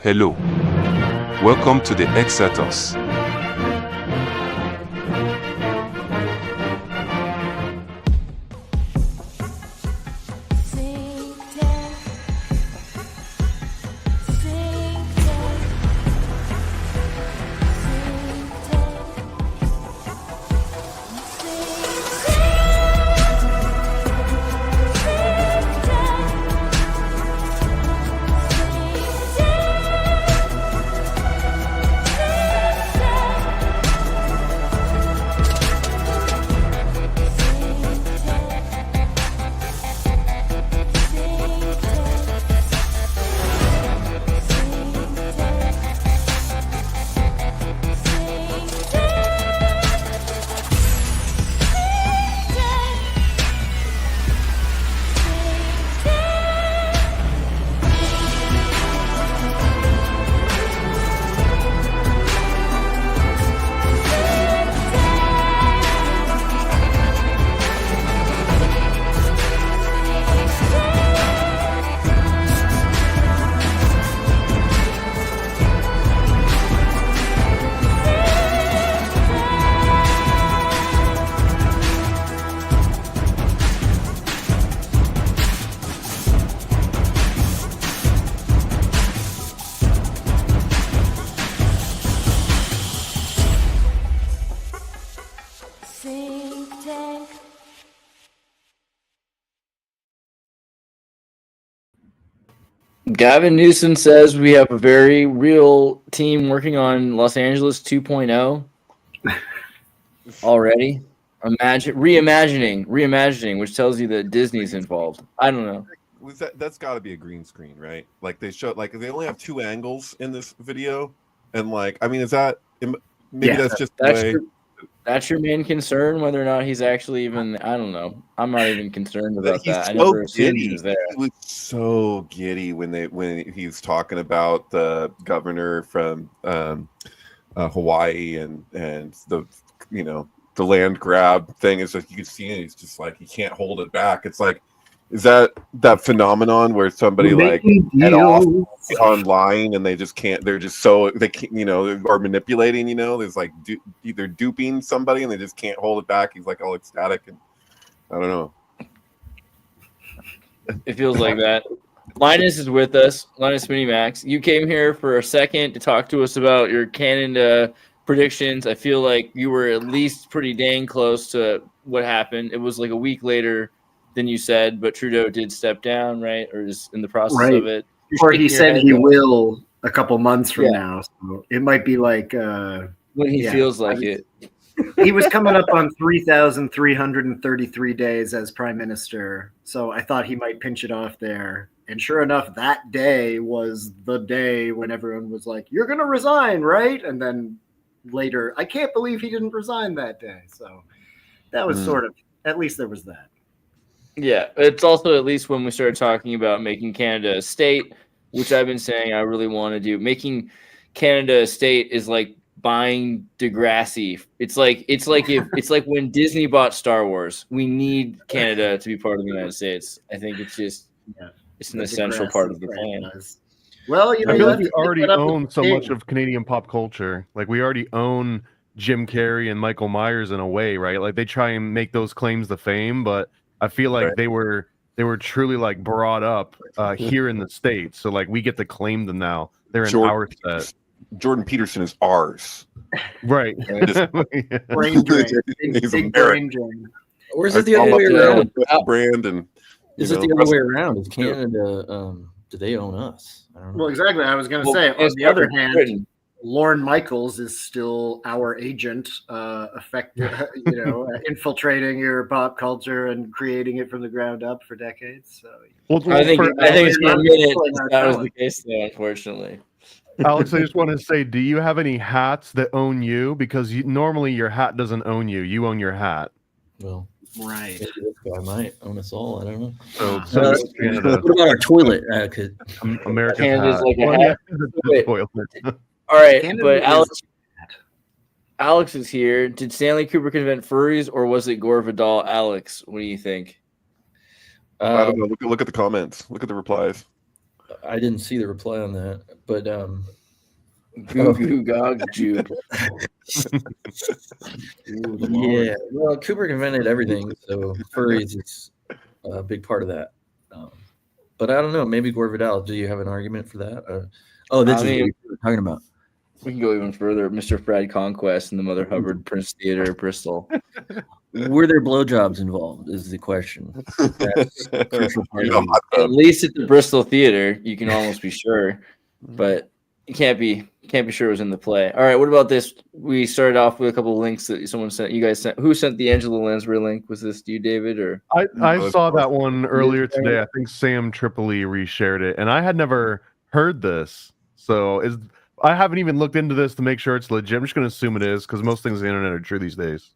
Hello. Welcome to the Xirtus. Synctank. Gavin Newsom says we have a very real team working on Los Angeles 2.0 already. Reimagining, which tells you that Disney's involved. I don't know. That's got to be a green screen, right? Like they show, like they only have two angles in this video, and like, I mean, is that maybe that's just the way? That's your main concern, whether or not he's actually even. I don't know. I'm not even concerned about that. I So never assumed he was there. He was so giddy when he's talking about the governor from Hawaii and the the land grab thing. Is like you can see it. He's just like he can't hold it back. It's like, is that phenomenon where somebody like head off online and they just can't? They're just so they can't, are manipulating. There's like either duping somebody and they just can't hold it back. He's like all ecstatic and I don't know. It feels like that. Linus is with us. Linus Minimax. You came here for a second to talk to us about your Canada predictions. I feel like you were at least pretty dang close to what happened. It was like a week later than you said, but Trudeau did step down, right? Or is in the process of it. Or he said he will a couple months from now. So it might be like when he feels like it. He was coming up on 3,333 days as prime minister. So I thought he might pinch it off there. And sure enough, that day was the day when everyone was like, "You're going to resign, right?" And then later, I can't believe he didn't resign that day. So that was sort of, at least there was that. Yeah, it's also at least when we started talking about making Canada a state, which I've been saying I really want to do. Making Canada a state is like buying Degrassi. It's like when Disney bought Star Wars. We need Canada to be part of the United States. I think it's just it's an essential part of the plan. Well, I feel like we already own so much of Canadian pop culture. Like we already own Jim Carrey and Michael Myers in a way, right? Like they try and make those claims to fame, but I feel like they were truly like brought up here in the States. So like we get to claim them now. They're in our set. Jordan Peterson is ours. Right. Brain drain. Big brain drain. Or is it the other way around? Brand is it the other way around? Is Canada, do they own us? I don't know. Well, exactly. I was going to say, on the other hand, Lorne Michaels is still our agent, infiltrating your pop culture and creating it from the ground up for decades. So, I think it's for a minute that was the case, though, unfortunately. Alex, I just want to say, do you have any hats that own you? Because normally your hat doesn't own you; you own your hat. Well, right. This guy might own us all. I don't know. So what about our toilet? American Canada's hat. like a hat. Toilet. All right, but Alex is here. Did Stanley Kubrick invent furries, or was it Gore Vidal? Alex, what do you think? I don't know. Look at the comments. Look at the replies. I didn't see the reply on that, but Goo goo gog jube. yeah. Well, Kubrick invented everything, so furries is a big part of that. But I don't know. Maybe Gore Vidal. Do you have an argument for that? This is what we were talking about. We can go even further. Mr. Fred Conquest and the Mother Hubbard Prince Theater, Bristol. Were there blowjobs involved? Is the question. That's a crucial part of it. At least at the Bristol Theater, you can almost be sure, but you can't be sure it was in the play. All right, what about this? We started off with a couple of links that someone sent. You guys sent. Who sent the Angela Lansbury link? Was this you, David, or I saw that one earlier today. I think Sam Tripoli reshared it, and I had never heard this. So I haven't even looked into this to make sure it's legit. I'm just going to assume it is because most things on the internet are true these days.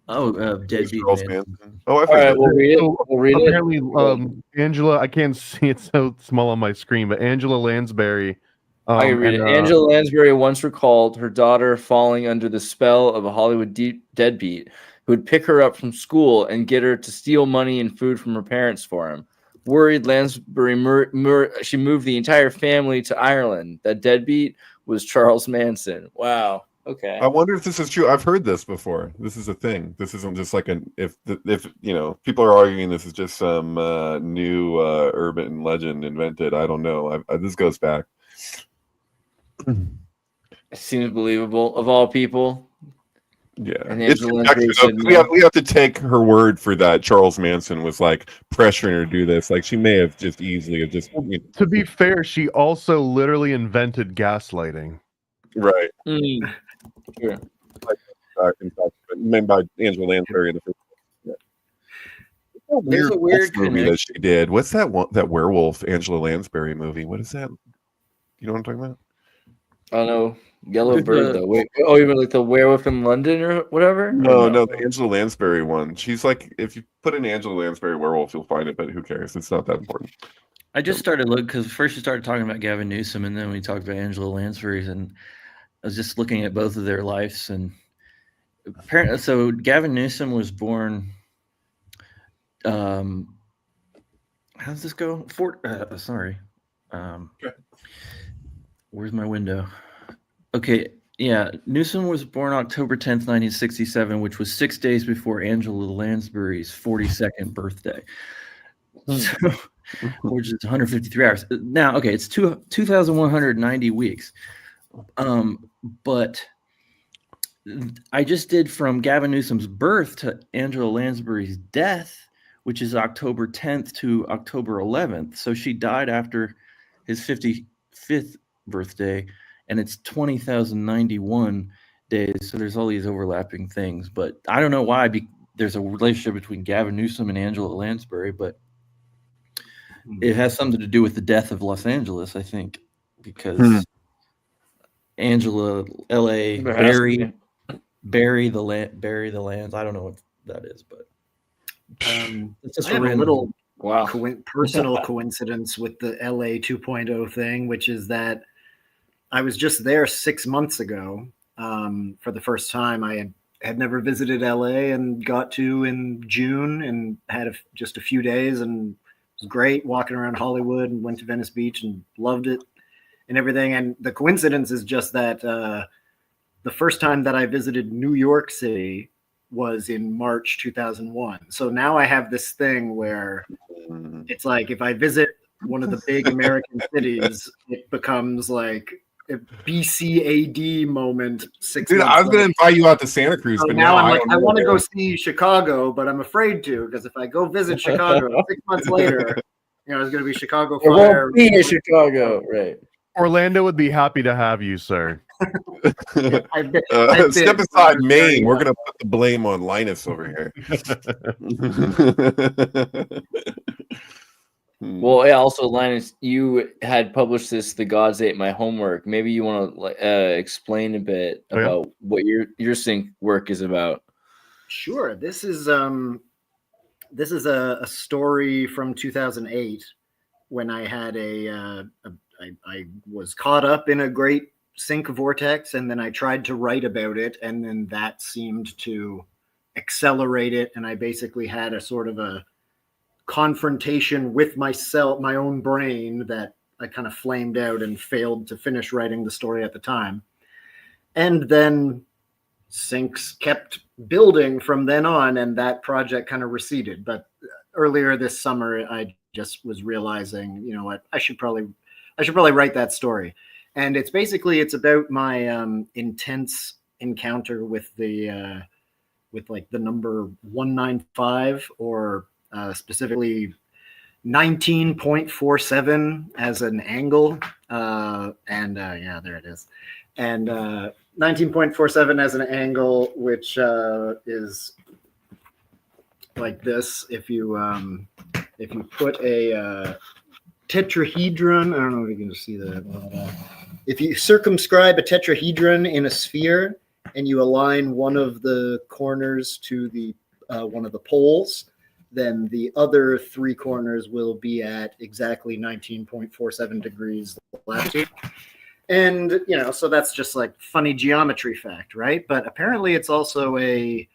Deadbeat man. Oh, all right, we'll read it. We'll read Apparently, it. Angela, I can't see it so small on my screen, but Angela Lansbury. I can read it. Angela Lansbury once recalled her daughter falling under the spell of a Hollywood deadbeat who would pick her up from school and get her to steal money and food from her parents for him. Worried, Lansbury she moved the entire family to Ireland. That deadbeat was Charles Manson. Wow. Okay. I wonder if this is true. I've heard this before. This is a thing. This isn't just like if people are arguing this is just some new urban legend invented. I don't know. This goes back. It seems believable of all people. Yeah, and Angela said we have to take her word for that. Charles Manson was like pressuring her to do this. Like she may have just easily have just. To be fair, she also literally invented gaslighting. Right. Sure. Made by Angela Lansbury in the first. Yeah. There's a weird movie that she did. What's that one? That werewolf Angela Lansbury movie? What is that? You know what I'm talking about? I don't know. Yellow Bird, though. Wait, you mean like the Werewolf in London or whatever? No, the Angela Lansbury one. She's like, if you put in Angela Lansbury werewolf, you'll find it, but who cares? It's not that important. I just started looking because first you started talking about Gavin Newsom, and then we talked about Angela Lansbury, and I was just looking at both of their lives, and apparently, so Gavin Newsom was born. How does this go? Where's my window? Okay, yeah. Newsom was born October 10th, 1967, which was 6 days before Angela Lansbury's 42nd birthday. So, which is 153 hours. Now, okay, it's 2,190 weeks. But I just did from Gavin Newsom's birth to Angela Lansbury's death, which is October 10th to October 11th. So she died after his 55th birthday, and it's 20,091 days. So there's all these overlapping things, but I don't know why there's a relationship between Gavin Newsom and Angela Lansbury, but it has something to do with the death of Los Angeles, I think, because Angela, L.A., bury the lands. I don't know what that is, but it's just a little personal coincidence with the LA 2.0 thing, which is that I was just there 6 months ago for the first time. I had never visited LA and got to in June and had just a few days, and it was great walking around Hollywood, and went to Venice Beach and loved it and everything. And the coincidence is just that the first time that I visited New York City was in March 2001. So now I have this thing where it's like if I visit one of the big American cities, it becomes like a BCAD moment. Dude, I was going to invite you out to Santa Cruz, so but now I'm like, I want to go see Chicago, but I'm afraid to, because if I go visit Chicago 6 months later, it's going to be Chicago Fire. It won't be Chicago, right? Orlando would be happy to have you, sir. Step aside, Maine. We're going to put the blame on Linus over here. Well, yeah, also, Linus, you had published this, The Gods Ate My Homework. Maybe you want to explain a bit about what your sync work is about. Sure. This is a story from 2008 when I had I was caught up in a great sync vortex, and then I tried to write about it, and then that seemed to accelerate it, and I basically had a sort of a confrontation with myself, my own brain, that I kind of flamed out and failed to finish writing the story at the time. And then Syncs kept building from then on, and that project kind of receded. But earlier this summer, I just was realizing, you know what, I should probably write that story. And it's about my intense encounter with the number 195, or specifically 19.47 as an angle. Yeah, there it is. And 19.47 as an angle, which is like this. If you put a tetrahedron, I don't know if you can see that. If you circumscribe a tetrahedron in a sphere and you align one of the corners to the one of the poles, then the other three corners will be at exactly 19.47 degrees latitude. And, you know, so that's just like funny geometry fact, right? But apparently it's also a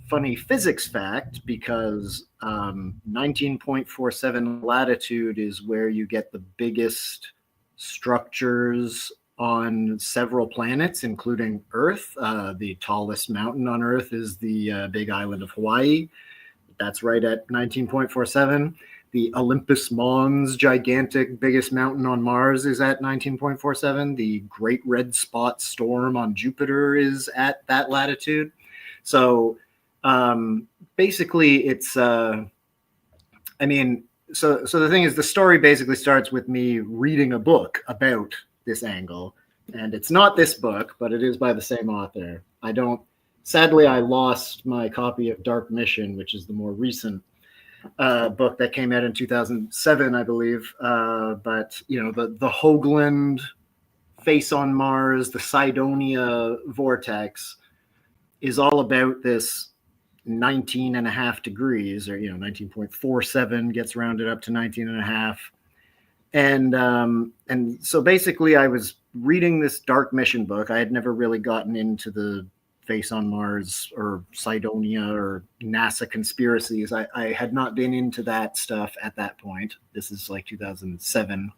funny physics fact, because 19.47 latitude is where you get the biggest structures on several planets, including Earth. The tallest mountain on Earth is the big island of Hawaii. That's right at 19.47. The Olympus Mons, gigantic, biggest mountain on Mars, is at 19.47. The Great Red Spot Storm on Jupiter is at that latitude. So basically, it's so the thing is, the story basically starts with me reading a book about this angle, and it's not this book, but it is by the same author. Sadly, I lost my copy of Dark Mission, which is the more recent book that came out in 2007, I believe. But you know, the Hoagland face on Mars, the Cydonia vortex, is all about this 19.5 degrees, or 19.47 gets rounded up to 19.5. And so basically, I was reading this Dark Mission book. I had never really gotten into the face on Mars or Cydonia or NASA conspiracies. I had not been into that stuff at that point. This is like 2007.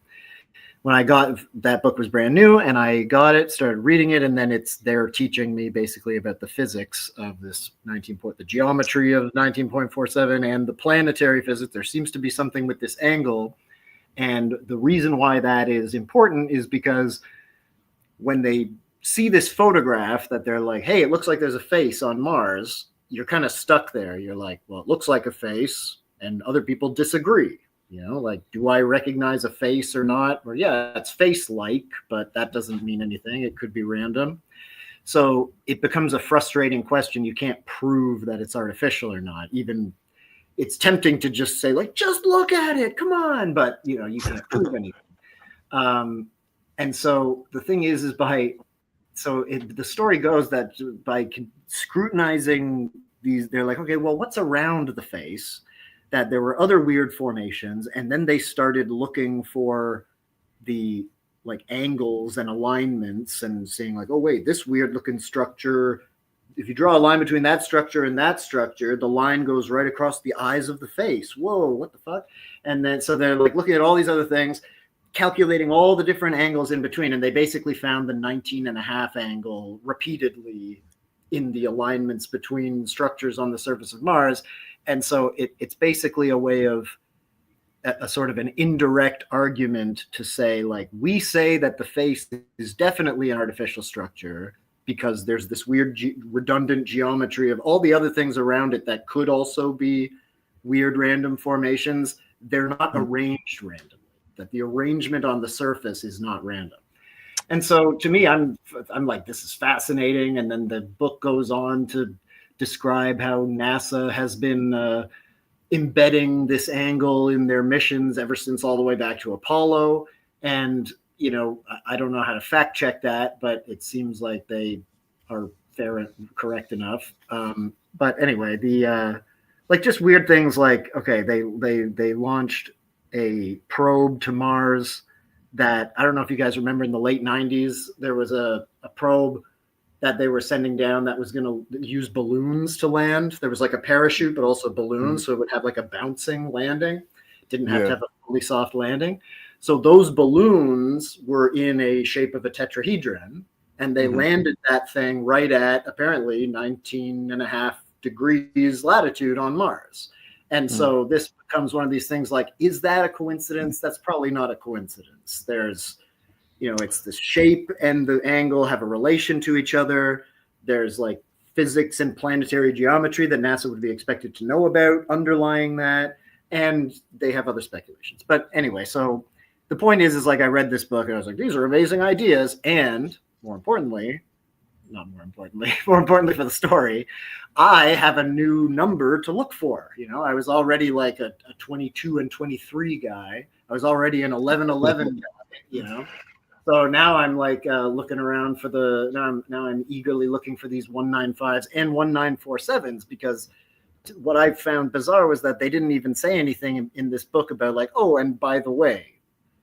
When I got that book, was brand new, and I got it, started reading it, and then they're teaching me basically about the physics of this the geometry of 19.47 and the planetary physics. There seems to be something with this angle, and the reason why that is important is because when they see this photograph that they're like, hey, it looks like there's a face on Mars, you're kind of stuck there. You're like, well, it looks like a face, and other people disagree. Like, do I recognize a face or not? Or yeah, it's face-like, but that doesn't mean anything. It could be random. So it becomes a frustrating question. You can't prove that it's artificial or not. Even it's tempting to just say, like, just look at it, come on. But you can't prove anything. And so the thing is the story goes that by scrutinizing these, they're like, okay, well, what's around the face? That there were other weird formations, and then they started looking for the like angles and alignments and seeing like, oh wait, this weird looking structure, if you draw a line between that structure and that structure, the line goes right across the eyes of the face. Whoa, what the fuck? And then so they're like looking at all these other things, calculating all the different angles in between, and they basically found the 19.5 angle repeatedly in the alignments between structures on the surface of Mars. And so it's basically a way of a sort of an indirect argument to say, like, we say that the face is definitely an artificial structure because there's this weird redundant geometry of all the other things around it that could also be weird random formations. They're not arranged randomly, that the arrangement on the surface is not random. And so to me, I'm like, this is fascinating. And then the book goes on to describe how NASA has been embedding this angle in their missions ever since all the way back to Apollo. And, I don't know how to fact check that, but it seems like they are fair and correct enough. But anyway, just weird things like, okay, they launched a probe to Mars that, I don't know if you guys remember, in the late 90s, there was a probe that they were sending down that was going to use balloons to land. There was like a parachute, but also balloons, so it would have like a bouncing landing. Didn't have to have a fully soft landing. So those balloons were in a shape of a tetrahedron, and they landed that thing right at apparently 19.5 degrees latitude on Mars. And so this becomes one of these things like, is that a coincidence? That's probably not a coincidence. There's, it's the shape and the angle have a relation to each other. There's like physics and planetary geometry that NASA would be expected to know about underlying that. And they have other speculations. But anyway, so the point is like, I read this book and I was like, these are amazing ideas. And more importantly for the story, I have a new number to look for. I was already like a 22 and 23 guy. I was already an 11-11 guy, So now I'm like looking around for now I'm eagerly looking for these 195s and 1947s, because what I found bizarre was that they didn't even say anything in this book about like, oh, and by the way,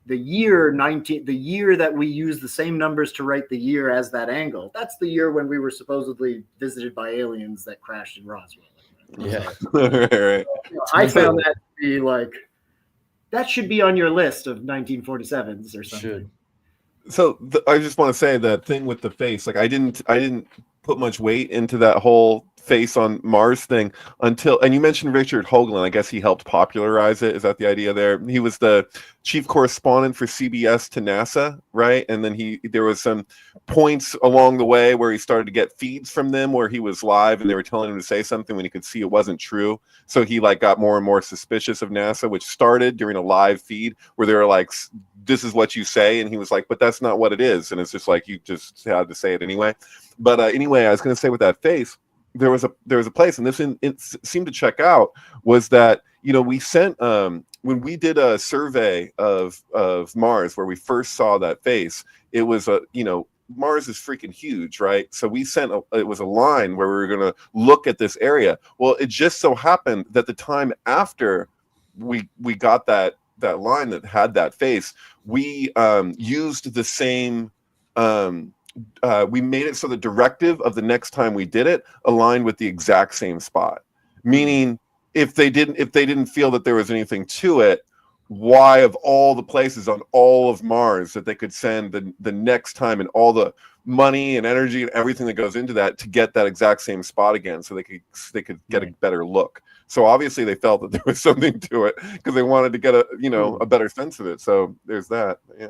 the year that we use the same numbers to write the year as that angle, that's the year when we were supposedly visited by aliens that crashed in Roswell. Yeah. Right. I found that to be like, that should be on your list of 1947s or something. Should. So I just want to say that thing with the face, like I didn't put much weight into that whole face on Mars thing until, and you mentioned Richard Hoagland. I guess he helped popularize it. Is that the idea there? He was the chief correspondent for CBS to NASA, right? And then there was some points along the way where he started to get feeds from them where he was live and they were telling him to say something when he could see it wasn't true. So he like got more and more suspicious of NASA, which started during a live feed where they were like, this is what you say. And he was like, but that's not what it is. And it's just like, you just had to say it anyway. But anyway, I was going to say with that face, there was a place, and it seemed to check out, was that, we sent, when we did a survey of Mars where we first saw that face, it was Mars is freaking huge, right? So we sent it was a line where we were going to look at this area. Well, it just so happened that the time after we got that line that had that face, we used the same we made it so the directive of the next time we did it aligned with the exact same spot. Meaning, if they didn't feel that there was anything to it, why of all the places on all of Mars that they could send the next time and all the money and energy and everything that goes into that to get that exact same spot again, so they could get a better look. So obviously they felt that there was something to it because they wanted to get a better sense of it. So there's that. Yeah.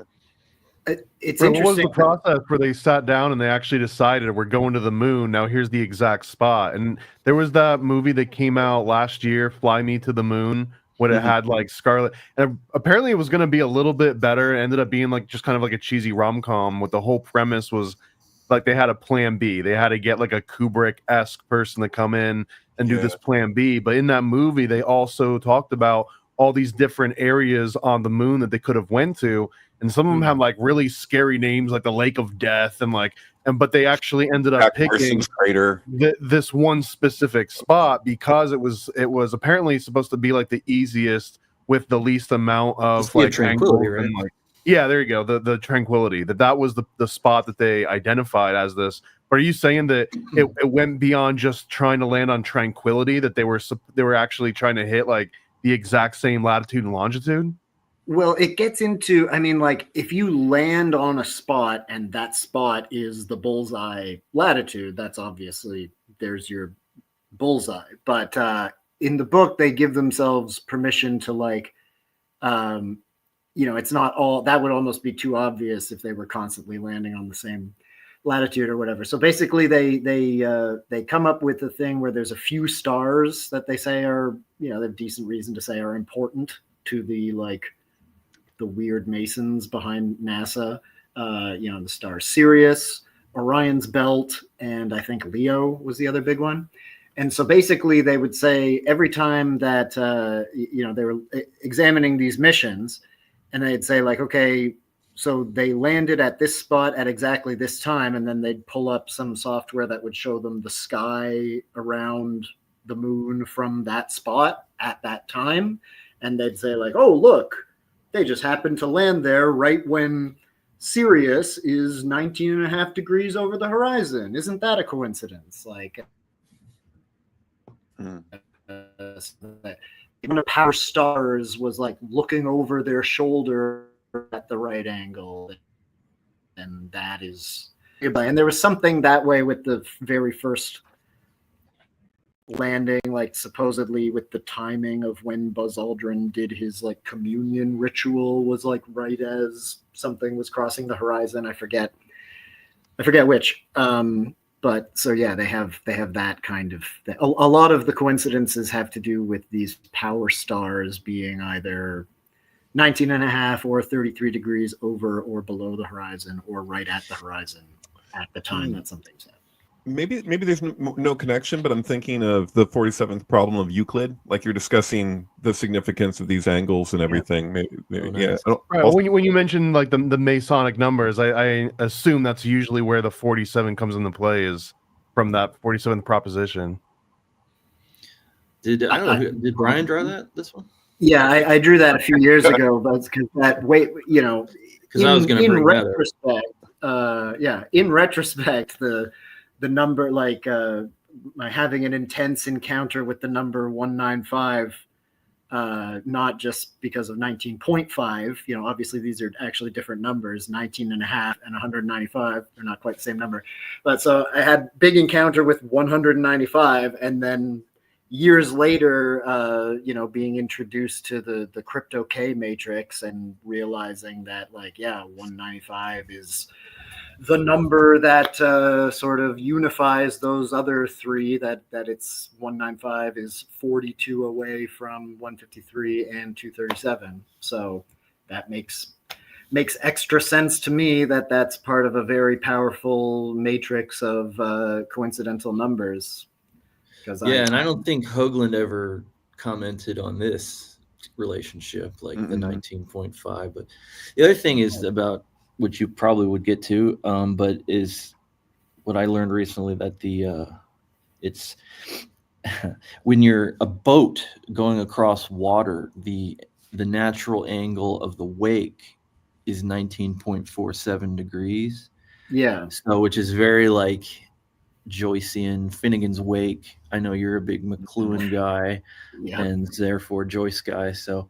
It's What interesting. was the process where they sat down and they actually decided we're going to the moon? Now here's the exact spot. And there was that movie that came out last year, Fly Me to the Moon, when it had like Scarlett. And apparently it was going to be a little bit better. It ended up being like just kind of like a cheesy rom-com. What the whole premise was, like they had a plan B. They had to get like a Kubrick-esque person to come in and do this plan B. But in that movie, they also talked about all these different areas on the moon that they could have went to. And some of them have like really scary names, like the Lake of Death, but they actually ended up picking this one specific spot because it was apparently supposed to be like the easiest with the least amount of like tranquility, right? And, like, yeah, there you go, the tranquility. That was the spot that they identified as this. But are you saying that it went beyond just trying to land on tranquility, that they were actually trying to hit like the exact same latitude and longitude? Well, it gets into, I mean, like if you land on a spot and that spot is the bullseye latitude, that's obviously, there's your bullseye. But in the book, they give themselves permission to like, it's not all, that would almost be too obvious if they were constantly landing on the same latitude or whatever. So basically they come up with a thing where there's a few stars that they say are, they have decent reason to say are important to the weird Masons behind NASA, the star Sirius, Orion's Belt, and I think Leo was the other big one. And so basically they would say every time that, they were examining these missions, and they'd say like, okay, so they landed at this spot at exactly this time, and then they'd pull up some software that would show them the sky around the moon from that spot at that time. And they'd say like, oh, look, they just happened to land there right when Sirius is 19.5 degrees over the horizon. Isn't that a coincidence? Like, even the power stars was like looking over their shoulder at the right angle, and that is. And there was something that way with the very first landing, like supposedly with the timing of when Buzz Aldrin did his like communion ritual was like right as something was crossing the horizon. I forget which. But so yeah, they have that kind of a lot of the coincidences have to do with these power stars being either 19.5 or 33 degrees over or below the horizon, or right at the horizon at the time that something's happening. Maybe there's no connection, but I'm thinking of the 47th problem of Euclid. Like you're discussing the significance of these angles and everything. Maybe yeah. Right. When you mention like the Masonic numbers, I assume that's usually where the 47 comes into play, is from that 47th proposition. Did Brian draw this one? Yeah, I drew that a few years ago, but it's because that because I was going to bring retrospect, in retrospect, the number, like having an intense encounter with the number 195, not just because of 19.5, obviously these are actually different numbers, 19.5 and 195, they're not quite the same number. But so I had big encounter with 195, and then years later, being introduced to the crypto K matrix and realizing that 195 is the number that sort of unifies those other three, that it's 195 is 42 away from 153 and 237. So that makes extra sense to me that that's part of a very powerful matrix of coincidental numbers. And I don't think Hoagland ever commented on this relationship, like the 19.5. But the other thing is about, which you probably would get to, but is what I learned recently, that it's when you're a boat going across water, the natural angle of the wake is 19.47 degrees. Yeah. So, which is very like Joycean, Finnegan's Wake. I know you're a big McLuhan guy, and therefore Joyce guy. So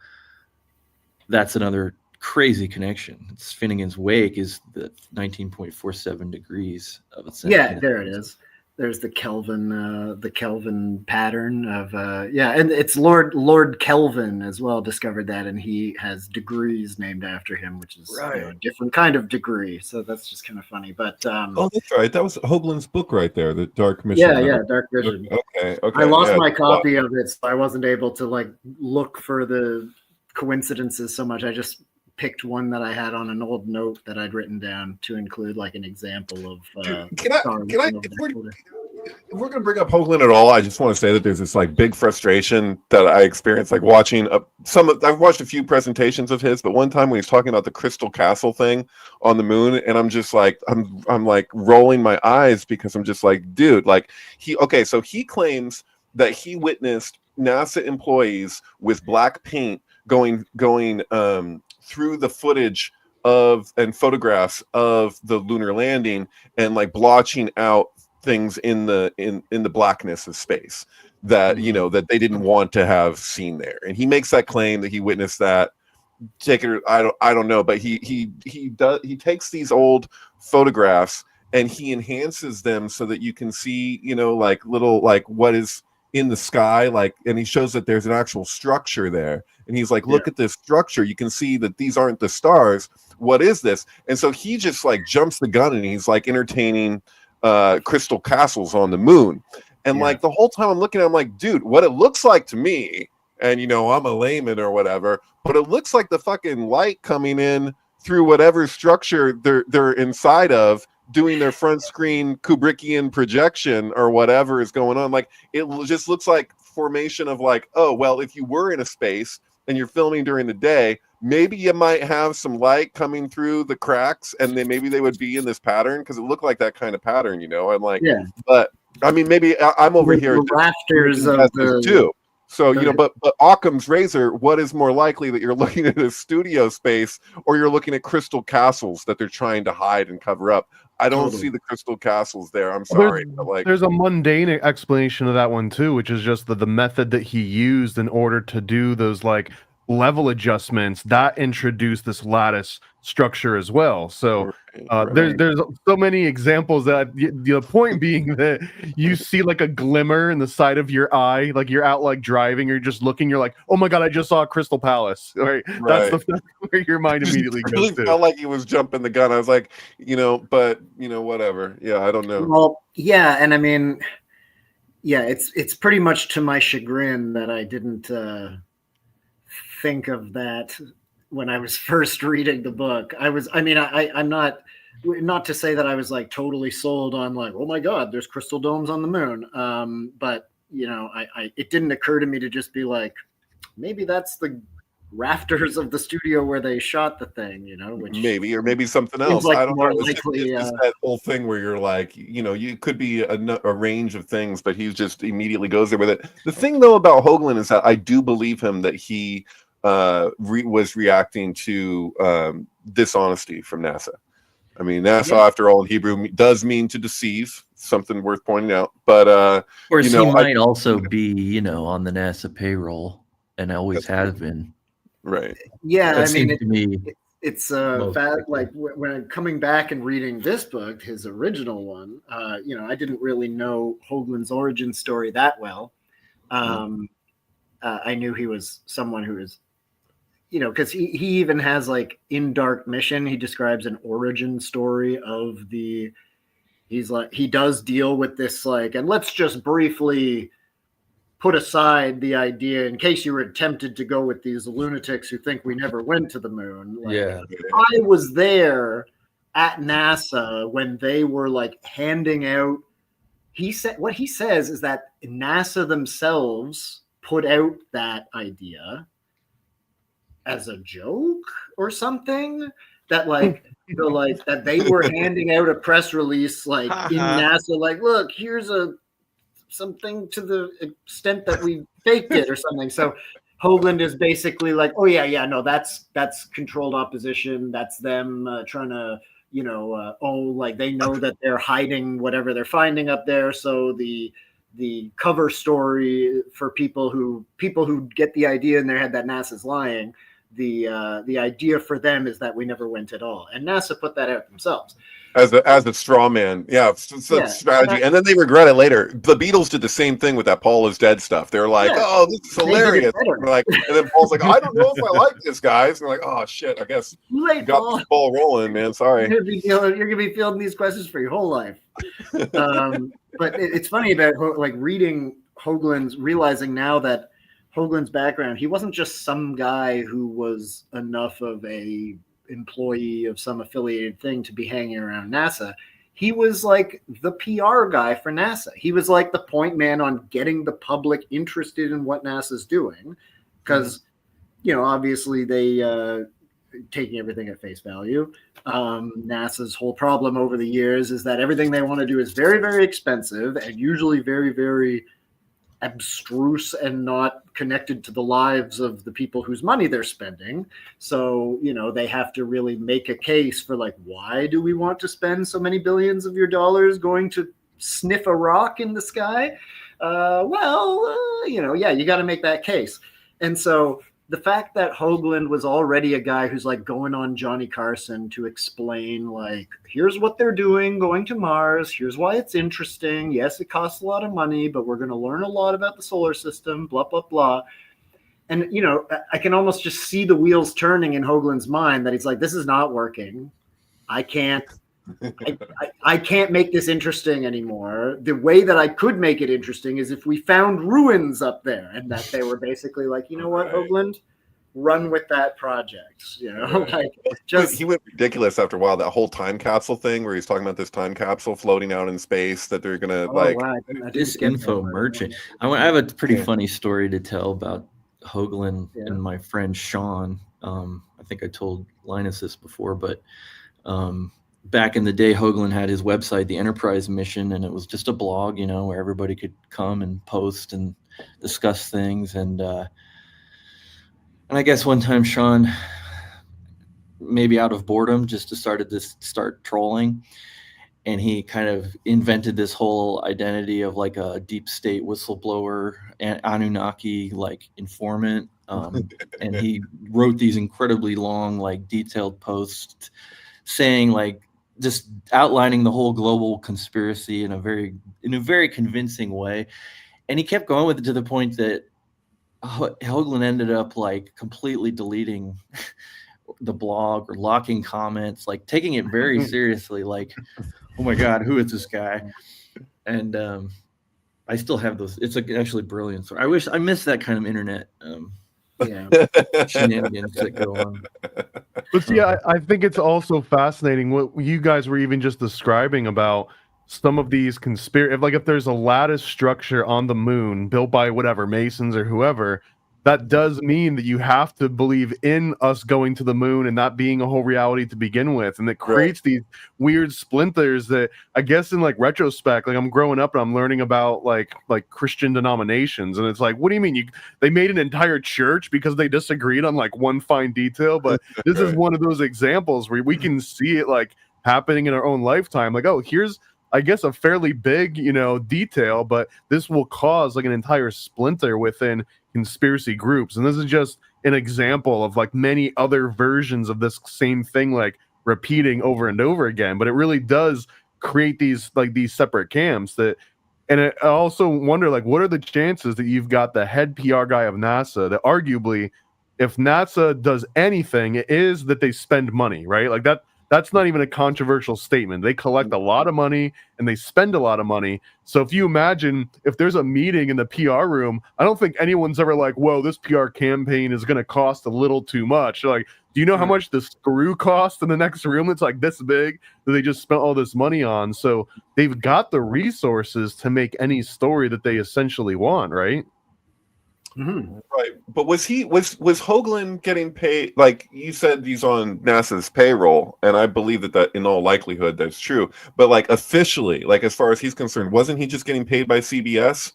that's another crazy connection. It's Finnegan's Wake is the 19.47 degrees of its. Yeah, there it is. There's the Kelvin pattern of and it's Lord Kelvin as well discovered that, and he has degrees named after him, which is a different kind of degree. So that's just kind of funny. But that's right. That was Hoagland's book right there, the Dark Mission. Yeah, Dark Vision. Okay. I lost my copy of it, so I wasn't able to look for the coincidences so much. I just picked one that I had on an old note that I'd written down to include an example of. If we're going to bring up Hoagland at all, I just want to say that there's this big frustration that I experienced watching I've watched a few presentations of his, but one time when he's talking about the Crystal Castle thing on the moon, and I'm just I'm rolling my eyes because I'm just dude, so he claims that he witnessed NASA employees with black paint going through the footage of and photographs of the lunar landing and blotching out things in the blackness of space that that they didn't want to have seen there. And he makes that claim that he witnessed that. I don't know, but he takes these old photographs and he enhances them so that you can see little what is in the sky, and he shows that there's an actual structure there, and he's look at this structure, you can see that these aren't the stars, what is this? And so he just jumps the gun, and he's entertaining crystal castles on the moon. And the whole time I'm looking at him dude, what it looks like to me, and I'm a layman or whatever, but it looks like the fucking light coming in through whatever structure they're inside of, doing their front screen Kubrickian projection or whatever is going on. It just looks like formation of oh, well, if you were in a space and you're filming during the day, maybe you might have some light coming through the cracks, and then maybe they would be in this pattern because it looked like that kind of pattern, I'm but I mean, maybe I'm over here the rafters of the too. So, but Occam's razor, what is more likely that you're looking at a studio space or you're looking at crystal castles that they're trying to hide and cover up? I don't see the crystal castles there. I'm sorry. There's a mundane explanation of that one too, which is just the method that he used in order to do those like level adjustments that introduced this lattice structure as well. So there's so many examples that the point being that you see like a glimmer in the side of your eye, like you're out like driving, you're just looking, you're like, oh my god, I just saw a Crystal Palace. Right. That's where your mind immediately goes to. Felt like he was jumping the gun. I was like, but whatever. Yeah, I don't know. Well, yeah, and I mean, yeah, it's pretty much to my chagrin that I didn't think of that when I was first reading the book. I'm not to say that I was like totally sold on like, oh my god, there's crystal domes on the moon. But it didn't occur to me to just be like, maybe that's the rafters of the studio where they shot the thing, which maybe something else. Like I don't know. Likely, it's that whole thing where you're like, you could be a range of things, but he just immediately goes there with it. The thing though about Hoagland is that I do believe him that he was reacting to dishonesty from NASA. I mean, NASA, after all, in Hebrew does mean to deceive. Something worth pointing out. But of course, he might also be, on the NASA payroll, and always has been. Right. Yeah, that to me, it's fact. Like when I'm coming back and reading this book, his original one, I didn't really know Hoagland's origin story that well. I knew he was someone who is, because he even has like in Dark Mission, he describes an origin story of he's like, he does deal with this like, and let's just briefly put aside the idea in case you were tempted to go with these lunatics who think we never went to the moon. Like, I was there at NASA when they were like handing out. What he says is that NASA themselves put out that idea as a joke or something, that like that they were handing out a press release like in NASA, like, look, here's something to the extent that we faked it or something. So Hoagland is basically like, oh yeah, no, that's controlled opposition. That's them trying to, like they know that they're hiding whatever they're finding up there. So the cover story for people who get the idea in their head that NASA's lying, the idea for them is that we never went at all, and NASA put that out themselves as a straw man. Strategy, and then they regret it later. The Beatles did the same thing with that Paul is dead stuff. They're like, oh, this is hilarious. Like, and then Paul's like, I don't know if I like this, guys. And they're like, oh shit, I guess you got the ball rolling, man. Sorry. You're gonna be fielding these questions for your whole life. But it's funny about like reading Hoagland's, realizing now that Hoagland's background, he wasn't just some guy who was enough of a employee of some affiliated thing to be hanging around NASA. He was like the PR guy for NASA. He was like the point man on getting the public interested in what NASA's doing, because obviously they taking everything at face value. NASA's whole problem over the years is that everything they want to do is very, very expensive and usually very, very abstruse and not connected to the lives of the people whose money they're spending. So, they have to really make a case for like, why do we want to spend so many billions of your dollars going to sniff a rock in the sky? You got to make that case. And so the fact that Hoagland was already a guy who's like going on Johnny Carson to explain like, here's what they're doing, going to Mars. Here's why it's interesting. Yes, it costs a lot of money, but we're going to learn a lot about the solar system, blah, blah, blah. And, I can almost just see the wheels turning in Hoagland's mind that he's like, this is not working. I can't make this interesting anymore. The way that I could make it interesting is if we found ruins up there, and that they were basically like, you know what, Hoagland, run with that project. Like just he went ridiculous after a while. That whole time capsule thing where he's talking about this time capsule floating out in space that they're gonna this info merchant. I have a pretty funny story to tell about Hoagland and my friend Sean. I think I told Linus this before, but back in the day, Hoagland had his website, the Enterprise Mission, and it was just a blog, where everybody could come and post. And discuss things. And I guess one time Sean, maybe out of boredom, just decided to start trolling. And he kind of invented this whole identity of like a deep state whistleblower and Anunnaki like informant. And he wrote these incredibly long, like detailed posts saying like just outlining the whole global conspiracy in a very convincing way. And he kept going with it to the point that Hoagland ended up like completely deleting the blog or locking comments, like taking it very seriously, like, oh my God, who is this guy? And I still have those. It's actually brilliant. So I miss that kind of internet shenanigans that go on. But see, I think it's also fascinating what you guys were even just describing about some of these conspiracy. Like if there's a lattice structure on the moon built by whatever Masons or whoever, that does mean that you have to believe in us going to the moon and that being a whole reality to begin with. And it creates these weird splinters that I guess in like retrospect, like I'm growing up and I'm learning about like Christian denominations. And it's like, what do you mean? They made an entire church because they disagreed on like one fine detail. But this is one of those examples where we can see it like happening in our own lifetime. Like, oh, here's, I guess, a fairly big, detail, but this will cause like an entire splinter within conspiracy groups. And this is just an example of like many other versions of this same thing, like repeating over and over again. But it really does create these separate camps and I also wonder, like, what are the chances that you've got the head PR guy of NASA that arguably, if NASA does anything, it is that they spend money, right? Like that's not even a controversial statement. They collect a lot of money and they spend a lot of money. So if you imagine if there's a meeting in the PR room, I don't think anyone's ever like, whoa, this PR campaign is going to cost a little too much. Like, do you know how much the screw costs in the next room? It's like this big that they just spent all this money on. So they've got the resources to make any story that they essentially want, right? Mm-hmm. Right, but was Hoagland getting paid? Like you said, he's on NASA's payroll, and I believe that in all likelihood that's true. But like officially, like as far as he's concerned, wasn't he just getting paid by CBS?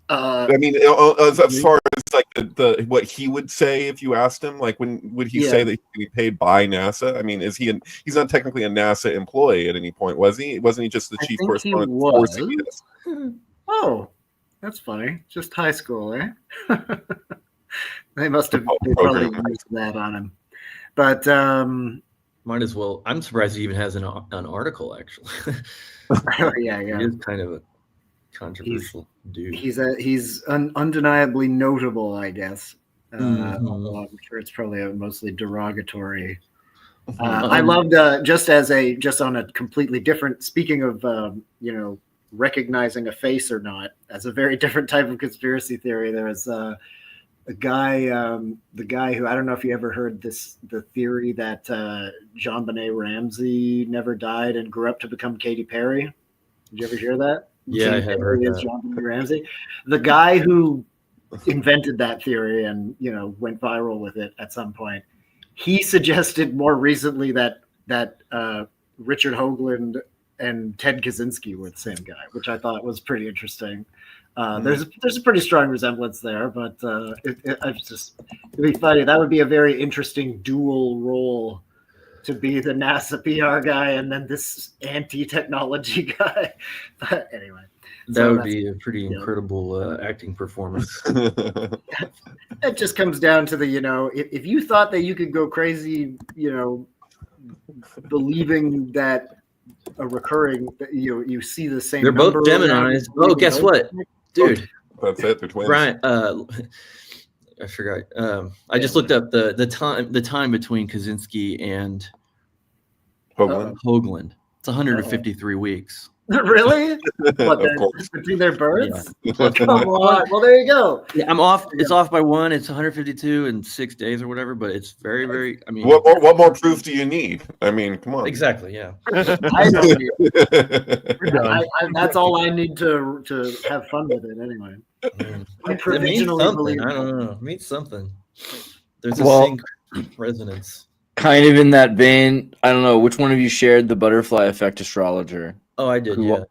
I mean, as far as like the what he would say if you asked him, like when would he say that he'd be paid by NASA? I mean, he's not technically a NASA employee at any point, was he? Wasn't he just the chief correspondent for CBS? Oh. That's funny. Just high school, eh? They probably used that on him. But might as well. I'm surprised he even has an article, actually. Yeah. He is kind of a controversial dude. He's undeniably notable, I guess. Although I'm sure it's probably a mostly derogatory. I loved just on a completely different. Speaking of recognizing a face or not as a very different type of conspiracy theory. There was the guy who, I don't know if you ever heard the theory that JonBenet Ramsey never died and grew up to become Katy Perry. Did you ever hear that? Yeah, I have heard that. JonBenet Ramsey, the guy who invented that theory and went viral with it at some point. He suggested more recently that Richard Hoagland and Ted Kaczynski were the same guy, which I thought was pretty interesting. There's a pretty strong resemblance there, but it'd be funny. That would be a very interesting dual role to be the NASA PR guy and then this anti-technology guy. But anyway, that would be a pretty incredible acting performance. It just comes down to if you thought that you could go crazy, believing that a recurring, you see the same. They're both Geminis. Oh, guess what, dude? That's it. They're twins. Brian, I forgot. I just looked up the time between Kaczynski and Hoagland. It's 153 weeks. Really? What, between their births? Yeah. Come on. Well, there you go. Yeah, I'm off. It's off by one. It's 152 in 6 days or whatever. But it's very, very. I mean, what more proof do you need? I mean, come on. Exactly. Yeah. I know. That's all I need to have fun with it anyway. I provisionally believe. I don't know. It means something. There's a sync resonance. Kind of in that vein. I don't know which one of you shared the butterfly effect astrologer. Oh, I did. Yeah,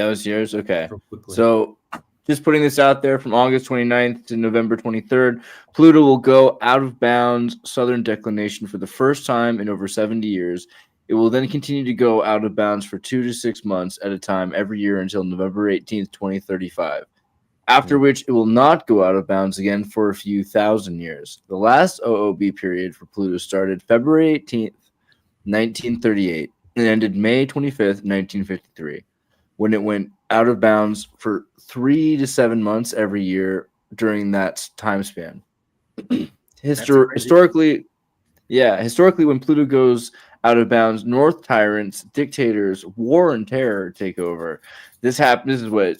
it was yours. Okay, so just putting this out there, from August 29th to November 23rd, Pluto will go out of bounds southern declination for the first time in over 70 years. It will then continue to go out of bounds for 2 to 6 months at a time every year until November 18th, 2035. After which it will not go out of bounds again for a few thousand years. The last OOB period for Pluto started February 18th, 1938, and ended May 25th, 1953, when it went out of bounds for 3 to 7 months every year during that time span. Historically, when Pluto goes out of bounds, North tyrants, dictators, war and terror take over. This is what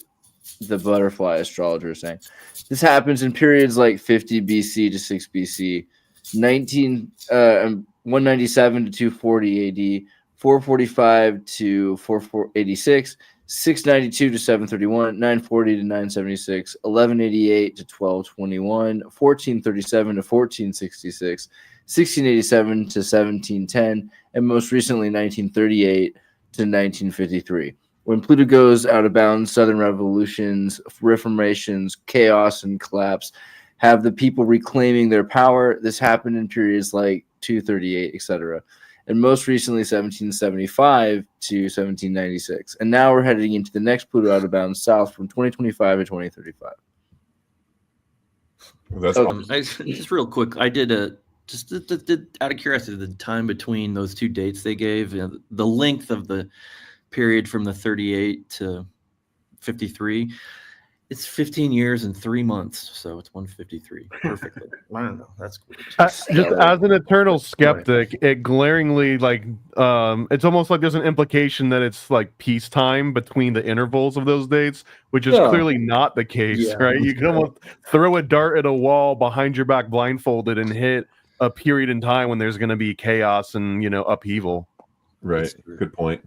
the butterfly astrologer is saying. This happens in periods like 50 BC to 6 BC, 197 to 240 AD, 445 to 486, 692 to 731, 940 to 976, 1188 to 1221, 1437 to 1466, 1687 to 1710, and most recently 1938 to 1953. When Pluto goes out of bounds, sudden revolutions, reformations, chaos, and collapse have the people reclaiming their power. This happened in periods like 238, etc., and most recently 1775 to 1796. And now we're heading into the next Pluto out of bounds south from 2025 to 2035. That's awesome. Just real quick, I did just out of curiosity, the time between those two dates they gave, the length of the period from the 38 to 53, it's 15 years and 3 months, so it's 153 perfectly. Wow, that's cool. Just as an eternal skeptic, it glaringly it's almost like there's an implication that it's like peacetime between the intervals of those dates, which is clearly not the case, right? You can almost throw a dart at a wall behind your back blindfolded and hit a period in time when there's going to be chaos and upheaval. Right. Good point.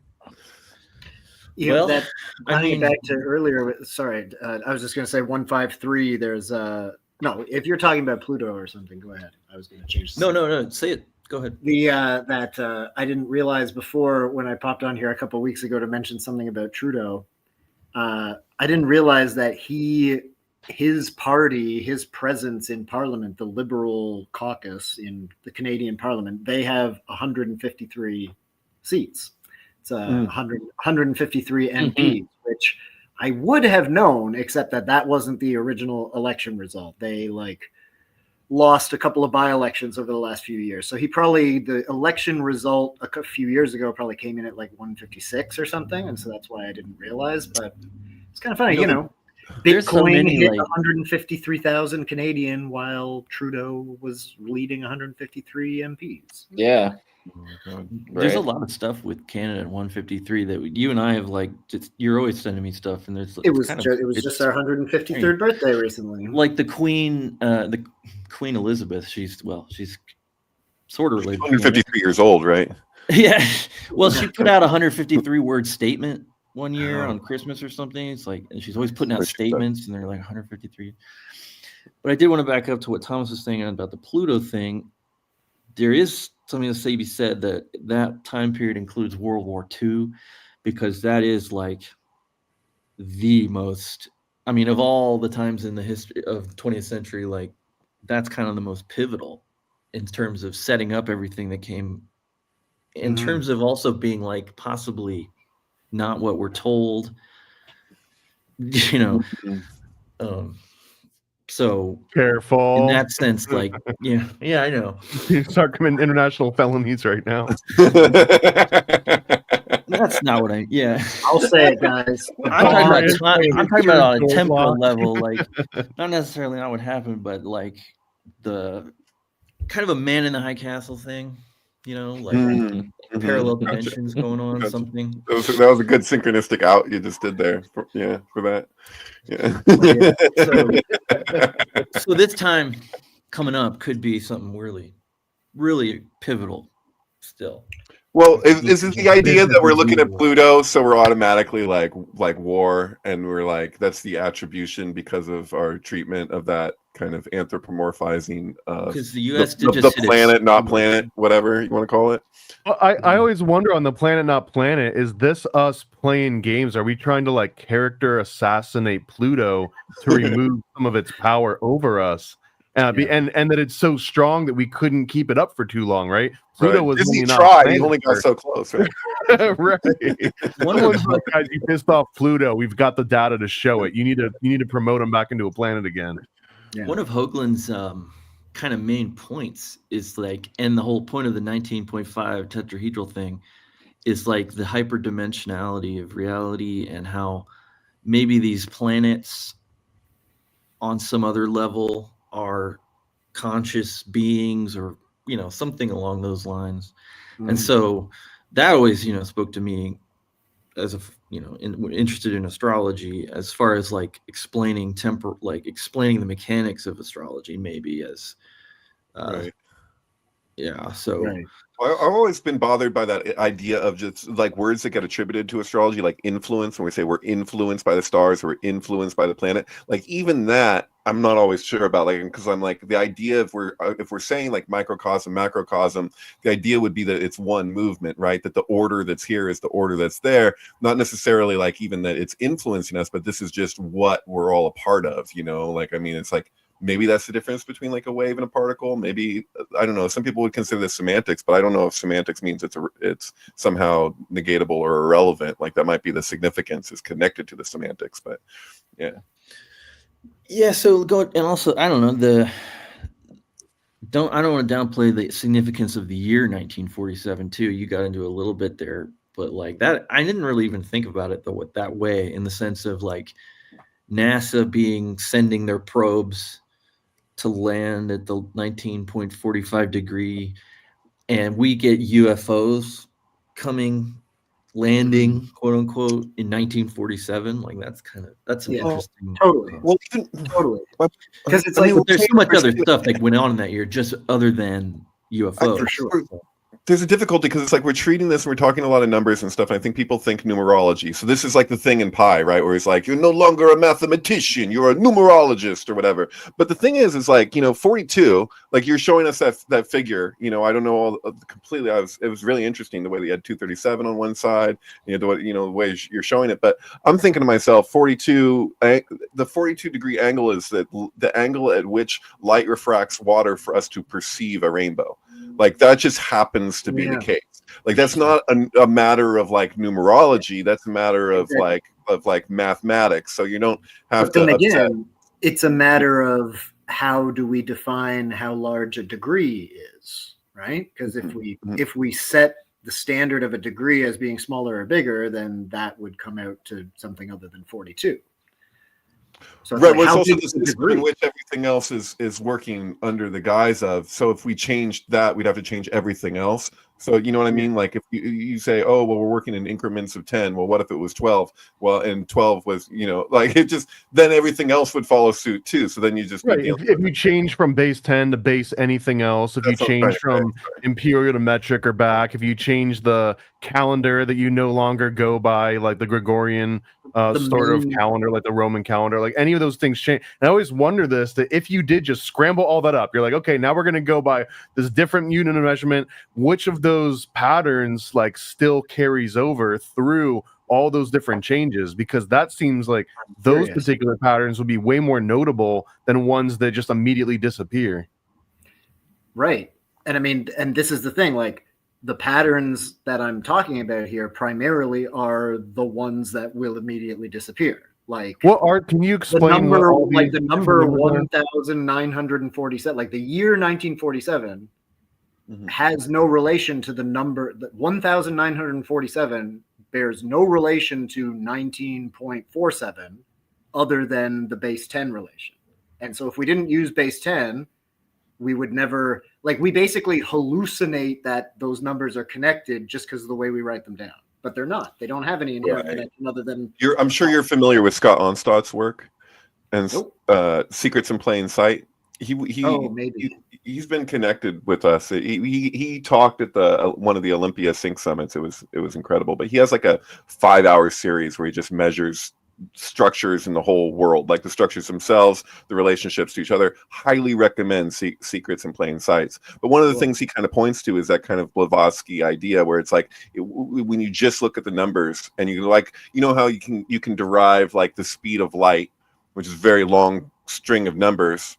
Yeah, well, back to earlier. Sorry, I was just going to say 153. There's no. If you're talking about Pluto or something, go ahead. I was going to change. No. Say it. Go ahead. That I didn't realize before when I popped on here a couple of weeks ago to mention something about Trudeau. I didn't realize that his party, his presence in Parliament, the Liberal caucus in the Canadian Parliament, they have 153 seats. It's 153 MPs, which I would have known, except that wasn't the original election result. They lost a couple of by-elections over the last few years. So the election result a few years ago probably came in at 156 or something. And so that's why I didn't realize, but it's kind of funny, Bitcoin hit 153,000 Canadian while Trudeau was leading 153 MPs. Yeah. Oh my God. There's a lot of stuff with Canada at 153 that you and I have you're always sending me stuff, and it was just our 153rd birthday recently. Like the Queen Elizabeth, she's sort of related. 153 years old, right? Yeah. Well, she put out a 153 word statement one year on Christmas or something. It's and she's always putting out statements, and they're 153. But I did want to back up to what Thomas was saying about the Pluto thing. There is something to be said that time period includes World War II, because that is the most, of all the times in the history of the 20th century, that's kind of the most pivotal in terms of setting up everything that came, in terms of also being possibly not what we're told, so careful in that sense, I know you start committing international felonies right now. That's not what I'll say it, guys. I'm talking about on a temporal level, not necessarily not what happened, but the kind of a man in the high castle thing, parallel dimensions going on. Something that was a good synchronistic out you just did there for that. So this time coming up could be something really, really pivotal still. Well, is it the idea that we're looking at Pluto, so we're automatically like war, and we're that's the attribution because of our treatment of that kind of anthropomorphizing because the U.S. the planet, not planet, whatever you want to call it. Well, I always wonder on the planet, not planet, is this us playing games? Are we trying to like character assassinate Pluto to remove some of its power over us? And that it's so strong that we couldn't keep it up for too long, right? Pluto was Disney only not tried. He only got so close, right? right. Someone's like, guys, you pissed off Pluto. We've got the data to show it. You need to promote him back into a planet again. Yeah. One of Hoagland's kind of main points is like, and the whole point of the 19.5 tetrahedral thing is like the hyperdimensionality of reality and how maybe these planets on some other level are conscious beings or, you know, something along those lines. And so that always, you know, spoke to me as a, you know, interested in astrology as far as like explaining explaining the mechanics of astrology, maybe as, Right. yeah. So Right. I've always been bothered by that idea of just like words that get attributed to astrology, like influence. When we say we're influenced by the stars, or we're influenced by the planet, like even that, I'm not always sure about. Like, because I'm like the idea if we're saying like microcosm, macrocosm, the idea would be that it's one movement, right? That the order that's here is the order that's there, not necessarily like even that it's influencing us, but this is just what we're all a part of. You know, like I mean, it's like. Maybe that's the difference between like a wave and a particle. Maybe, I don't know. Some people would consider this semantics, but I don't know if semantics means it's somehow negatable or irrelevant. Like that might be the significance is connected to the semantics, but yeah. yeah. So go, and also, I don't know, I don't want to downplay the significance of the year 1947 too. You got into a little bit there, but like that, I didn't really even think about it though that way, in the sense of like NASA sending their probes to land at the 19.45 degree, and we get UFOs landing, quote unquote, in 1947. Like that's an interesting. Totally. Well, Totally. Because it's like there's so much other stuff that went on in that year, just other than UFOs. for sure. There's a difficulty because it's like we're treating this and we're talking a lot of numbers and stuff. And I think people think numerology. So this is like the thing in Pi, right? Where it's like, you're no longer a mathematician, you're a numerologist or whatever. But the thing is like, you know, 42, like you're showing us that figure, you know, I don't know all completely. It was really interesting the way that you had 237 on one side, the way you're showing it. But I'm thinking to myself, 42, the 42 degree angle is that the angle at which light refracts water for us to perceive a rainbow. Like that just happens to be the case. Like that's not a matter of like numerology. That's a matter of like mathematics. So you don't have but then to. Again, it's a matter of how do we define how large a degree is, right? Because if we set the standard of a degree as being smaller or bigger, then that would come out to something other than 42. So right, well, it's also the system in which everything else is working under the guise of. So if we changed that, we'd have to change everything else. So you know what I mean? Like if you say, oh, well, we're working in increments of 10. Well, what if it was 12? Well, and 12 was, you know, like it just, then everything else would follow suit too. So then you just right. If you change from base 10 to base anything else, if you change from imperial to metric or back, if you change the calendar that you no longer go by, like the Gregorian sort of calendar, like the Roman calendar, like any of those things change. And I always wonder that if you did just scramble all that up, you're like, okay, now we're going to go by this different unit of measurement. Which of those patterns like still carries over through all those different changes? Because that seems like those particular patterns would be way more notable than ones that just immediately disappear. Right. And I mean, and this is the thing, like the patterns that I'm talking about here primarily are the ones that will immediately disappear. Like, what Art? Can you explain the number 1,947, like the year 1947, has no relation to the number. 1,947 bears no relation to 19.47, other than the base 10 relation. And so, if we didn't use base 10, we would never, like, we basically hallucinate that those numbers are connected just because of the way we write them down. But they're not. They don't have any inherent connection other than. I'm sure you're familiar with Scott Onstott's work and Secrets in Plain Sight. He's been connected with us. He talked at one of the Olympia Sync Summits. It was incredible. But he has like a 5-hour series where he just measures structures in the whole world, like the structures themselves, the relationships to each other. Highly recommend Secrets in Plain Sights. But one of the things he kind of points to is that kind of Blavatsky idea where it's like when you just look at the numbers and you like, you know how you can derive like the speed of light, which is a very long string of numbers,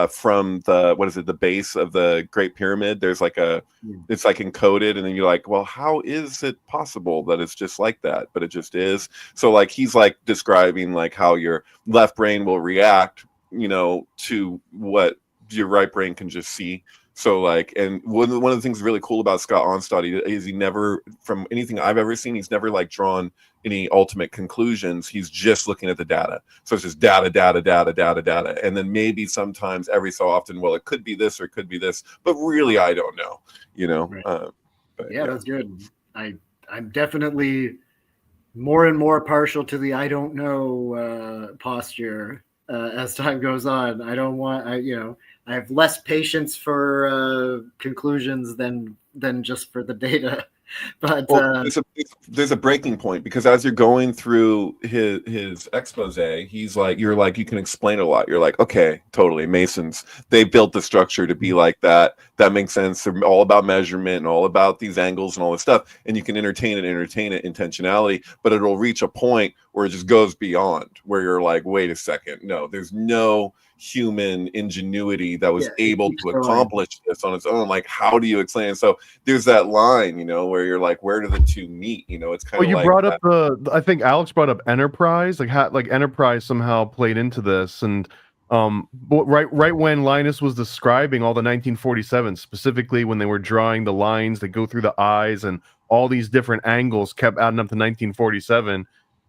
from the base of the Great Pyramid. There's like it's like encoded, and then you're like, well, how is it possible that it's just like that? But it just is. So like he's like describing like how your left brain will react, to what your right brain can just see. So like, and one of the things really cool about Scott Onstad is he never, from anything I've ever seen, he's never like drawn any ultimate conclusions. He's just looking at the data. So it's just data. And then maybe sometimes every so often, well, it could be this or it could be this, but really, I don't know, Right. That's good. I'm definitely more and more partial to the I don't know posture as time goes on. I don't want, I have less patience for conclusions than just for the data. But there's a breaking point, because as you're going through his expose, he's like, you can explain a lot. You're like, okay, totally. Masons, they built the structure to be like that. That makes sense. They're all about measurement and all about these angles and all this stuff. And you can entertain it, intentionality, but it'll reach a point where it just goes beyond, where you're like, wait a second. No, there's no human ingenuity that was able to accomplish this on its own. Like, how do you explain it? So there's that line, where you're like, where do the two meet? It's kind of you like brought up I think Alex brought up Enterprise, like Enterprise somehow played into this. And right when Linus was describing all the 1947, specifically when they were drawing the lines that go through the eyes and all these different angles kept adding up to 1947,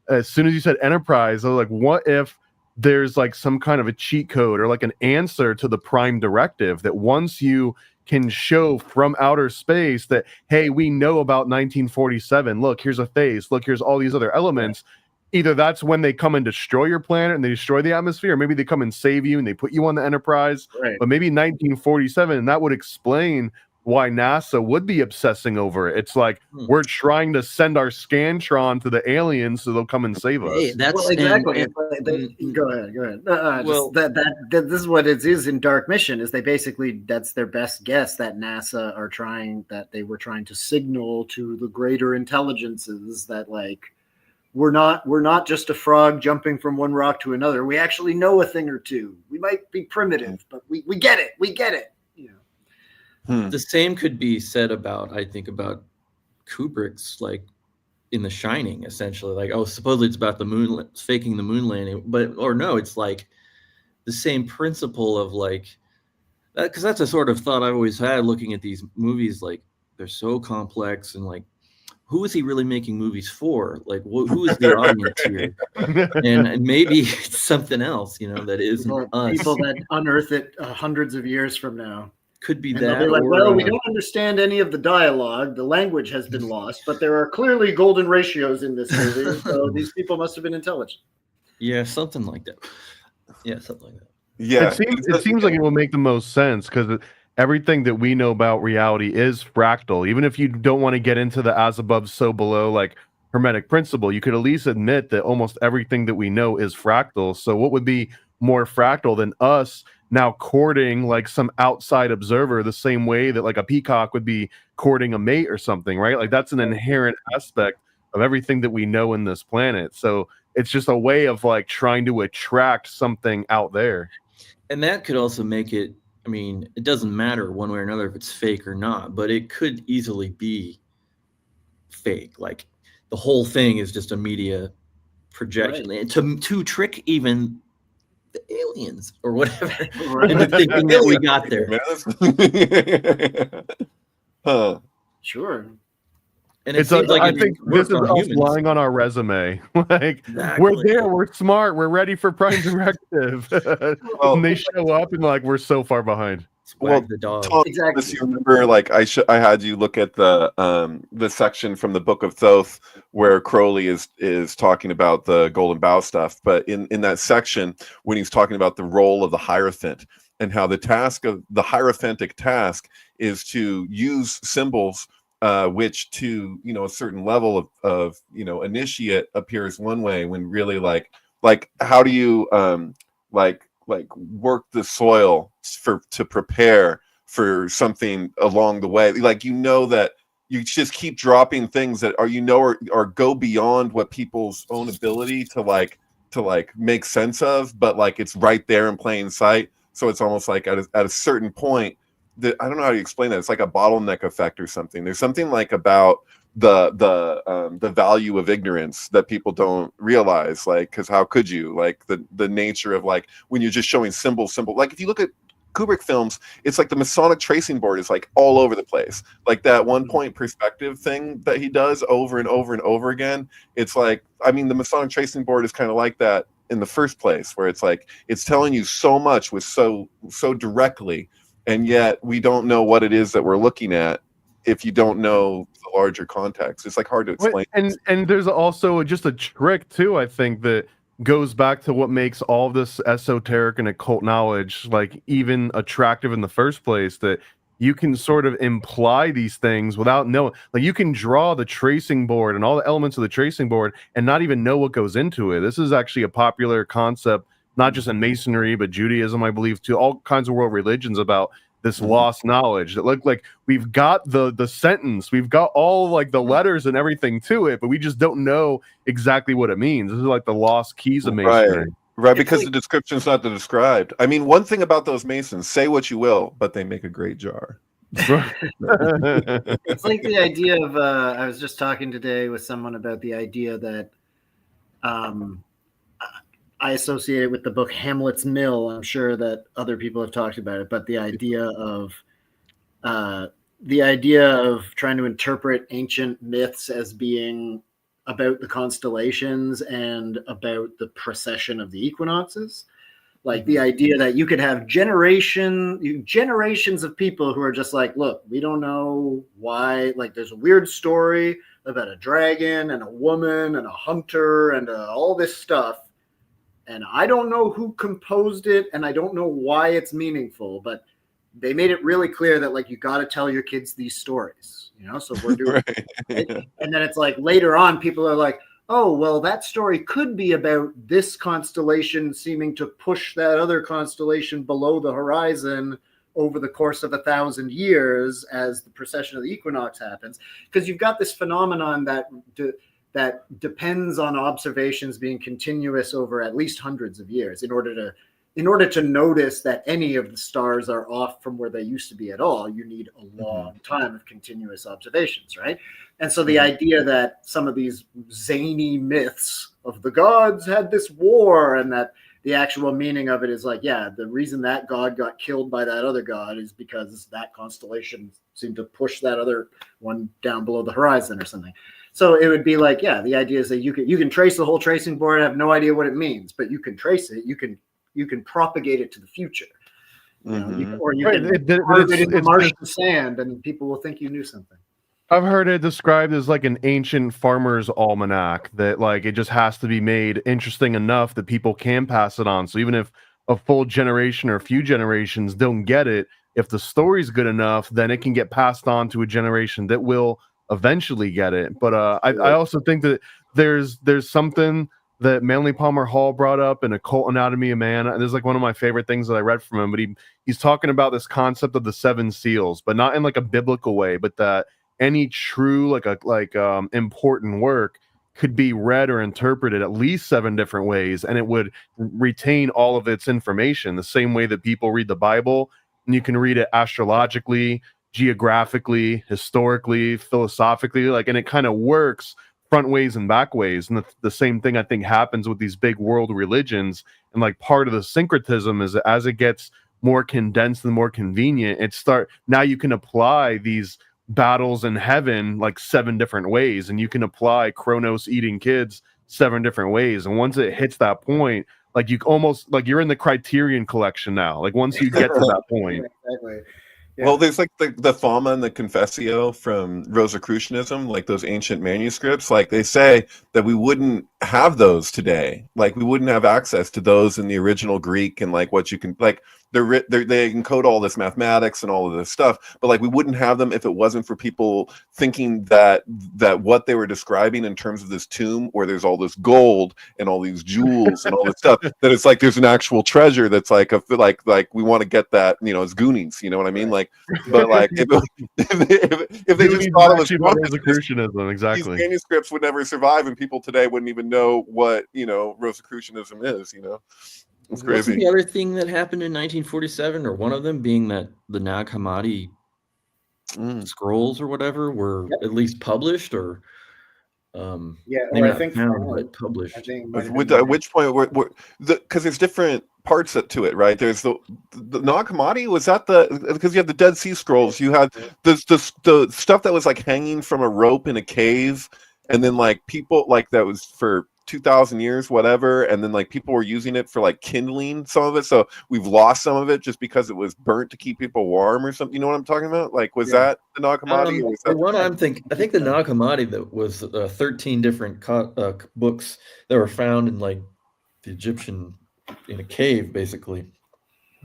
as soon as you said Enterprise, I was like, what if there's like some kind of a cheat code or like an answer to the prime directive that once you can show from outer space that, hey, we know about 1947, look, here's a phase, look, here's all these other elements. Either that's when they come and destroy your planet and they destroy the atmosphere, or maybe they come and save you and they put you on the Enterprise. Right. But maybe 1947, and that would explain why NASA would be obsessing over it. It's like, we're trying to send our Scantron to the aliens so they'll come and save us. Hey, that's exactly. Go ahead. This is what it is in Dark Mission, is they basically, that's their best guess, that NASA they were trying to signal to the greater intelligences that like, we're not just a frog jumping from one rock to another. We actually know a thing or two. We might be primitive, but we get it. We get it. The same could be said about Kubrick's, like, in The Shining, essentially. Like, oh, supposedly it's about the moon, faking the moon landing, no, it's like the same principle of like, because that's a sort of thought I've always had looking at these movies. Like, they're so complex, and like, who is he really making movies for? Like, who is the audience here? And maybe it's something else, that isn't us. People that unearth it hundreds of years from now. Could be and that. They'll be like, well, we don't understand any of the dialogue. The language has been lost, but there are clearly golden ratios in this movie. So these people must have been intelligent. Yeah, something like that. Yeah. It seems like it will make the most sense, because everything that we know about reality is fractal. Even if you don't want to get into the as above, so below, like Hermetic principle, you could at least admit that almost everything that we know is fractal. So what would be more fractal than us now courting like some outside observer, the same way that like a peacock would be courting a mate or something, right? Like, that's an inherent aspect of everything that we know in this planet. So it's just a way of like trying to attract something out there. And that could also make it, I mean, it doesn't matter one way or another if it's fake or not, but it could easily be fake. Like, the whole thing is just a media projection, right, to trick even the aliens or whatever into thinking that we got there. Sure. And it seems like I think this is us lying on our resume. Like, exactly. We're there, we're smart, we're ready for prime directive. And they show up and like, we're so far behind. The dog. Tom, exactly. You remember, like, I had you look at the section from the Book of Thoth where Crowley is talking about the Golden Bough stuff, but in that section when he's talking about the role of the Hierophant and how the task of the Hierophantic task is to use symbols which to a certain level of initiate appears one way, when really like how do you like work the soil to prepare for something along the way, like that you just keep dropping things that are go beyond what people's own ability to make sense of, but like it's right there in plain sight. So it's almost like at a certain point, I don't know how to explain that. It's like a bottleneck effect or something. There's something like about the value of ignorance that people don't realize, like, because how could you, like the nature of like when you're just showing simple, like if you look at Kubrick films, it's like the Masonic tracing board is like all over the place, like that one point perspective thing that he does over and over and over again. It's like, I mean, the Masonic tracing board is kind of like that in the first place, where it's like it's telling you so much with so directly, and yet we don't know what it is that we're looking at if you don't know the larger context. It's like hard to explain. And there's also just a trick too, I think, that goes back to what makes all this esoteric and occult knowledge like even attractive in the first place, that you can sort of imply these things without knowing. Like you can draw the tracing board and all the elements of the tracing board and not even know what goes into it. This is actually a popular concept, not just in Masonry, but Judaism, I believe, too, all kinds of world religions, about this lost knowledge that look like we've got the sentence, we've got all like the letters and everything to it, but we just don't know exactly what it means. This is like the lost keys of Masonry. Right, because the description's not the described. I mean, one thing about those Masons, say what you will, but they make a great jar. It's like the idea of I was just talking today with someone about the idea that I associate it with the book Hamlet's Mill. I'm sure that other people have talked about it, but the idea of trying to interpret ancient myths as being about the constellations and about the precession of the equinoxes. Like the idea that you could have generations of people who are just like, look, we don't know why. Like there's a weird story about a dragon and a woman and a hunter and all this stuff. And I don't know who composed it, and I don't know why it's meaningful, but they made it really clear that like you got to tell your kids these stories, so we're doing it. And then it's like later on people are like, oh, well, that story could be about this constellation seeming to push that other constellation below the horizon over the course of 1,000 years as the precession of the equinox happens, because you've got this phenomenon that depends on observations being continuous over at least hundreds of years in order to notice that any of the stars are off from where they used to be at all. You need a long time of continuous observations, right? And so the idea that some of these zany myths of the gods had this war, and that the actual meaning of it is like, yeah, the reason that god got killed by that other god is because that constellation seemed to push that other one down below the horizon or something. So it would be like, yeah, the idea is that you can trace the whole tracing board, have no idea what it means, but you can trace it. You can propagate it to the future, you can carve it in the Martian sand, and people will think you knew something. I've heard it described as like an ancient farmer's almanac, that like it just has to be made interesting enough that people can pass it on. So even if a full generation or a few generations don't get it, if the story's good enough, then it can get passed on to a generation that will eventually get it. But I also think that there's something that Manly Palmer Hall brought up in Occult Anatomy of Man. This is like one of my favorite things that I read from him, but he's talking about this concept of the 7 seals, but not in like a biblical way, but that any true important work could be read or interpreted at least 7 different ways, and it would retain all of its information the same way that people read the Bible. And you can read it astrologically, geographically, historically, philosophically, and it kind of works front ways and back ways. And the same thing I think happens with these big world religions. And like part of the syncretism is that as it gets more condensed and more convenient, now you can apply these battles in heaven like 7 different ways, and you can apply Kronos eating kids 7 different ways. And once it hits that point, like you almost like you're in the Criterion collection now. Like once you get to that point. Exactly. Yeah. Well, there's like the Fama and the Confessio from Rosicrucianism, like those ancient manuscripts. Like they say that we wouldn't have those today. Like we wouldn't have access to those in the original Greek and like what you can like they encode all this mathematics and all of this stuff, but like we wouldn't have them if it wasn't for people thinking that what they were describing in terms of this tomb where there's all this gold and all these jewels and all this stuff, that it's like there's an actual treasure that's like like we want to get that, you know, as Goonies, you know what I mean? Like, but like if they just thought it was Rosicrucianism, exactly, these manuscripts would never survive, and people today wouldn't even know what, you know, Rosicrucianism is, you know. It's crazy. Wasn't the other thing that happened in 1947, or one of them being that the Nag Hammadi scrolls or whatever were at least published, or I think found, but published. At which point, because there's different parts to it, right? There's the Nag Hammadi, was that because you have the Dead Sea Scrolls, you had the stuff that was like hanging from a rope in a cave, and then like people like that was for 2,000 years, whatever, and then like people were using it for like kindling some of it, so we've lost some of it just because it was burnt to keep people warm or something. You know what I'm talking about? Like, was that the Nag Hammadi? Or was that the one I think the Nag Hammadi that was 13 different books that were found in like the Egyptian in a cave, basically,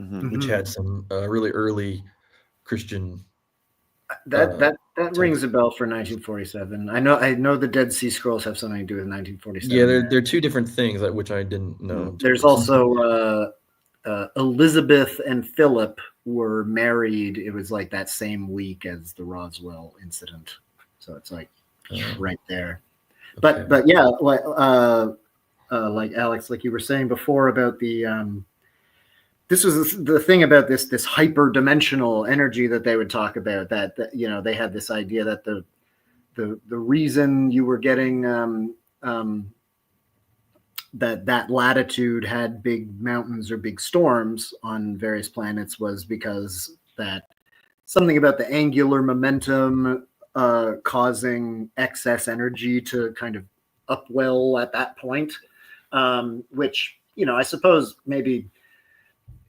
which had some really early Christian. That rings a bell for 1947. I know the Dead Sea Scrolls have something to do with 1947. Yeah, they're two different things, which I didn't know. There's also Elizabeth and Philip were married. It was like that same week as the Roswell incident, so it's like right there. Okay. But yeah, like Alex, like you were saying before about the this was the thing about this hyperdimensional energy that they would talk about, that you know, they had this idea that the reason you were getting that latitude had big mountains or big storms on various planets was because that something about the angular momentum causing excess energy to kind of upwell at that point, which, you know, I suppose maybe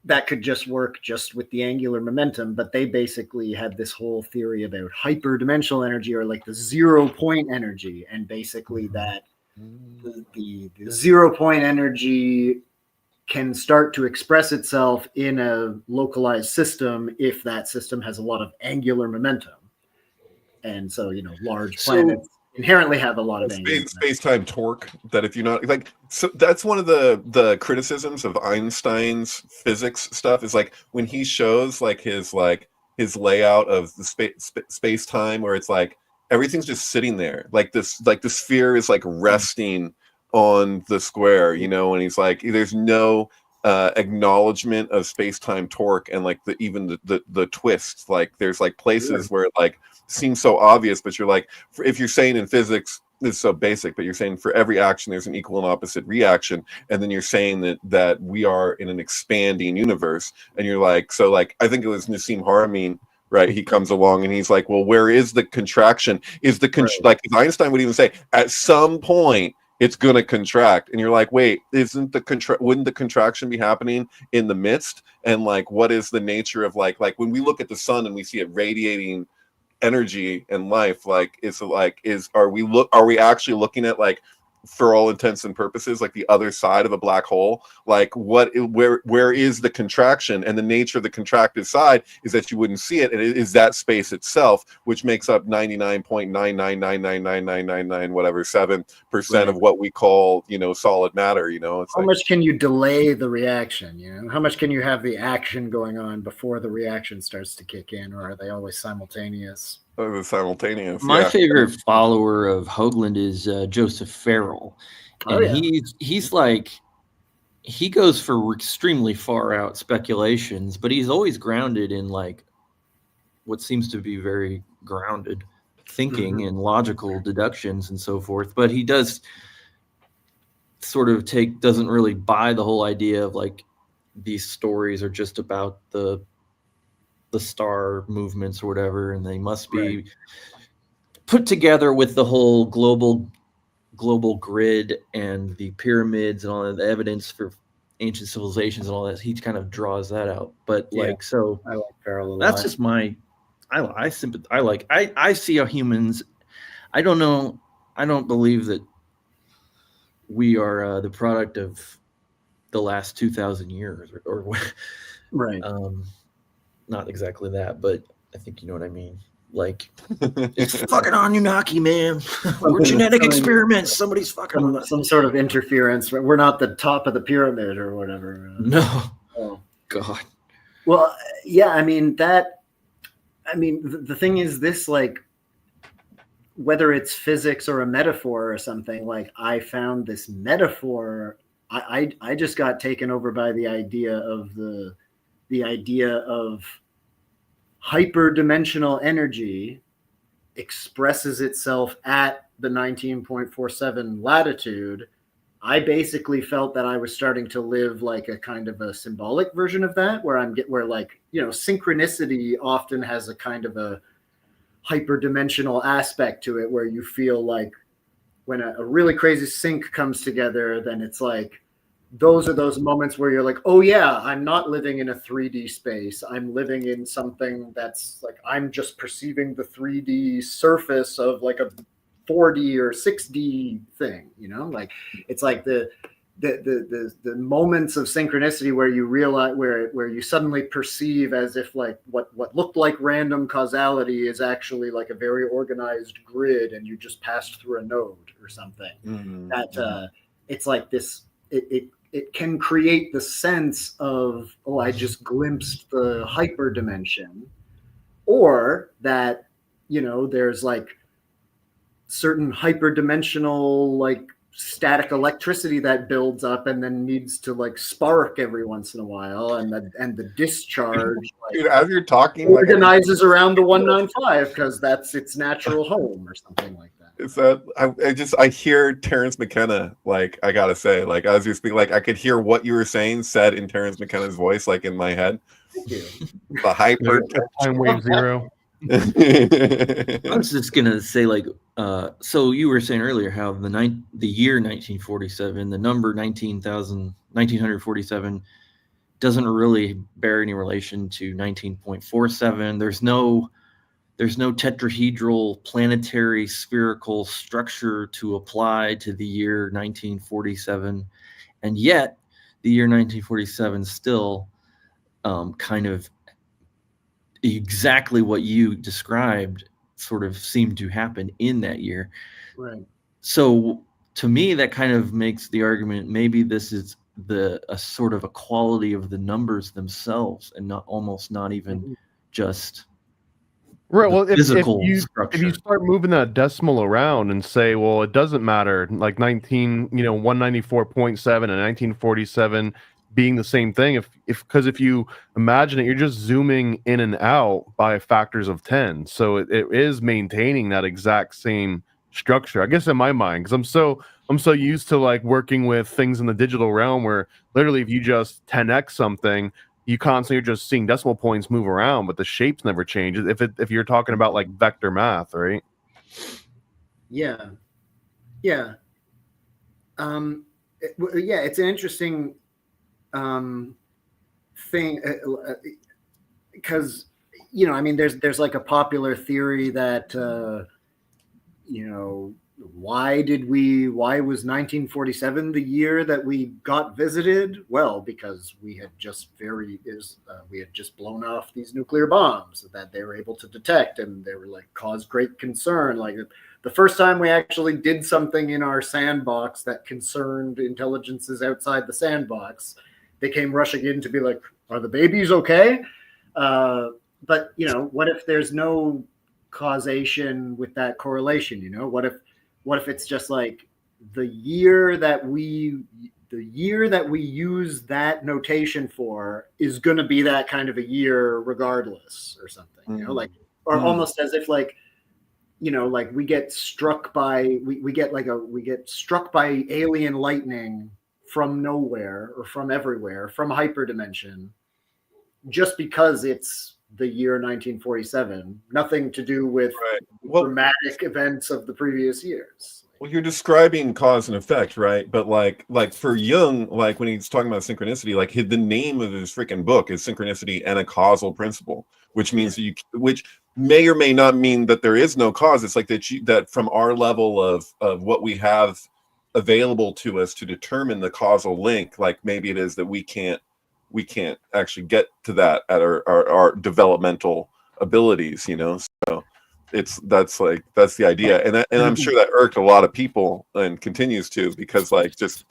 that could just work just with the angular momentum, but they basically had this whole theory about hyperdimensional energy, or like the 0 point energy, and basically that the 0 point energy can start to express itself in a localized system if that system has a lot of angular momentum. And so, you know, large planets inherently have a lot of space-time torque, that if you're not like, so that's one of the criticisms of Einstein's physics stuff, is like when he shows like his layout of the space-time, where it's like everything's just sitting there, like the sphere is like resting on the square, you know, and he's like, there's no acknowledgement of space-time torque, and like even the twists, like there's like places where it like seems so obvious, but you're like, if you're saying in physics it's so basic, but you're saying for every action there's an equal and opposite reaction, and then you're saying that we are in an expanding universe, and you're like, so like I think it was Nassim Haramein, right? He comes along and he's like, well, where is the contraction? Is the like Einstein would even say at some point it's going to contract, and you're like, wait, wouldn't the contraction be happening in the midst? And like, what is the nature of like when we look at the sun and we see it radiating energy and life, like are we actually looking at, like, for all intents and purposes, like the other side of a black hole? Like where is the contraction? And the nature of the contractive side is that you wouldn't see it, and it is that space itself, which makes up 99.9999999 whatever 7% of what we call, you know, solid matter. You know, it's how much can you delay the reaction? You know, how much can you have the action going on before the reaction starts to kick in, or are they always simultaneous? Simultaneous. My favorite follower of Hoagland is Joseph Farrell, and he's like, he goes for extremely far out speculations, but he's always grounded in like what seems to be very grounded thinking and logical deductions and so forth. But he does sort of doesn't really buy the whole idea of like these stories are just about the star movements or whatever, and they must be put together with the whole global grid and the pyramids and all of the evidence for ancient civilizations and all that. He kind of draws that out, but like, so I like Farrell a lot. That's just my I see how humans. I don't know. I don't believe that we are the product of the last 2,000 years, or Right. Not exactly that, but I think you know what I mean. Like, it's fucking Anunnaki, man. We're genetic experiments. Somebody's fucking with us. Some sort of interference. We're not the top of the pyramid or whatever. No. Oh. God. Well, yeah, I mean, the thing is this, like, whether it's physics or a metaphor or something, like, I found this metaphor, I just got taken over by the idea of hyperdimensional energy expresses itself at the 19.47 latitude. I basically felt that I was starting to live like a kind of a symbolic version of that, where like, you know, synchronicity often has a kind of a hyperdimensional aspect to it, where you feel like when a really crazy sync comes together, then it's like, those are those moments where you're like, oh yeah, I'm not living in a 3D space. I'm living in something that's like, I'm just perceiving the 3D surface of like a 4D or 6D thing, you know? Like, it's like the moments of synchronicity where you realize, where you suddenly perceive as if like what looked like random causality is actually like a very organized grid, and you just passed through a node or something. That it's like this, it can create the sense of, oh, I just glimpsed the hyperdimension, or that, you know, there's like certain hyperdimensional like static electricity that builds up and then needs to like spark every once in a while, and the discharge, like, Dude, as you're talking, organizes around the 195 because that's its natural home or something like that. Is that I hear Terrence McKenna, like, I gotta say, like, as you speak, like, I could hear what you were saying said in Terrence McKenna's voice, like, in my head. Thank you. The hyper Time wave zero. I was just gonna say, like, so you were saying earlier how the year 1947, the number 1947 doesn't really bear any relation to 19.47. There's no tetrahedral planetary spherical structure to apply to the year 1947, and yet the year 1947 still kind of exactly what you described sort of seemed to happen in that year. Right. So to me, that kind of makes the argument maybe this is a sort of a quality of the numbers themselves, and not even just right. Well, if you start moving that decimal around and say, well, it doesn't matter, like 194.7 and 1947 being the same thing, because if you imagine it, you're just zooming in and out by factors of 10, so it is maintaining that exact same structure, I guess, in my mind, because I'm so used to like working with things in the digital realm where literally if you just 10x something, you constantly are just seeing decimal points move around, but the shapes never change. If you're talking about like vector math, right? Yeah. It's an interesting thing, because you know, I mean, there's like a popular theory that you know, why was 1947 the year that we got visited? Well, because we had just blown off these nuclear bombs that they were able to detect, and they were like caused great concern. Like the first time we actually did something in our sandbox that concerned intelligences outside the sandbox, they came rushing in to be like, are the babies okay? But you know, what if there's no causation with that correlation? You know, what if it's just like the year that we use that notation for is going to be that kind of a year regardless, or something, you know, like, or almost as if like, you know, like we get struck by alien lightning from nowhere or from everywhere, from hyperdimension, just because it's the year 1947, nothing to do with dramatic events of the previous years. Well, you're describing cause and effect, right? But like for Jung, like when he's talking about synchronicity, like the name of his freaking book is Synchronicity and a Causal Principle, which means which may or may not mean that there is no cause. It's like that from our level of what we have available to us to determine the causal link, like maybe it is that we can't actually get to that at our developmental abilities, you know. So that's the idea, and I'm sure that irked a lot of people and continues to, because like just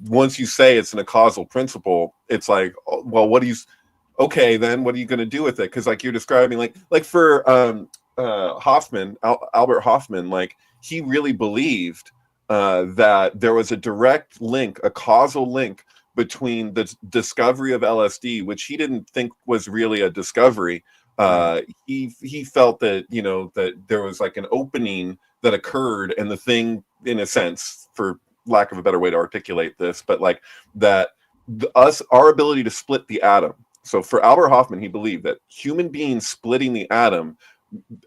once you say it's in a causal principle, it's like, well, what do you? Okay, then what are you going to do with it? Because like you're describing, like for Hoffman, Albert Hoffman, like he really believed that there was a direct link, a causal link between the discovery of LSD, which he didn't think was really a discovery. He felt that, you know, that there was like an opening that occurred, and the thing, in a sense, for lack of a better way to articulate this, but like that our ability to split the atom. So for Albert Hoffman, he believed that human beings splitting the atom,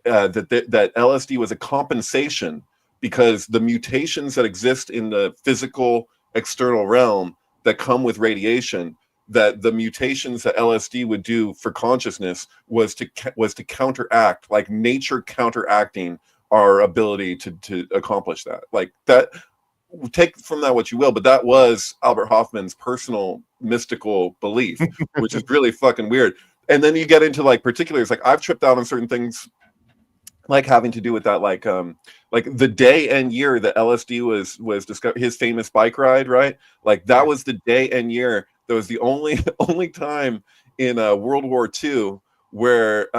that LSD was a compensation, because the mutations that exist in the physical external realm that come with radiation, that the mutations that LSD would do for consciousness was to counteract, like nature counteracting our ability to accomplish that. Like that, take from that what you will, but that was Albert Hoffman's personal mystical belief, which is really fucking weird. And then you get into like particulars, like I've tripped out on certain things, like having to do with that, like the day and year that LSD was discovered, his famous bike ride, right? Like that was the day and year. That was the only time in World War II where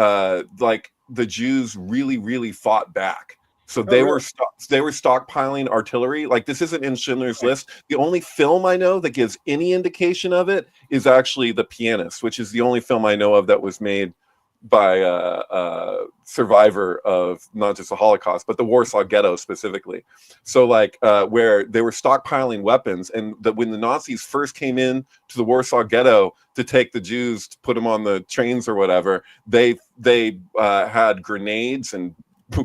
like the Jews really fought back. So they were stockpiling artillery. Like this isn't in Schindler's List. The only film I know that gives any indication of it is actually The Pianist, which is the only film I know of that was made by a survivor of not just the Holocaust, but the Warsaw Ghetto specifically. So like where they were stockpiling weapons, and when the Nazis first came in to the Warsaw Ghetto to take the Jews, to put them on the trains or whatever, they had grenades and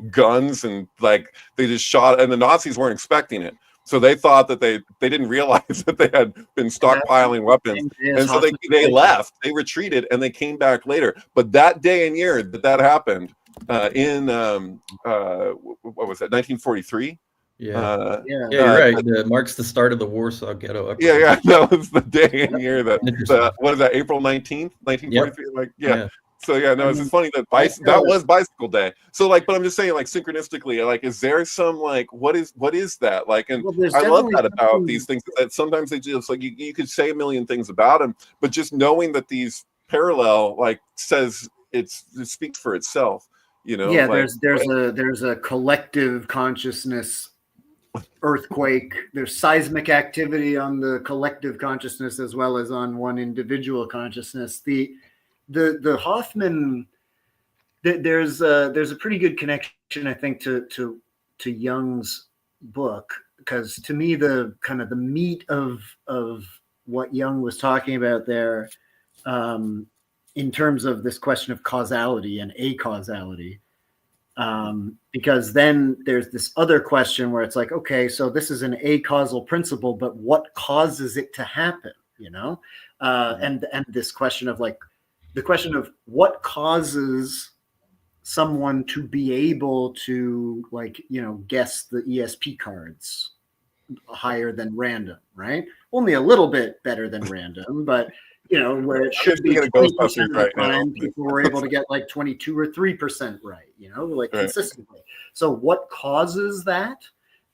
guns, and like they just shot, and the Nazis weren't expecting it. So they thought that they didn't realize that they had been stockpiling weapons. And so they left, they retreated, and they came back later. But that day and year that happened in, what was that, 1943? Yeah, you're right. That marks the start of the Warsaw Ghetto uprising. Yeah, that was the day and year that, what is that, April 19th, 1943? Yep. Like, yeah. So yeah, no, it's funny that that was Bicycle Day. So like, but I'm just saying, like synchronistically, like, is there some like what is that like? And I love that about these things, that sometimes they just like you could say a million things about them, but just knowing that these parallel like says it speaks for itself, you know. Yeah, like, there's a collective consciousness earthquake. There's seismic activity on the collective consciousness as well as on one individual consciousness. The Hoffman, there's a pretty good connection, I think, to Jung's book, because to me the kind of the meat of what Jung was talking about there, in terms of this question of causality and acausality, because then there's this other question where it's like, okay, so this is an acausal principle, but what causes it to happen, you know? And this question of like, the question of what causes someone to be able to, like, you know, guess the ESP cards higher than random, right? Only a little bit better than random, but you know, where it should be 20% of the time, people were able to get like 22 or 3% right, you know, like consistently. So what causes that?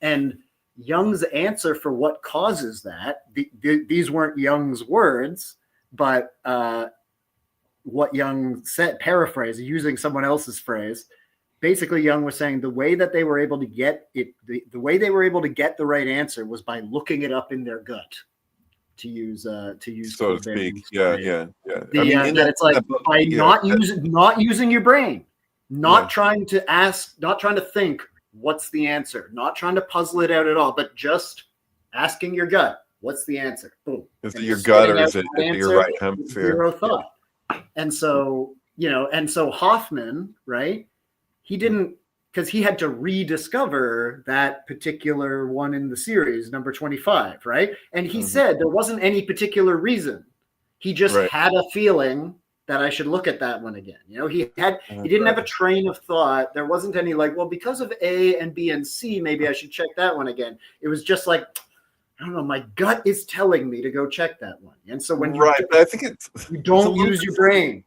And Jung's answer for what causes that, these weren't Jung's words, but what Jung said, paraphrase, using someone else's phrase, basically Jung was saying the way that they were able to get it, the way they were able to get the right answer was by looking it up in their gut, to use so to speak. Yeah. It's like by not using your brain, not trying to think what's the answer, not trying to puzzle it out at all, but just asking your gut, what's the answer? Boom. Is it your gut or is it your right hemisphere? Zero thought. And so, you know, and so Hoffman, right? He didn't, because he had to rediscover that particular one in the series, number 25, right? And he said there wasn't any particular reason. He just had a feeling that I should look at that one again. You know, he didn't have a train of thought. There wasn't any like, well, because of A and B and C, maybe I should check that one again. It was just like, I don't know, my gut is telling me to go check that one. And so when but I think you don't use your brain.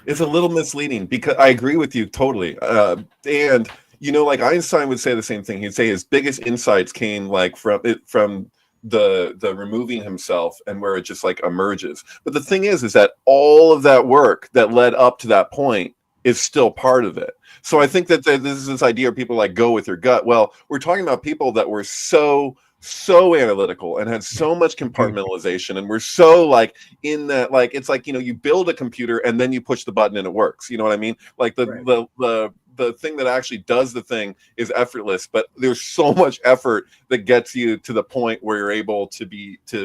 It's a little misleading because I agree with you totally. And like Einstein would say the same thing. He'd say his biggest insights came like from the removing himself and where it just like emerges. But the thing is that all of that work that led up to that point is still part of it. So I think that this is this idea of people like go with your gut. Well, we're talking about people that were so analytical and had so much compartmentalization, and we're so like in that, like it's like you build a computer and then you push the button and it works. You know what I mean? Like the thing that actually does the thing is effortless, but there's so much effort that gets you to the point where you're able to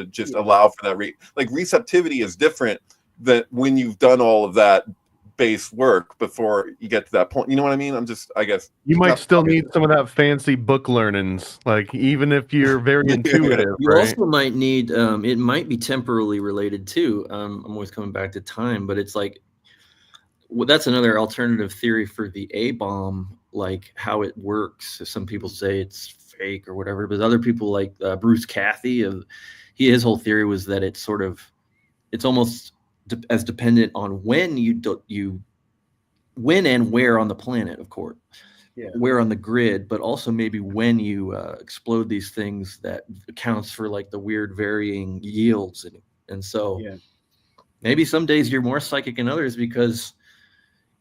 just allow for that receptivity is different than when you've done all of that base work before you get to that point. You know what I mean? I guess you might still need some of that fancy book learnings, like even if you're very intuitive. You right? also might need it might be temporally related too. I'm always coming back to time, but it's like that's another alternative theory for the A bomb, like how it works. Some people say it's fake or whatever, but other people like Bruce Cathy, his whole theory was that it's almost as dependent on when when and where on the planet, of course, where on the grid, but also maybe when you explode these things that accounts for like the weird varying yields. And so maybe some days you're more psychic than others because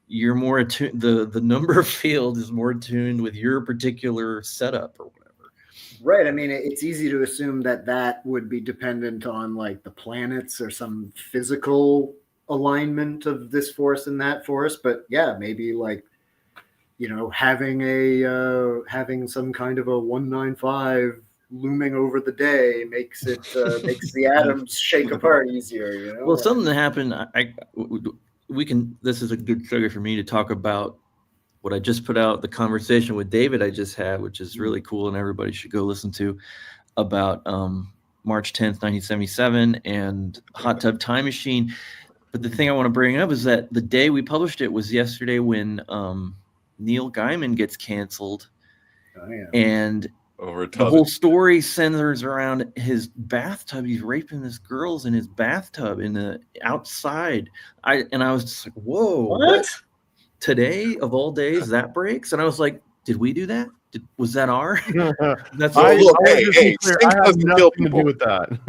you're more attuned, the number field is more attuned with your particular setup or whatever. Right. I mean, it's easy to assume that would be dependent on like the planets or some physical alignment of this force and that force. But yeah, maybe like, having some kind of a 195 looming over the day makes the atoms shake apart easier. Well, something that happened, this is a good trigger for me to talk about what I just put out, the conversation with David I just had, which is really cool and everybody should go listen to, about March 10th, 1977 and Hot Tub Time Machine. But the thing I want to bring up is that the day we published it was yesterday when Neil Gaiman gets canceled. Oh, yeah. And the whole story centers around his bathtub. He's raping this girls in his bathtub in the outside. I was just like, whoa, what? Today of all days that breaks? And I was like, did we do that? Was that our? That's I have nothing to do with that.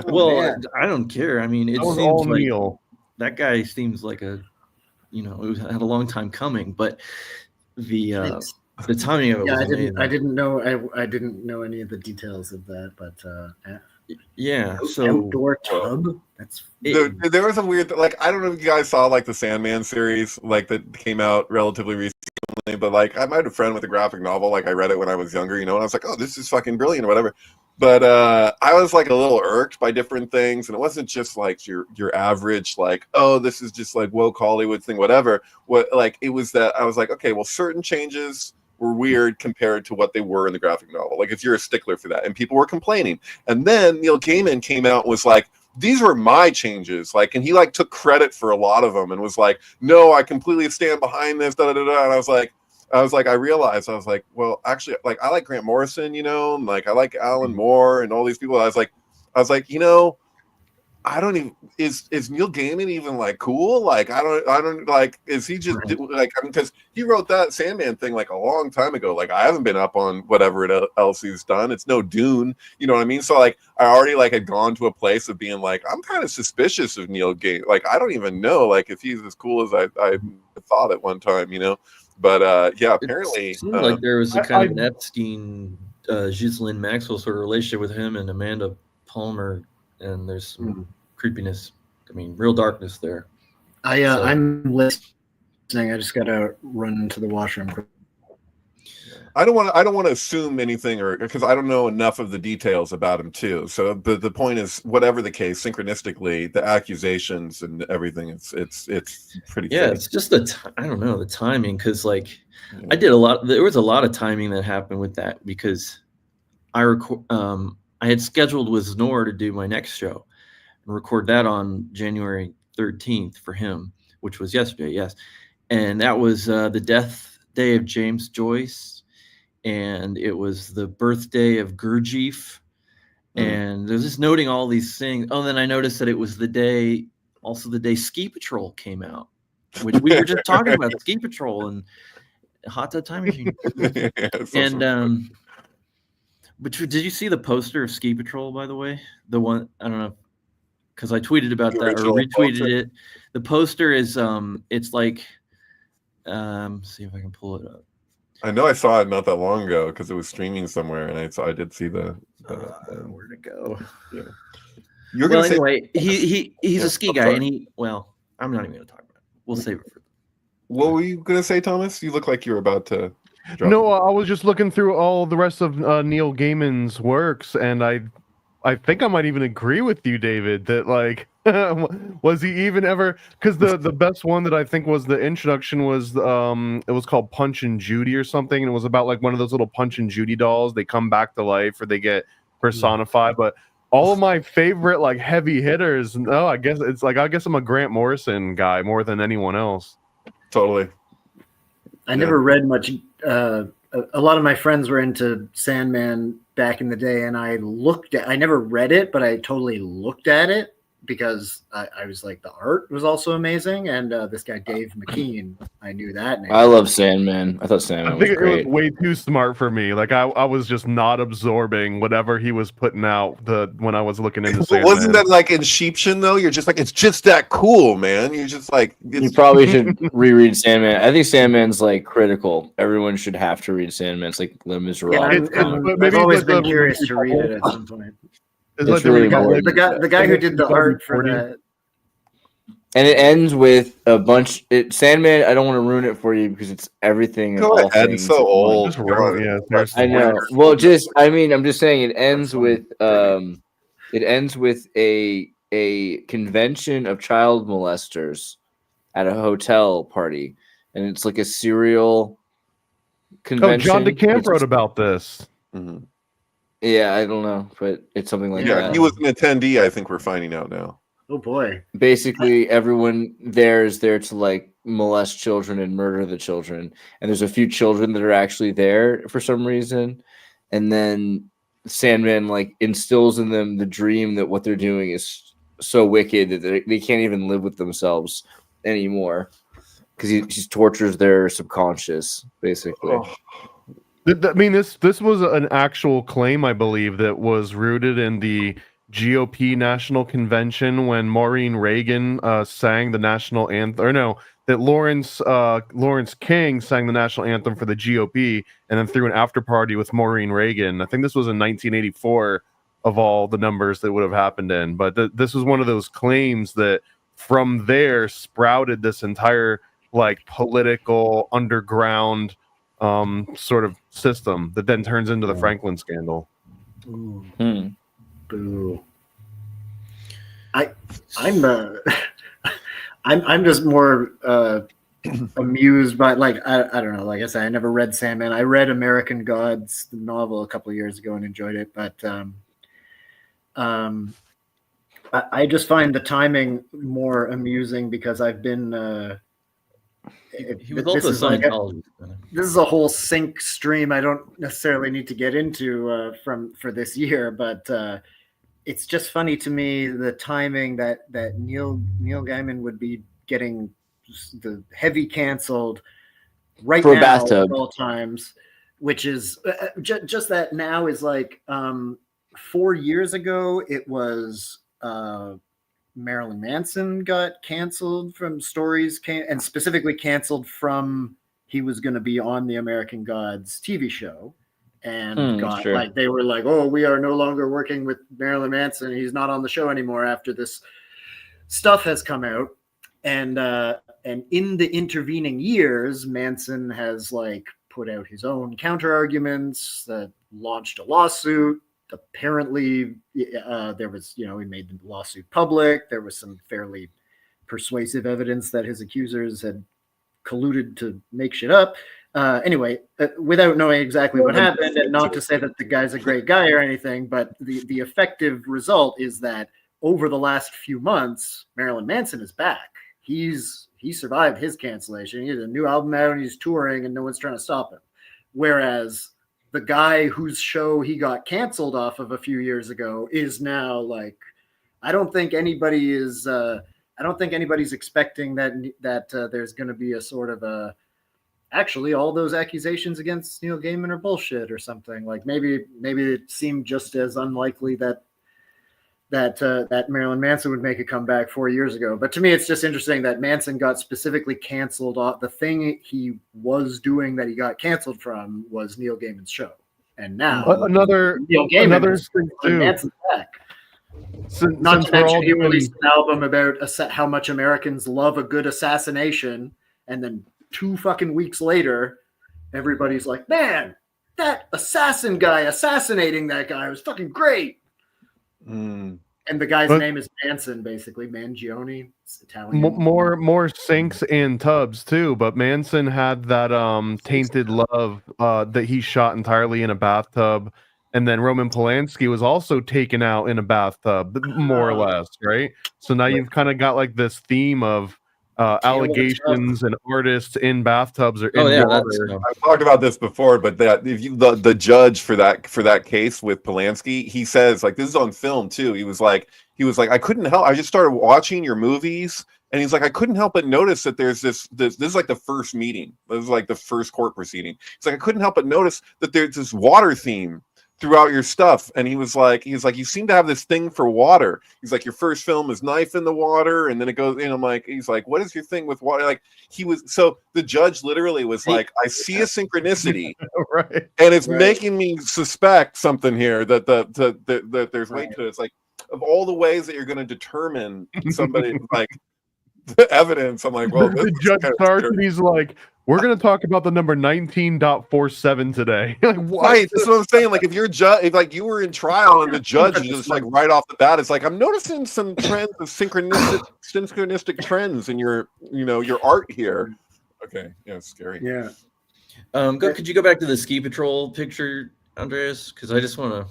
Well, I don't care. I mean, it seems like Neil. That guy seems like it had a long time coming, but the timing of it was amazing. I didn't know any of the details of that, but so outdoor tub. There was a weird, like, I don't know if you guys saw like the Sandman series, like that came out relatively recently, but like I had a friend with a graphic novel, like I read it when I was younger, and I was like, oh, this is fucking brilliant or whatever. But I was like a little irked by different things, and it wasn't just like your average like, oh, this is just like woke Hollywood thing, whatever. It was that I was like, okay, well, certain changes were weird compared to what they were in the graphic novel. Like if you're a stickler for that, and people were complaining, and then Neil Gaiman came out and was like, these were my changes, like, and he like took credit for a lot of them and was like, no, I completely stand behind this, da da da da. And I was like, I realized, I was like, well, actually, like, I like Grant Morrison, and like, I like Alan Moore and all these people. I was like, I don't even, is Neil Gaiman even like cool? Like, I don't like, is he just like, I mean, because he wrote that Sandman thing like a long time ago. Like, I haven't been up on whatever else he's done. It's no Dune, you know what I mean? So like, I already like had gone to a place of being like, I'm kind of suspicious of Neil Gaiman. Like, I don't even know like if he's as cool as I thought at one time, But yeah, apparently it seemed like there was a kind of an Epstein, Ghislaine Maxwell sort of relationship with him and Amanda Palmer, and there's some creepiness. I mean, real darkness there. I'm listening. I just gotta run into the washroom. I don't want to assume anything, or because I don't know enough of the details about him too. So the point is, whatever the case, synchronistically, the accusations and everything, it's pretty. Yeah, funny. It's just I don't know the timing, because like I did a lot. There was a lot of timing that happened with that, because I had scheduled with Znor to do my next show and record that on January 13th for him, which was yesterday. Yes, and that was the death day of James Joyce. and it was the birthday of Gurdjieff. And there's just noting all these things. Oh, then I noticed that it was the day Ski Patrol came out, which we were just talking about Ski Patrol and Hot Tub Time Machine. And but did you see the poster of Ski Patrol, by the way? The one, I don't know, because I tweeted about that or retweeted it. The poster is it's like see if I can pull it up. I know I saw it not that long ago because it was streaming somewhere, and I did see the where'd it go? Yeah. Well, anyway, he's a ski guy, and I'm not even going to talk about it. We'll save it for. What were you going to say, Thomas? You look like you were about to. No, I was just looking through all the rest of Neil Gaiman's works, and I think I might even agree with you, David, that like was he even ever, because the best one that I think was the introduction was it was called Punch and Judy or something, and it was about like one of those little Punch and Judy dolls. They come back to life or they get personified. But all of my favorite like heavy hitters, I guess I'm a Grant Morrison guy more than anyone else. Totally. I never read much. A lot of my friends were into Sandman back in the day, and I never read it, but I totally looked at it because I was like, the art was also amazing. And this guy, Dave McKean, I knew that name. I love Sandman. I thought Sandman was great. It was way too smart for me. Like I was just not absorbing whatever he was putting out when I was looking into Sandman. Wasn't that like in Sheepshin though? You're just like, it's just that cool, man. You're just like, you probably should reread Sandman. I think Sandman's like critical. Everyone should have to read Sandman. It's like Les Miserables. I've always been curious to read it at some point. It's really the guy who did the art for that. And it ends with a bunch. Sandman, I don't want to ruin it for you because it's everything. Go ahead. It's so old. I know. Well, I'm just saying it ends with a convention of child molesters at a hotel party, and it's like a serial convention. John DeCamp wrote about this. Mm-hmm. Yeah, I don't know, but it's something like that. Yeah, he was an attendee, I think we're finding out now. Oh boy. Basically, everyone there is there to like molest children and murder the children. And there's a few children that are actually there for some reason. And then Sandman like instills in them the dream that what they're doing is so wicked that they can't even live with themselves anymore. Because he tortures their subconscious, basically. Oh. I mean, this was an actual claim, I believe, that was rooted in the GOP National Convention when Maureen Reagan sang the national anthem. Or no, that Lawrence King sang the national anthem for the GOP and then threw an after party with Maureen Reagan. I think this was in 1984 of all the numbers that would have happened in. But this was one of those claims that from there sprouted this entire like political underground sort of system that then turns into the Franklin scandal. Ooh. Boo. I'm just more amused by like I don't know. Like I said, I never read Sandman. I read American Gods, the novel, a couple of years ago and enjoyed it. But I just find the timing more amusing because I've been. He was also a Scientologist. This is a whole sync stream I don't necessarily need to get into for this year, but it's just funny to me the timing that Neil Gaiman would be getting the heavy canceled right for now bathtub at all times, which is just that now is like 4 years ago it was Marilyn Manson got canceled from stories and specifically canceled from he was going to be on the American Gods TV show and like they were like, oh, we are no longer working with Marilyn Manson. He's not on the show anymore after this stuff has come out. And in the intervening years, Manson has like put out his own counter arguments that launched a lawsuit. Apparently there was, he made the lawsuit public. There was some fairly persuasive evidence that his accusers had colluded to make shit up. Anyway, without knowing exactly what happened, and not to say that the guy's a great guy or anything, but the effective result is that over the last few months, Marilyn Manson is back. He survived his cancellation. He has a new album out and he's touring and no one's trying to stop him. Whereas the guy whose show he got canceled off of a few years ago is now like, I don't think anybody's expecting that there's going to be a sort of a, actually all those accusations against Neil Gaiman are bullshit or something. Like maybe it seemed just as unlikely that Marilyn Manson would make a comeback 4 years ago. But to me, it's just interesting that Manson got specifically canceled off. The thing he was doing that he got canceled from was Neil Gaiman's show. And now another thing too. Manson's back. Since Not to we're all mention he doing released an album about how much Americans love a good assassination, and then 2 fucking weeks later, everybody's like, man, that assassin guy sinning that guy was fucking great. And the guy's name is Manson, basically Mangione. It's Italian. More sinks and tubs too, but Manson had that Tainted Love that he shot entirely in a bathtub, and then Roman Polanski was also taken out in a bathtub, more or less, right? So now you've kind of got like this theme of allegations and artists in bathtubs or in water. I've talked about this before, but that if you the judge for that case with Polanski, he says, like, this is on film too. He was like, I couldn't help. I just started watching your movies, and he's like, I couldn't help but notice that there's this is like the first meeting. This is like the first court proceeding. He's like, I couldn't help but notice that there's this water theme throughout your stuff. And he was like, you seem to have this thing for water. He's like, your first film is Knife in the Water, and then it goes, and I'm like, he's like, what is your thing with water? Like, so the judge literally was like, I see a synchronicity, right, and it's making me suspect something here that that there's weight to it. It's like, of all the ways that you're going to determine somebody, like, the evidence, I'm like, well, the judge starts and he's like, we're going to talk about the number 19.47 today. Like, what? Right, that's what I'm saying. Like, if if like you were in trial and the judge is just like right off the bat, it's like, I'm noticing some trends of synchronistic trends in your art here. Okay, yeah, it's scary. Yeah. Could you go back to the ski patrol picture, Andreas? Because I just want to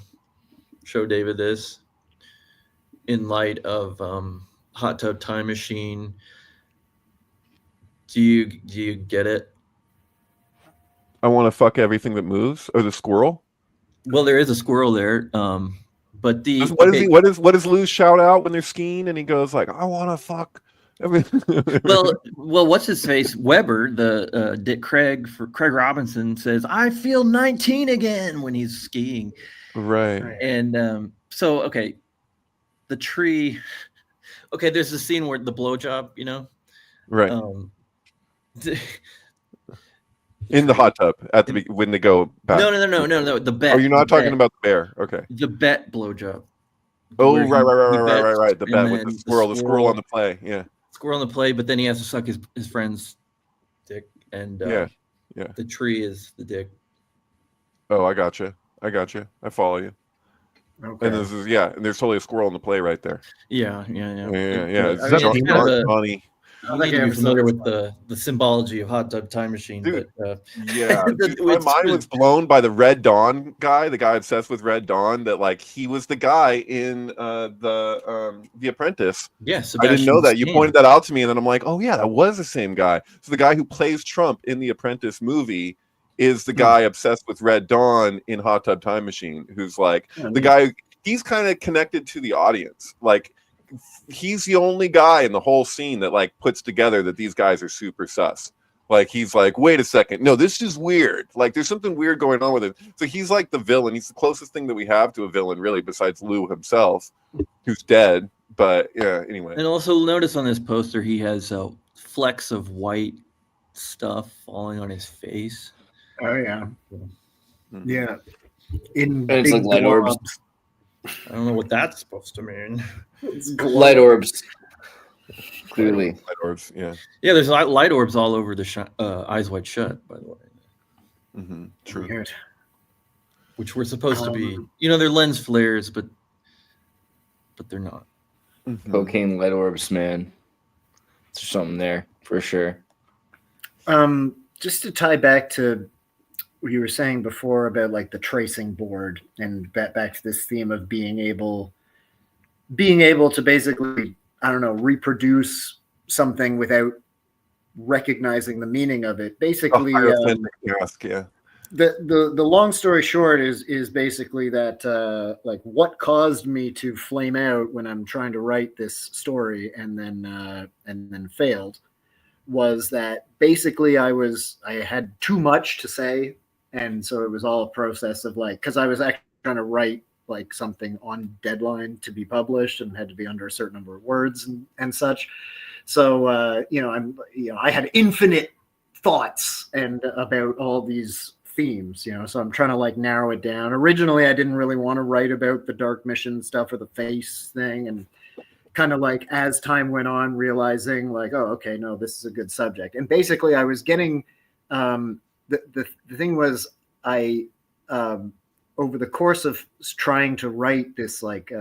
show David this in light of Hot Tub Time Machine. Do you get it? I want to fuck everything that moves, or the squirrel. Well, there is a squirrel there, but what does Lou shout out when they're skiing? And he goes like, I want to fuck everything. well, what's his face? Weber, the Craig Robinson says, I feel 19 again when he's skiing. Right. And so, okay, the tree. Okay, there's a scene where the blowjob, right. In the hot tub when they go back. No. The bet. Oh, you're not talking about the bear. Okay. The bet blowjob. Oh, right. The bet with the squirrel on the play. Yeah. Squirrel on the play, but then he has to suck his friend's dick, and yeah. The tree is the dick. Oh, I gotcha. I follow you. Okay. And this is and there's totally a squirrel in the play right there. Yeah. It's funny. I need to be familiar with the symbology of Hot Tub Time Machine. Dude, but, my mind was blown by the Red Dawn guy, the guy obsessed with Red Dawn, that like he was the guy in the Apprentice. Yes, I didn't know that. You pointed that out to me, and then I'm like, oh yeah, that was the same guy. So the guy who plays Trump in the Apprentice movie is the guy obsessed with Red Dawn in Hot Tub Time Machine, who's like the guy. He's kind of connected to the audience, like. He's the only guy in the whole scene that like puts together that these guys are super sus. Like, he's like, wait a second, no, this is weird. Like, there's something weird going on with it. So he's like the villain. He's the closest thing that we have to a villain, really, besides Lou himself, who's dead. But yeah, anyway. And also notice on this poster, he has flecks of white stuff falling on his face. Oh yeah, yeah. It's like light orbs. I don't know what that's supposed to mean. Light orbs. Clearly. Light orbs, yeah. Yeah, there's light orbs all over the Eyes Wide Shut, by the way. Mm-hmm. True. Weird. Which were supposed to be, they're lens flares, but they're not. Mm-hmm. Cocaine light orbs, man. There's something there for sure. Just to tie back to what you were saying before about like the tracing board, and back to this theme of being able to basically, I don't know, reproduce something without recognizing the meaning of it. Basically, the long story short is basically that like what caused me to flame out when I'm trying to write this story and then failed was that basically I had too much to say, and so it was all a process of like, because I was actually trying to write like something on deadline to be published and had to be under a certain number of words and such. So I had infinite thoughts and about all these themes, so I'm trying to like narrow it down. Originally I didn't really want to write about the dark mission stuff or the face thing, and kind of like as time went on realizing like, oh, okay, no, this is a good subject. And basically I was getting the thing was I over the course of trying to write this like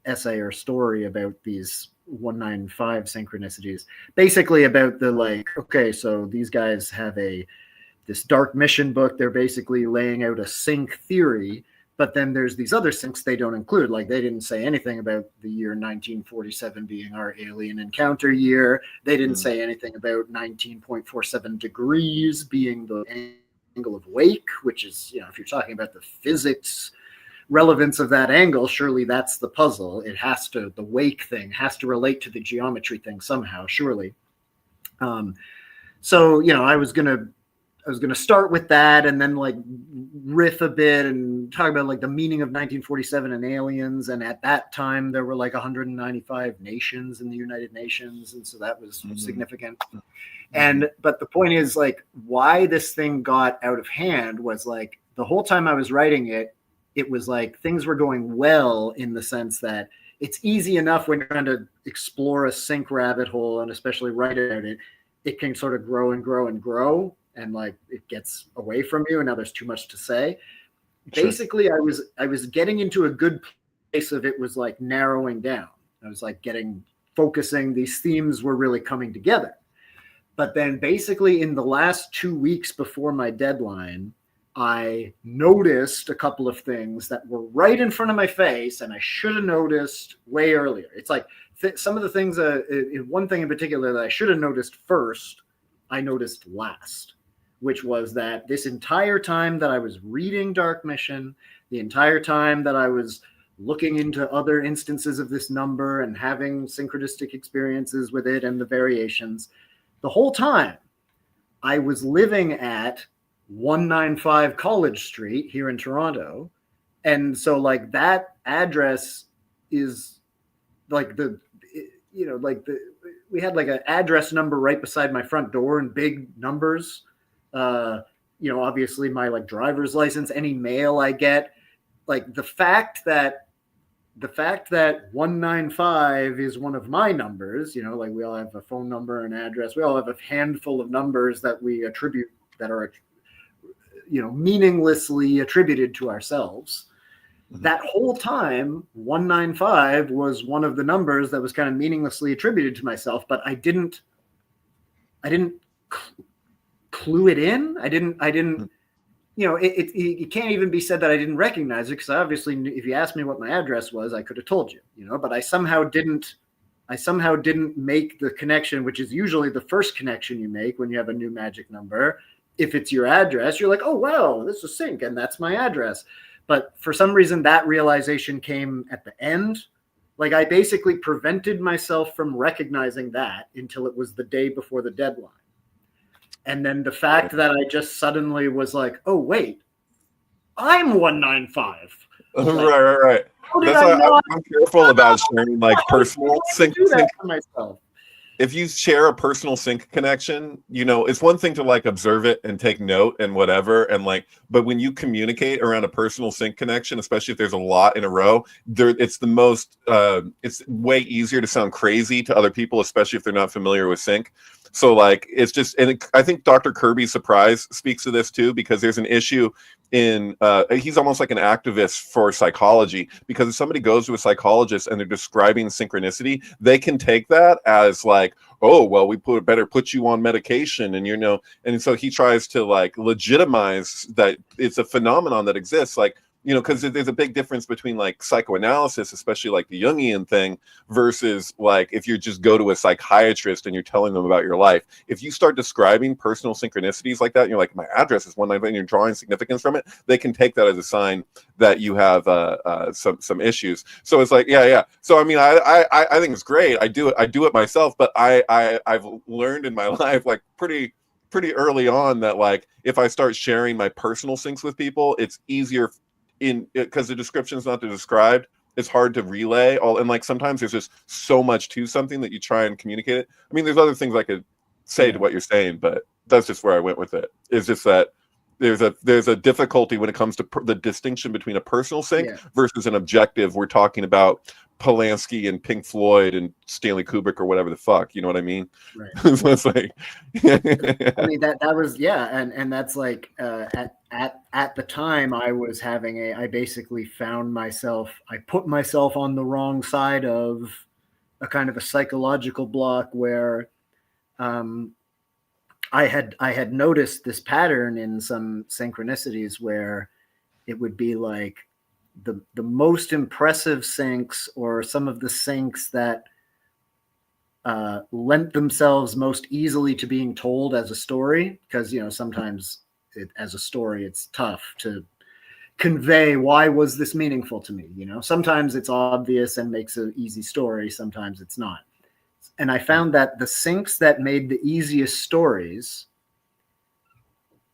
essay or story about these 195 synchronicities, basically about the like, okay, so these guys have this dark mission book. They're basically laying out a sync theory, but then there's these other syncs they don't include. Like they didn't say anything about the year 1947 being our alien encounter year. They didn't say anything about 19.47 degrees being the angle of wake, which is, if you're talking about the physics relevance of that angle, surely that's the puzzle. The wake thing has to relate to the geometry thing somehow, surely. So, I was gonna start with that and then like riff a bit and talk about like the meaning of 1947 and aliens. And at that time there were like 195 nations in the United Nations, and so that was significant. But the point is like why this thing got out of hand was like the whole time I was writing it was like things were going well in the sense that it's easy enough when you're trying to explore a sync rabbit hole, and especially write about it, it can sort of grow and grow and grow, and like it gets away from you, and now there's too much to say. Sure. Basically, I was getting into a good place of it was like narrowing down. I was like focusing. These themes were really coming together. But then basically in the last 2 weeks before my deadline, I noticed a couple of things that were right in front of my face, and I should have noticed way earlier. It's like some of the things, one thing in particular that I should have noticed first, I noticed last, which was that this entire time that I was reading Dark Mission, the entire time that I was looking into other instances of this number and having synchronistic experiences with it and the variations, the whole time I was living at 195 College Street here in Toronto. And so like that address is like we had like an address number right beside my front door in big numbers. Obviously my like driver's license, any mail I get, like the fact that 195 is one of my numbers, like we all have a phone number and address. We all have a handful of numbers that we attribute that are, meaninglessly attributed to ourselves. Mm-hmm. That whole time, 195 was one of the numbers that was kind of meaninglessly attributed to myself, but I didn't clue it in. I didn't, it can't even be said that I didn't recognize it, because obviously if you asked me what my address was, I could have told you, but I somehow didn't make the connection, which is usually the first connection you make when you have a new magic number. If it's your address, you're like, oh, wow, this is sync, and that's my address. But for some reason, that realization came at the end. Like I basically prevented myself from recognizing that until it was the day before the deadline. And then the fact that I just suddenly was like, oh, wait, I'm 195. Like, right. That's why I'm careful about sharing like personal sync. For myself. If you share a personal sync connection, it's one thing to like observe it and take note and whatever. And like, but when you communicate around a personal sync connection, especially if there's a lot in a row, it's the most, it's way easier to sound crazy to other people, especially if they're not familiar with sync. So like, it's just, and I think Dr. Kirby's Surprise speaks to this too, because there's an issue in, he's almost like an activist for psychology, because if somebody goes to a psychologist and they're describing synchronicity, they can take that as like, oh, well, we better put you on medication. And, and so he tries to like legitimize that it's a phenomenon that exists. Like, you know, because there's a big difference between like psychoanalysis, especially like the Jungian thing, versus like if you just go to a psychiatrist and you're telling them about your life. If you start describing personal synchronicities like that, and you're like, my address is 195, and you're drawing significance from it, they can take that as a sign that you have some issues. So it's like, yeah. So I mean, I think it's great. I do it myself, but I've learned in my life like pretty early on that like if I start sharing my personal syncs with people, it's easier because the description's not described. It's hard to relay all, and like sometimes there's just so much to something that you try and communicate it. I mean, there's other things I could say to what you're saying, but that's just where I went with it. It's just that there's a difficulty when it comes to the distinction between a personal sync versus an objective. We're talking about Polanski and Pink Floyd and Stanley Kubrick or whatever the fuck, you know what I mean? Right. So it's like, I mean that was and that's like at the time I was having I basically found myself, I put myself on the wrong side of a kind of a psychological block where I had noticed this pattern in some synchronicities where it would be like the most impressive syncs, or some of the syncs that lent themselves most easily to being told as a story, because you know sometimes as a story it's tough to convey why was this meaningful to me. You know, sometimes it's obvious and makes an easy story, sometimes it's not. And I found that the syncs that made the easiest stories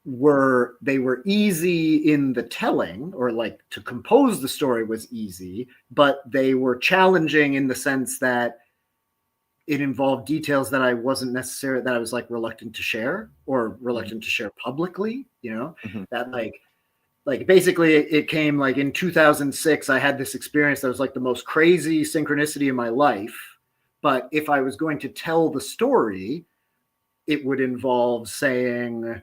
were easy in the telling, or like to compose the story was easy, but they were challenging in the sense that it involved details that I wasn't necessarily, that I was like reluctant to share, or reluctant to share publicly, you know, that like basically it came like in 2006, I had this experience that was like the most crazy synchronicity in my life. But if I was going to tell the story, it would involve saying,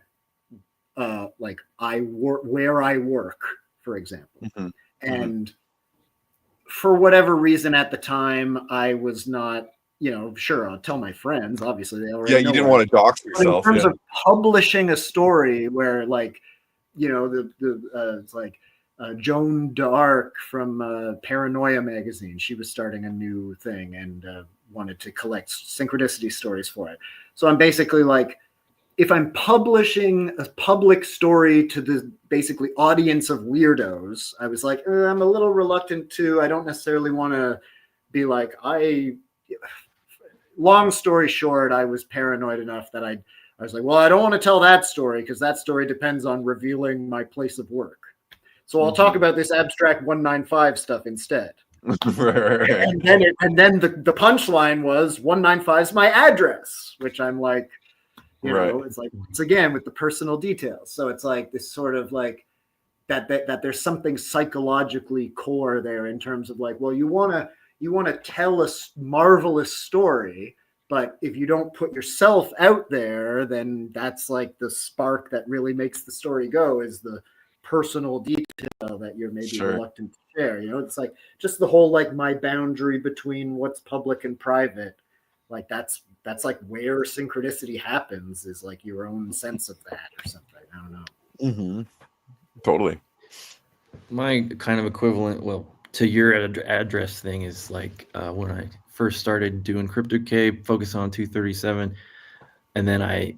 like where I work, for example. And for whatever reason at the time, I was not, you know, sure, I'll tell my friends, obviously they already know. You didn't want to dox yourself. But in terms of publishing a story where like, you know, it's like Joan d'Arc from Paranoia magazine, she was starting a new thing and wanted to collect synchronicity stories for it. So I'm basically like, if I'm publishing a public story to the basically audience of weirdos, I was like, I'm a little reluctant to, I don't necessarily want to be like, long story short, I was paranoid enough that I was like, well, I don't want to tell that story because that story depends on revealing my place of work. So I'll talk about this abstract 195 stuff instead. Right. And then the punchline was 195 is my address, which I'm like, you know, it's like, it's again with the personal details. So it's like this sort of like that there's something psychologically core there in terms of like, well, you want to tell a marvelous story, but if you don't put yourself out there, then that's like the spark that really makes the story go, is the personal detail that you're maybe reluctant to share. You know, it's like just the whole like my boundary between what's public and private, like that's like where synchronicity happens, is like your own sense of that or something. I don't know. Totally. My kind of equivalent, well, to your address thing is like when I first started doing CryptoK, focus on 237, and then I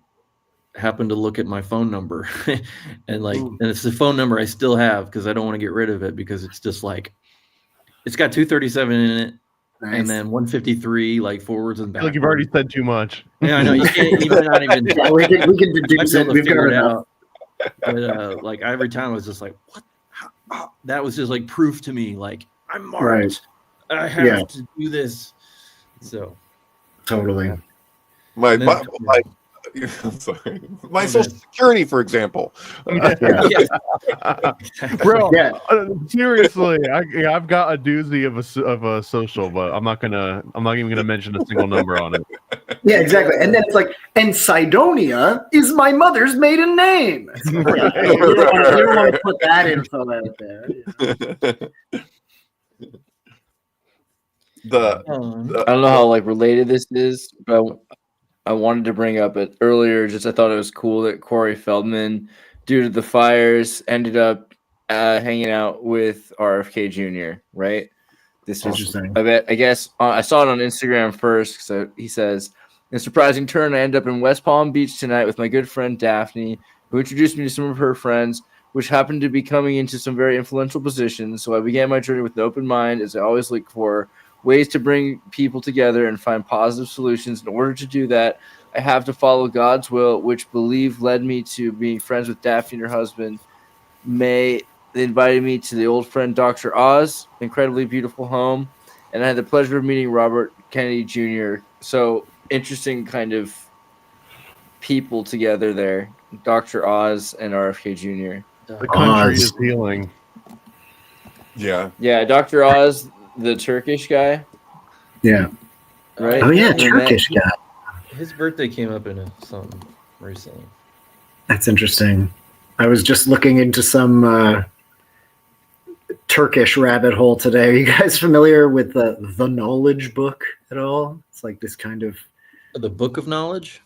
happened to look at my phone number and like, and it's the phone number I still have because I don't want to get rid of it, because it's just like, it's got 237 in it. Nice. And then 153 like forwards and backwards. Like you've already said too much. Yeah, I know. You can't even not even. we can deduce it. We've got it out. But like every time I was just like, what? That was just like proof to me. Like I'm marked. Right. I have to do this. So totally. My social security, for example. Bro, seriously, I've got a doozy of a social, but I'm not even gonna mention a single number on it. Yeah, exactly. And then it's like, and Cydonia is my mother's maiden name. You don't want to put that info out there. I don't know how like related this is, but I wanted to bring up it earlier. Just I thought it was cool that Corey Feldman, due to the fires, ended up hanging out with RFK Jr., right? This was, Interesting. I guess, I saw it on Instagram first. So he says, in a surprising turn, I end up in West Palm Beach tonight with my good friend Daphne, who introduced me to some of her friends, which happened to be coming into some very influential positions. So I began my journey with an open mind, as I always look for ways to bring people together and find positive solutions. In order to do that, I have to follow God's will, which believe led me to being friends with Daphne and her husband. They invited me to the old friend Dr. Oz, incredibly beautiful home, and I had the pleasure of meeting Robert Kennedy Jr. So interesting kind of people together there, Dr. Oz and RFK Jr. The country Oz. is healing. Yeah. Yeah, Dr. Oz, the Turkish guy, Yeah. right? Oh yeah, And Turkish guy. His birthday came up in something recently. That's interesting. I was just looking into some Turkish rabbit hole today. Are you guys familiar with the Knowledge Book at all? It's like this kind of. The Book of Knowledge.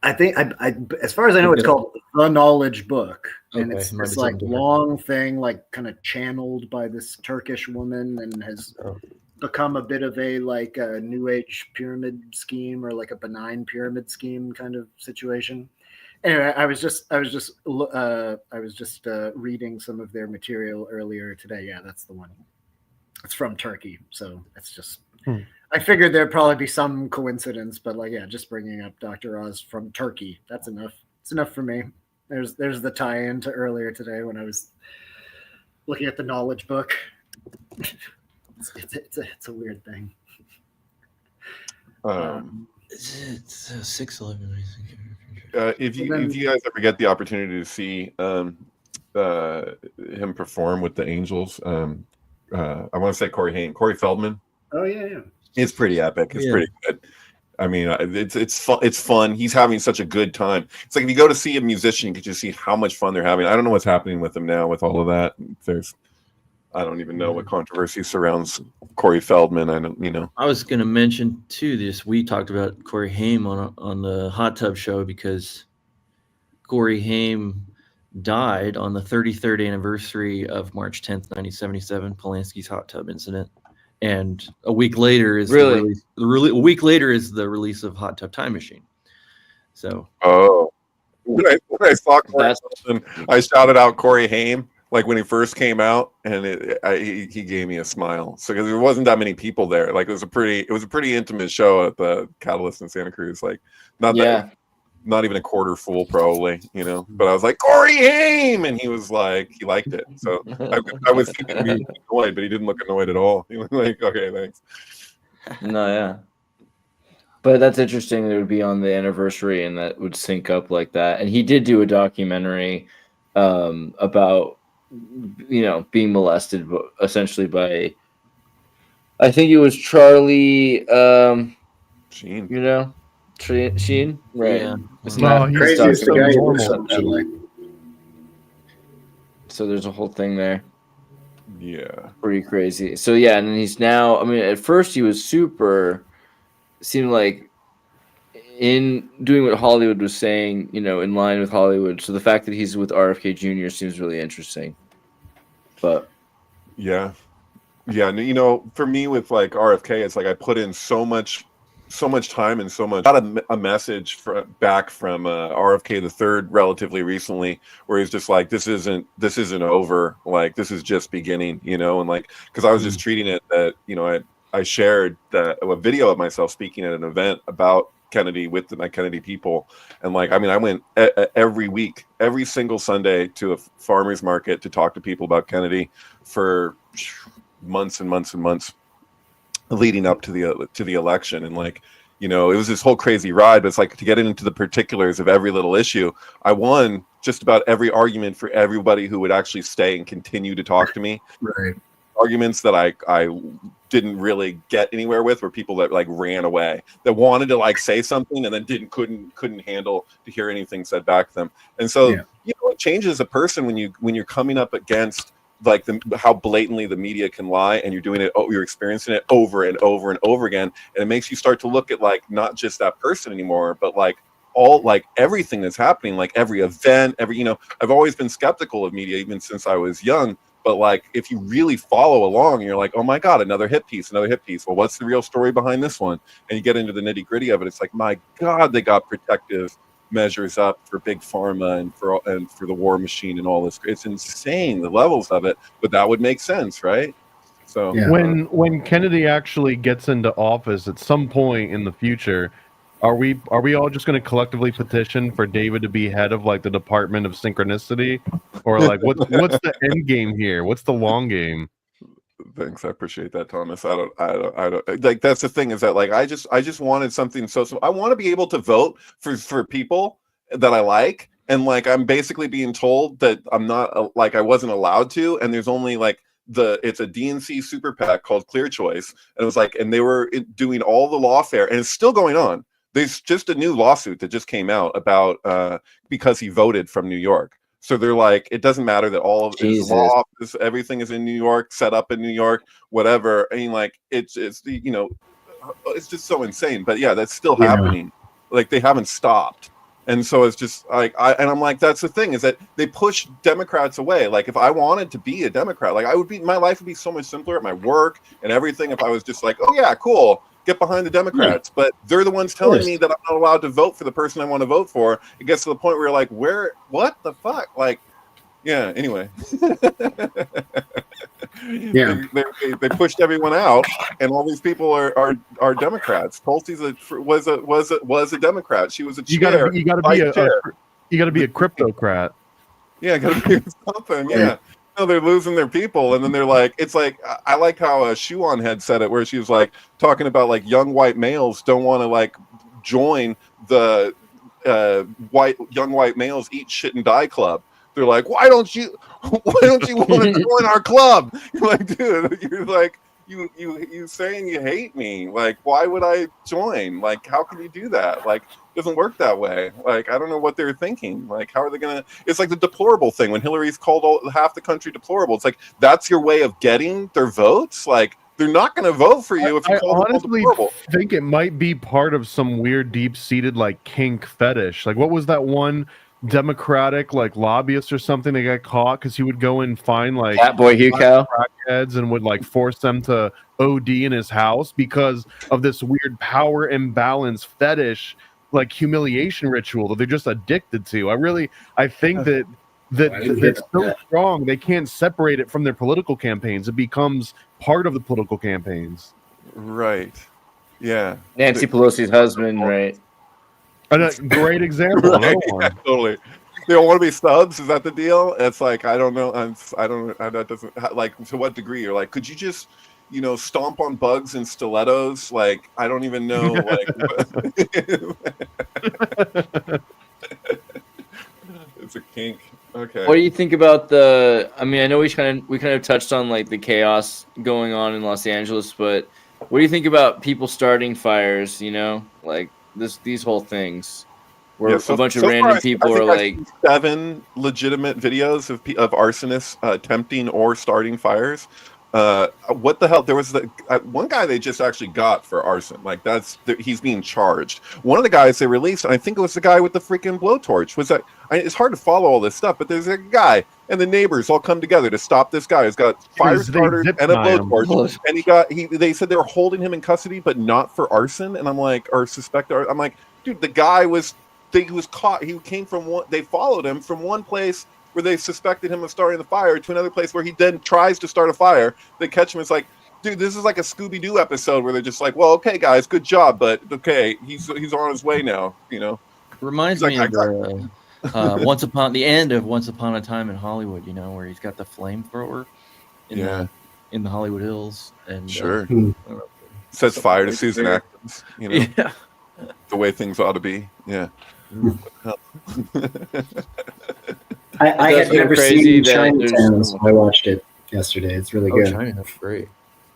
I think, I as far as I know, it's called The Knowledge Book, and Okay, it's might be this like something different. long thing, like kind of channeled by this Turkish woman, and has become a bit of a like a New Age pyramid scheme or like a benign pyramid scheme kind of situation. Anyway, I was just reading some of their material earlier today. Yeah, that's the one. It's from Turkey, so it's just. I figured there'd probably be some coincidence, but like, yeah, just bringing up Dr. Oz from Turkey, that's enough. It's enough for me. There's the tie-in to earlier today when I was looking at the Knowledge Book. It's a weird thing. It's 6'11". If you guys ever get the opportunity to see him perform with the Angels, I want to say Corey Feldman. Oh yeah. It's pretty epic. It's pretty good. I mean, it's fun. It's fun. He's having such a good time. It's like if you go to see a musician, you can just see how much fun they're having. I don't know what's happening with them now with all of that. I don't even know what controversy surrounds Corey Feldman. I was going to mention too this. We talked about Corey Haim on the Hot Tub Show because Corey Haim died on the 33rd anniversary of March 10th, 1977, Polanski's hot tub incident. And a week later is the release of Hot Tub Time Machine. So when I saw Corey Feldman, I shouted out Corey Haim like when he first came out, and he gave me a smile. So because there wasn't that many people there, like it was a pretty intimate show at the Catalyst in Santa Cruz. Like not even a quarter full probably, But I was like Corey Haim, and he was like he liked it. So I was thinking he was annoyed, but he didn't look annoyed at all. He was like, okay, thanks. No, yeah. But that's interesting. That it would be on the anniversary, and that would sync up like that. And he did do a documentary about being molested, essentially by, I think it was Charlie Sheen. Sheen, right? Yeah. No, he's just so normal. So there's a whole thing there. Yeah. Pretty crazy. So yeah, and then he's now, I mean, at first he was seemed like in doing what Hollywood was saying, in line with Hollywood. So the fact that he's with RFK Jr. seems really interesting. But yeah. For me with like RFK, it's like I put in so much time and so much. Got a message back from RFK the third relatively recently, where he's just like, this isn't over, like this is just beginning, and like because I was just treating it that I shared a video of myself speaking at an event about Kennedy with my Kennedy people, and like I went every week, every single Sunday to a farmer's market to talk to people about Kennedy for months and months and months leading up to the election. And like it was this whole crazy ride, but it's like to get into the particulars of every little issue, I won just about every argument for everybody who would actually stay and continue to talk to me. Right. Arguments that I didn't really get anywhere with were people that like ran away, that wanted to like say something and then couldn't handle to hear anything said back to them. And so it changes a person when you're coming up against like how blatantly the media can lie, and you're experiencing it over and over and over again, and it makes you start to look at like not just that person anymore, but like all like everything that's happening, like every event, I've always been skeptical of media even since I was young. But like, if you really follow along, you're like, oh my God, another hit piece. Well, what's the real story behind this one? And you get into the nitty gritty of it. It's like, my God, they got protective measures up for big pharma and for the war machine and all this. It's insane, the levels of it, but that would make sense, right? So when Kennedy actually gets into office at some point in the future, are we all just going to collectively petition for David to be head of like the Department of Synchronicity, or like what's the end game here? What's the long game? Thanks, I appreciate that, Thomas. I don't like, that's the thing, is that like I just wanted something so I want to be able to vote for people that I like, and like I'm basically being told that I'm not, like I wasn't allowed to, and there's only like it's a DNC super PAC called Clear Choice, and it was like, and they were doing all the lawfare, and it's still going on. There's just a new lawsuit that just came out about because he voted from New York. So they're like, it doesn't matter that all of his law office, everything is in New York, set up in New York, whatever. I mean, like it's the, it's just so insane. But yeah, that's still happening. Like they haven't stopped. And so it's just like I'm like, that's the thing, is that they push Democrats away. Like if I wanted to be a Democrat, like my life would be so much simpler at my work and everything if I was just like, oh yeah, cool, get behind the Democrats. But they're the ones telling me that I'm not allowed to vote for the person I want to vote for. It gets to the point where you're like, what the fuck? Like, yeah, anyway. They pushed everyone out, and all these people are Democrats. Tulsi was a Democrat. She was a chair. You gotta be a cryptocrat. Yeah, gotta be something. Yeah. No, they're losing their people, and then they're like, it's like, I like how Shuan had said it, where she was like talking about like young white males don't want to like join the young white males eat shit and die club. They're like, why don't you want to join our club? You're like, dude, you're like, you saying you hate me. Like, why would I join? Like, how can you do that? Like, it doesn't work that way. Like, I don't know what they're thinking. Like, how are they gonna? It's like the deplorable thing when Hillary's called half the country deplorable. It's like, that's your way of getting their votes. Like, they're not going to vote for you if you call them deplorable. I think it might be part of some weird, deep-seated like kink fetish. Like, what was that one Democratic like lobbyist or something that got caught because he would go and find like Catboy Hugh Cow crackheads and would like force them to OD in his house because of this weird power imbalance fetish, like humiliation ritual that they're just addicted to. I think that it's so strong they can't separate it from their political campaigns. It becomes part of the political campaigns. Right. Yeah. Nancy Pelosi's husband, right? A great example. Right, yeah, totally. They don't want to be stubs. Is that the deal? It's like, I don't know. That doesn't, like, to what degree? You're like, could you just, stomp on bugs in stilettos? Like, I don't even know. Like, it's a kink. Okay. What do you think about I know we kind of touched on like the chaos going on in Los Angeles, but what do you think about people starting fires? Like these whole things where a bunch of random people are like 7 legitimate videos of arsonists attempting or starting fires. What the hell? There was one guy they just actually got for arson. Like he's being charged. One of the guys they released, and I think it was the guy with the freaking blowtorch. It's hard to follow all this stuff, but there's a guy and the neighbors all come together to stop this guy who's got fire starters and a blowtorch. And they said they were holding him in custody, but not for arson. And I'm like, or suspect. I'm like, dude, the guy was caught. He came from one. They followed him from one place where they suspected him of starting the fire to another place where he then tries to start a fire. They catch him. It's like, dude, this is like a Scooby-Doo episode where they're just like, well, okay, guys, good job, but okay, he's on his way now, Reminds me of Once Upon a Time in Hollywood, where he's got the flamethrower in the Hollywood Hills. And sure. Sets fire to Susan Atkins, Yeah. The way things ought to be. Yeah. I had never seen Chinatown, so I watched it yesterday. It's really good. Chinatown's great.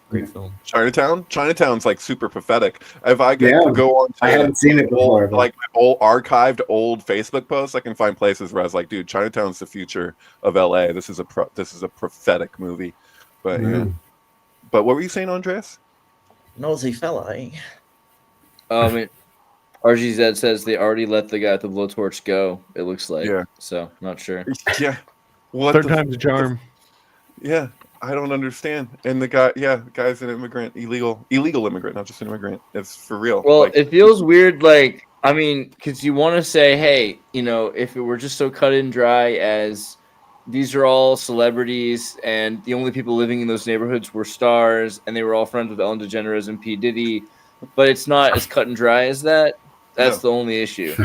Great film. Chinatown's like super pathetic. If I get to go on to I hadn't seen it before, like my old archived old Facebook posts, I can find places where I was like, dude, Chinatown's the future of LA. This is a prophetic movie. But yeah. But what were you saying, Andreas? Nosy fella, eh? RGZ says they already let the guy with the blowtorch go. It looks like. Yeah. So not sure. Yeah. What Third time's a charm. Yeah, I don't understand. And the guy's an immigrant, illegal immigrant, not just an immigrant. It's for real. Well, like, it feels weird. Like, I mean, because you want to say, hey, if it were just so cut and dry as these are all celebrities and the only people living in those neighborhoods were stars and they were all friends with Ellen DeGeneres and P. Diddy, but it's not as cut and dry as that. That's the only issue.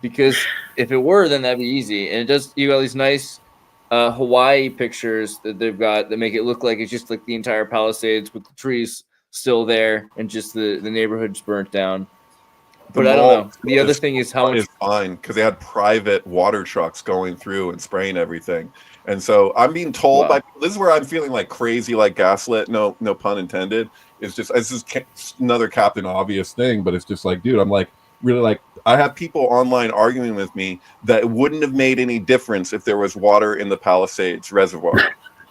Because if it were, then that'd be easy. And it does. You got these nice Hawaii pictures that they've got that make it look like it's just like the entire Palisades with the trees still there and just the neighborhood's burnt down. But I don't know. The other thing is how much is fine because they had private water trucks going through and spraying everything. And so I'm being told by this is where I'm feeling like crazy, like gaslit. No pun intended. It's just another Captain Obvious thing, but it's just like, dude, I'm like really like I have people online arguing with me that it wouldn't have made any difference if there was water in the Palisades Reservoir.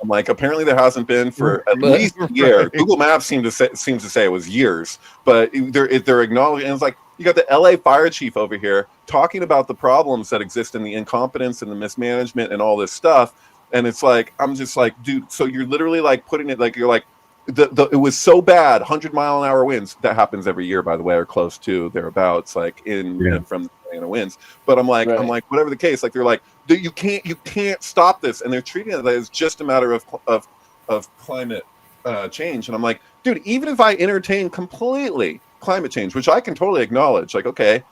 I'm like, apparently there hasn't been for at least a year. Google Maps seems to say it was years, but they're acknowledging. And it's like you got the LA fire chief over here talking about the problems that exist in the incompetence and the mismanagement and all this stuff. And it's like I'm just like, dude. So you're literally like putting it like you're like. It was so bad, 100-mile-an-hour winds. That happens every year, by the way, or close to thereabouts, like from the Atlanta winds. But I'm like, whatever the case, like they're like, you can't stop this, and they're treating it as just a matter of climate change. And I'm like, dude, even if I entertain completely climate change, which I can totally acknowledge, like, okay,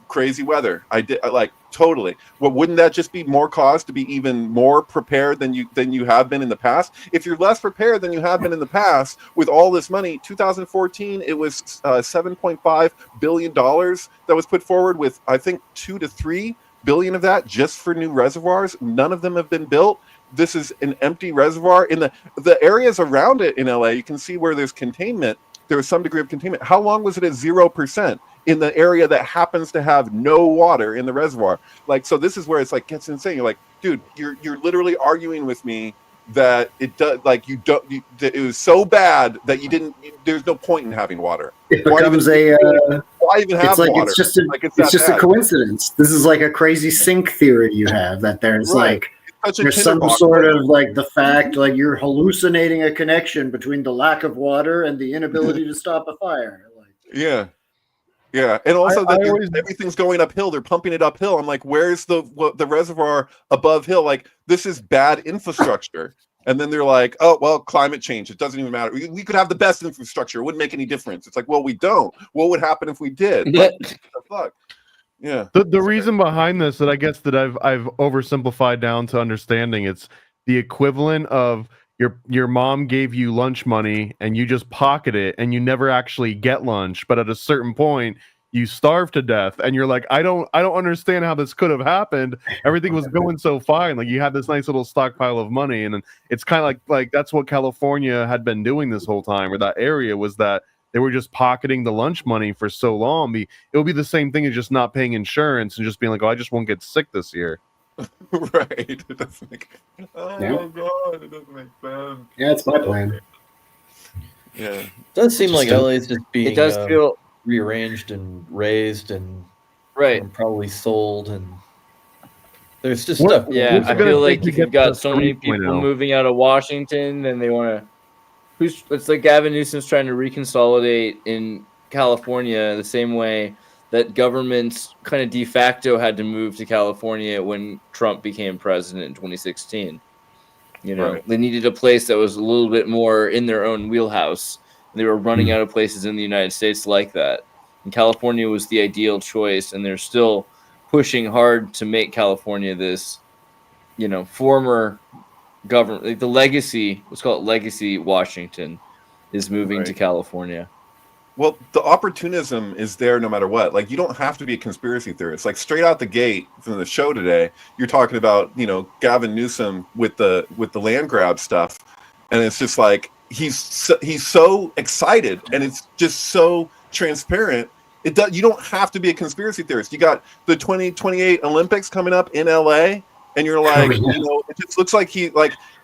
crazy weather, I like totally. Well, wouldn't that just be more cause to be even more prepared than you have been in the past? If you're less prepared than you have been in the past with all this money, 2014 it was $7.5 billion that was put forward, with I think 2 to 3 billion of that just for new reservoirs. None of them have been built. This is an empty reservoir. In the areas around it in LA, you can see where there's containment. There was some degree of containment. How long was it at 0%? In the area that happens to have no water in the reservoir? Like, so this is where it's like gets insane. You're like, dude, you're literally arguing with me that it does, like, it was so bad that there's no point in having water. It becomes why even have water? It's just a coincidence. This is like a crazy sink theory you have, that there's like there's some sort of like the fact, like you're hallucinating a connection between the lack of water and the inability to stop a fire. Like, yeah, and also everything's going uphill. They're pumping it uphill. I'm like, where's the reservoir above hill? Like, this is bad infrastructure. And then they're like, oh, well, climate change. It doesn't even matter. We could have the best infrastructure. It wouldn't make any difference. It's like, well, we don't. What would happen if we did? What the fuck? Yeah. The reason behind this that I guess that I've oversimplified down to understanding, it's the equivalent of your mom gave you lunch money and you just pocket it and you never actually get lunch, but at a certain point you starve to death and you're like, I don't understand how this could have happened. Everything was going so fine. Like, you had this nice little stockpile of money, and it's kind of like that's what California had been doing this whole time, or that area was, that they were just pocketing the lunch money for so long. It would be the same thing as just not paying insurance and just being like, oh, I just won't get sick this year. Right. It doesn't make God, it doesn't make sense. Yeah, it's my plan. Yeah. It does seem like LA is just being it does feel rearranged and raised and probably sold, and there's just stuff. Yeah, I feel like if you've got so many people moving out of Washington, then they want to. It's like Gavin Newsom's trying to reconsolidate in California the same way that governments kind of de facto had to move to California when Trump became president in 2016. They needed a place that was a little bit more in their own wheelhouse. They were running out of places in the United States like that. And California was the ideal choice, and they're still pushing hard to make California this, former government, like the legacy, let's call it legacy Washington, is moving to California. Well, the opportunism is there no matter what. Like, you don't have to be a conspiracy theorist. Like, straight out the gate from the show today, you're talking about, Gavin Newsom with the land grab stuff, and it's just like he's so excited, and it's just so transparent. You don't have to be a conspiracy theorist. You got the 2028 Olympics coming up in LA, and you're like, it just looks like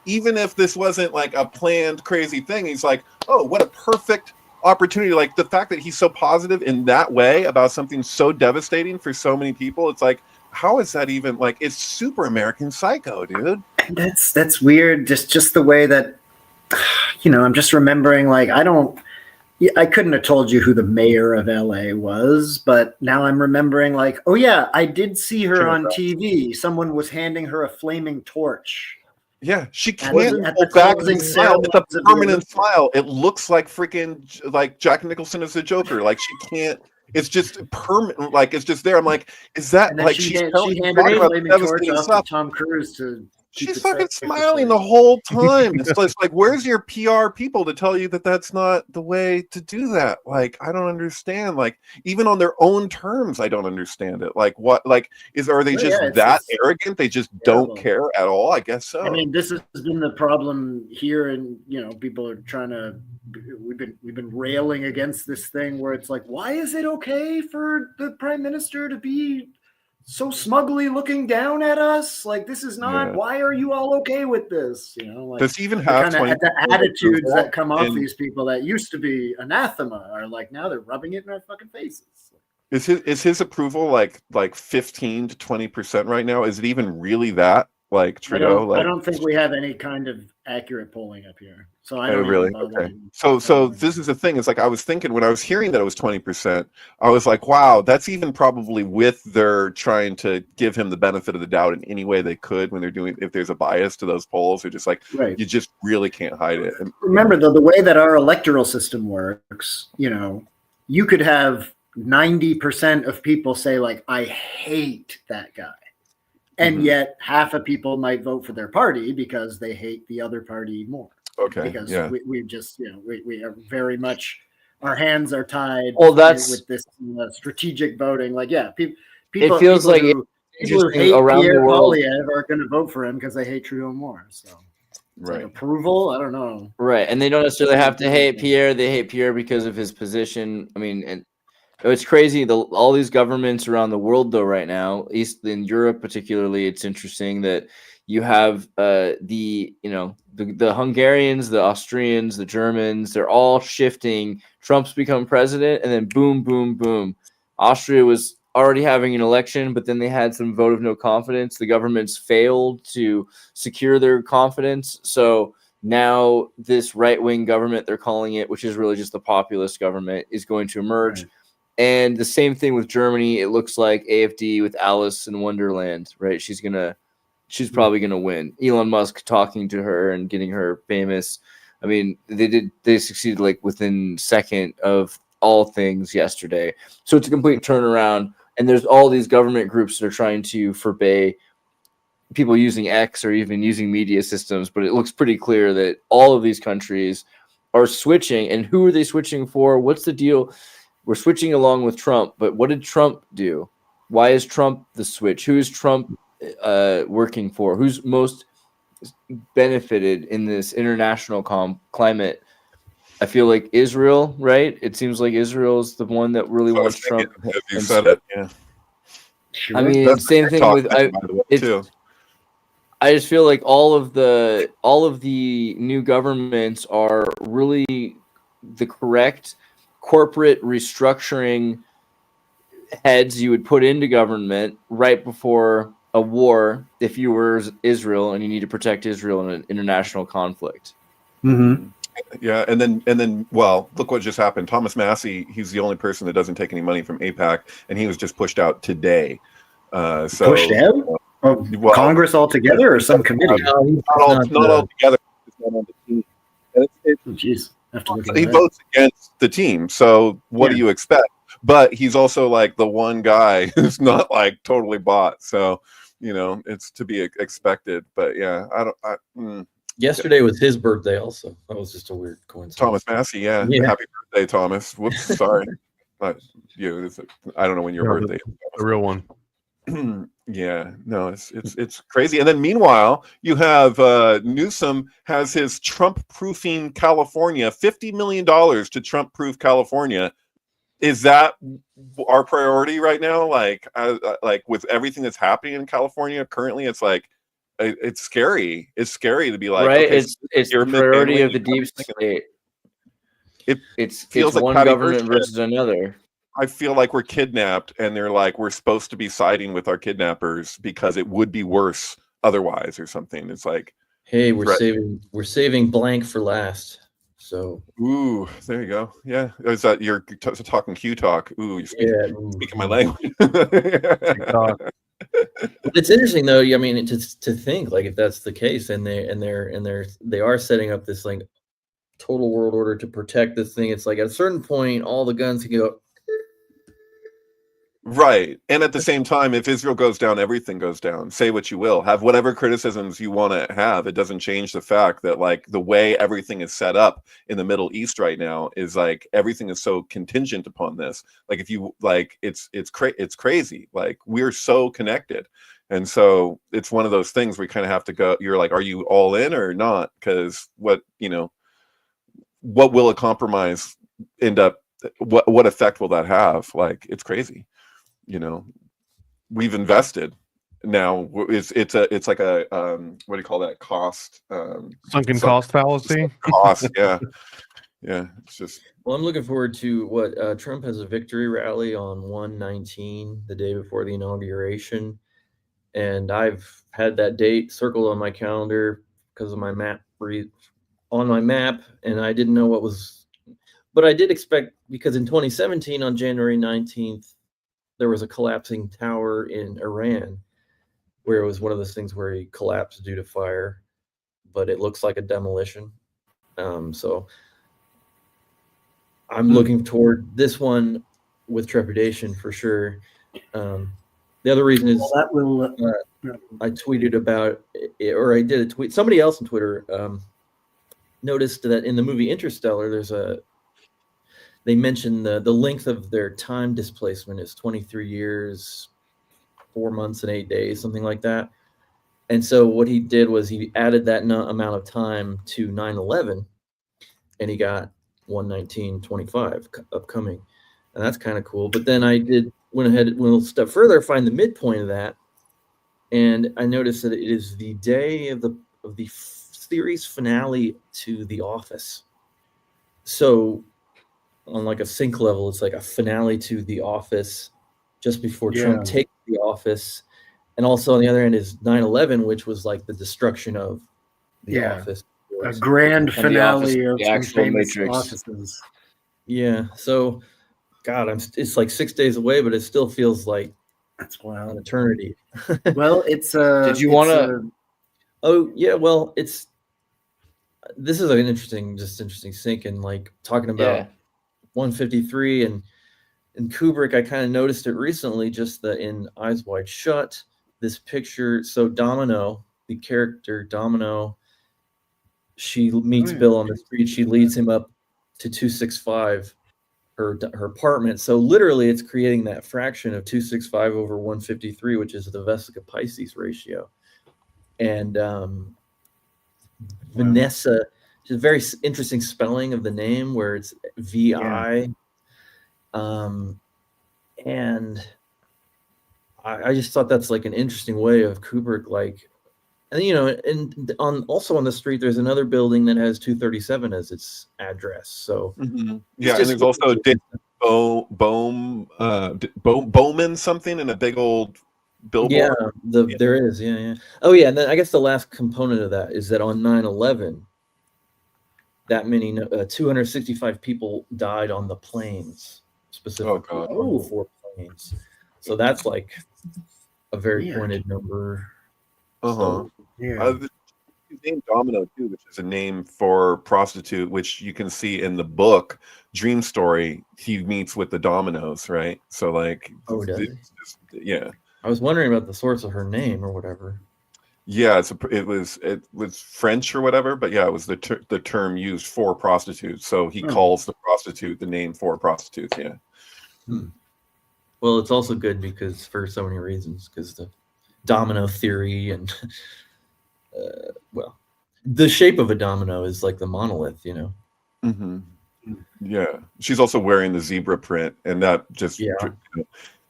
even if this wasn't like a planned crazy thing, he's like, oh, what a perfect opportunity. Like the fact that he's so positive in that way about something so devastating for so many people. It's like, how is that even like? It's super American Psycho, dude. That's weird. Just the way that, I'm just remembering. Like I couldn't have told you who the mayor of LA was, but now I'm remembering. Like, oh yeah, I did see her on TV. Someone was handing her a flaming torch. Yeah, she can't at pull the back closing and smile. It's a ceremonies of the permanent smile. It looks like freaking like Jack Nicholson as the Joker. Like she can't. It's just permanent. Like it's just there. I'm like, is that like she she's handed talking a about flaming torch devastating off stuff? to Tom Cruise to. She's fucking smiling the whole time. It's just like, where's your PR people to tell you that that's not the way to do that? Like, I don't understand. Like, even on their own terms, I don't understand it. Like, what? Like, are they just that arrogant? They just don't care at all? I guess so. I mean, this has been the problem here, and people are trying to. We've been railing against this thing where it's like, why is it okay for the prime minister to be so smugly looking down at us? Like, this is not. Yeah. Why are you all okay with this? Like, does he even have the attitudes that come off these people that used to be anathema are like now they're rubbing it in our fucking faces. Is his approval like 15 to 20% right now? Is it even really that? Like Trudeau? I don't think we have any kind of accurate polling up here. So I don't really. Okay. So this is the thing. It's like I was thinking when I was hearing that it was 20%, I was like, wow, that's even probably with their trying to give him the benefit of the doubt in any way they could when they're doing, if there's a bias to those polls, they're just like, you just really can't hide it. And, remember though, the way that our electoral system works, you could have 90% of people say like, I hate that guy. And yet half of people might vote for their party because they hate the other party more. Okay. Because we just, we are very much, our hands are tied with this strategic voting. Like, people it feels like people who hate Pierre Poilievre are going to vote for him because they hate Trudeau more. So like approval, I don't know. Right. And they don't necessarily have to hate Pierre. They hate Pierre because of his position. I mean, and it's crazy. All these governments around the world, though, right now, in Europe particularly, it's interesting that you have the Hungarians, the Austrians, the Germans. They're all shifting. Trump's become president, and then boom, boom, boom. Austria was already having an election, but then they had some vote of no confidence. The governments failed to secure their confidence, so now this right-wing government, they're calling it, which is really just the populist government, is going to emerge. Right. And the same thing with Germany. It looks like AfD with Alice in Wonderland, right? She's probably gonna win. Elon Musk talking to her and getting her famous. I mean, they succeeded like within second of all things yesterday. So it's a complete turnaround. And there's all these government groups that are trying to forbade people using X or even using media systems. But it looks pretty clear that all of these countries are switching. And who are they switching for? What's the deal? We're switching along with Trump, but what did Trump do? Why is Trump the switch? Who is Trump working for? Who's most benefited in this international climate? I feel like Israel, right? It seems like Israel is the one that really wants Trump. You said it, yeah. Sure. I mean, same thing with I just feel like all of the new governments are really the correct corporate restructuring heads you would put into government right before a war if you were Israel and you need to protect Israel in an international conflict. Mm-hmm. Yeah, and then well, look what just happened. Thomas Massey, he's the only person that doesn't take any money from AIPAC, and he was just pushed out today. Pushed out? Well, Congress altogether or some committee? Not altogether. It's not on the team. Jeez. He votes against the team, so what do you expect? But he's also like the one guy who's not like totally bought, so it's to be expected. But yeah, Yesterday was his birthday, also. That was just a weird coincidence. Thomas Massey, yeah. Happy birthday, Thomas. Whoops, sorry, not you. I don't know when your birthday is. The real one. Yeah, no, it's crazy. And then meanwhile, you have Newsom has his Trump-proofing California, $50 million to Trump-proof California. Is that our priority right now? Like with everything that's happening in California currently, it's like it's scary. It's scary to be like, right. Okay, it's the priority of the deep state. It's feels like one Patty government Hearst versus another. I feel like we're kidnapped, and they're like, we're supposed to be siding with our kidnappers because it would be worse otherwise, or something. It's like, Hey, we're saving blank for last. So ooh, there you go. Yeah, is that you're talking Q talk? Ooh, you're speaking my language. It's interesting though. I mean, to think like if that's the case, and they are setting up this like total world order to protect this thing. It's like at a certain point, all the guns can go. Right. And at the same time, if Israel goes down, everything goes down. Say what you will. Have whatever criticisms you want to have. It doesn't change the fact that like the way everything is set up in the Middle East right now is like everything is so contingent upon this. Like if you like it's crazy. Like we're so connected. And so it's one of those things where you kind of have to go, you're like, are you all in or not? Because what will a compromise end up, what effect will that have? Like it's crazy. We've invested. Now it's like a what do you call that? Cost sunken cost fallacy. Cost, yeah. It's just. Well, I'm looking forward to what Trump has a victory rally on 1/19, the day before the inauguration, and I've had that date circled on my calendar because of my map on my map, and I didn't know what was, but I did expect, because in 2017 on January 19th. There was a collapsing tower in Iran where it was one of those things where he collapsed due to fire, but it looks like a demolition. So I'm looking toward this one with trepidation for sure. The other reason is I tweeted about it, or I did a tweet. Somebody else on Twitter noticed that in the movie Interstellar, they mentioned the length of their time displacement is 23 years, 4 months and 8 days, something like that. And so what he did was he added that amount of time to 9/11, and he got 1/19/25 upcoming, and that's kind of cool. But then I went ahead and went a step further, find the midpoint of that, and I noticed that it is the day of the series finale to The Office. So on like a sync level, it's like a finale to The Office just before Trump takes the office. And also on the other end is 9/11, which was like the destruction of the office. A grand finale of the some actual famous Matrix offices. Yeah. So, God, it's like 6 days away, but it still feels like that's wild. An eternity. Well, it's Did you want to? Oh yeah. Well, this is an interesting sync, and like talking about 153 and Kubrick. I kind of noticed it recently, just in Eyes Wide Shut. This picture. So Domino, the character Domino, she meets Bill on the street. She leads him up to 265, her apartment. So literally, it's creating that fraction of 265 over 153, which is the Vesica-Pisces ratio. And Vanessa, it's a very interesting spelling of the name, where it's VI. And I just thought that's like an interesting way of Kubrick, like, and and also on the street there's another building that has 237 as its address. So and there's also Bowman something in a big old billboard. There is. Oh yeah, and then I guess the last component of that is that on 9/11, that many 265 people died on the planes, specifically on the 4 planes. So that's like a very pointed number. So, named Domino too, which is a name for prostitute, which you can see in the book Dream Story. He meets with the dominoes, right? So like, I was wondering about the source of her name or whatever. Yeah, it was French or whatever, but yeah, it was the term used for prostitutes. So he calls the prostitute the name for prostitutes. Yeah. Well, it's also good because for so many reasons, because the domino theory and the shape of a domino is like the monolith, Yeah, she's also wearing the zebra print, and that just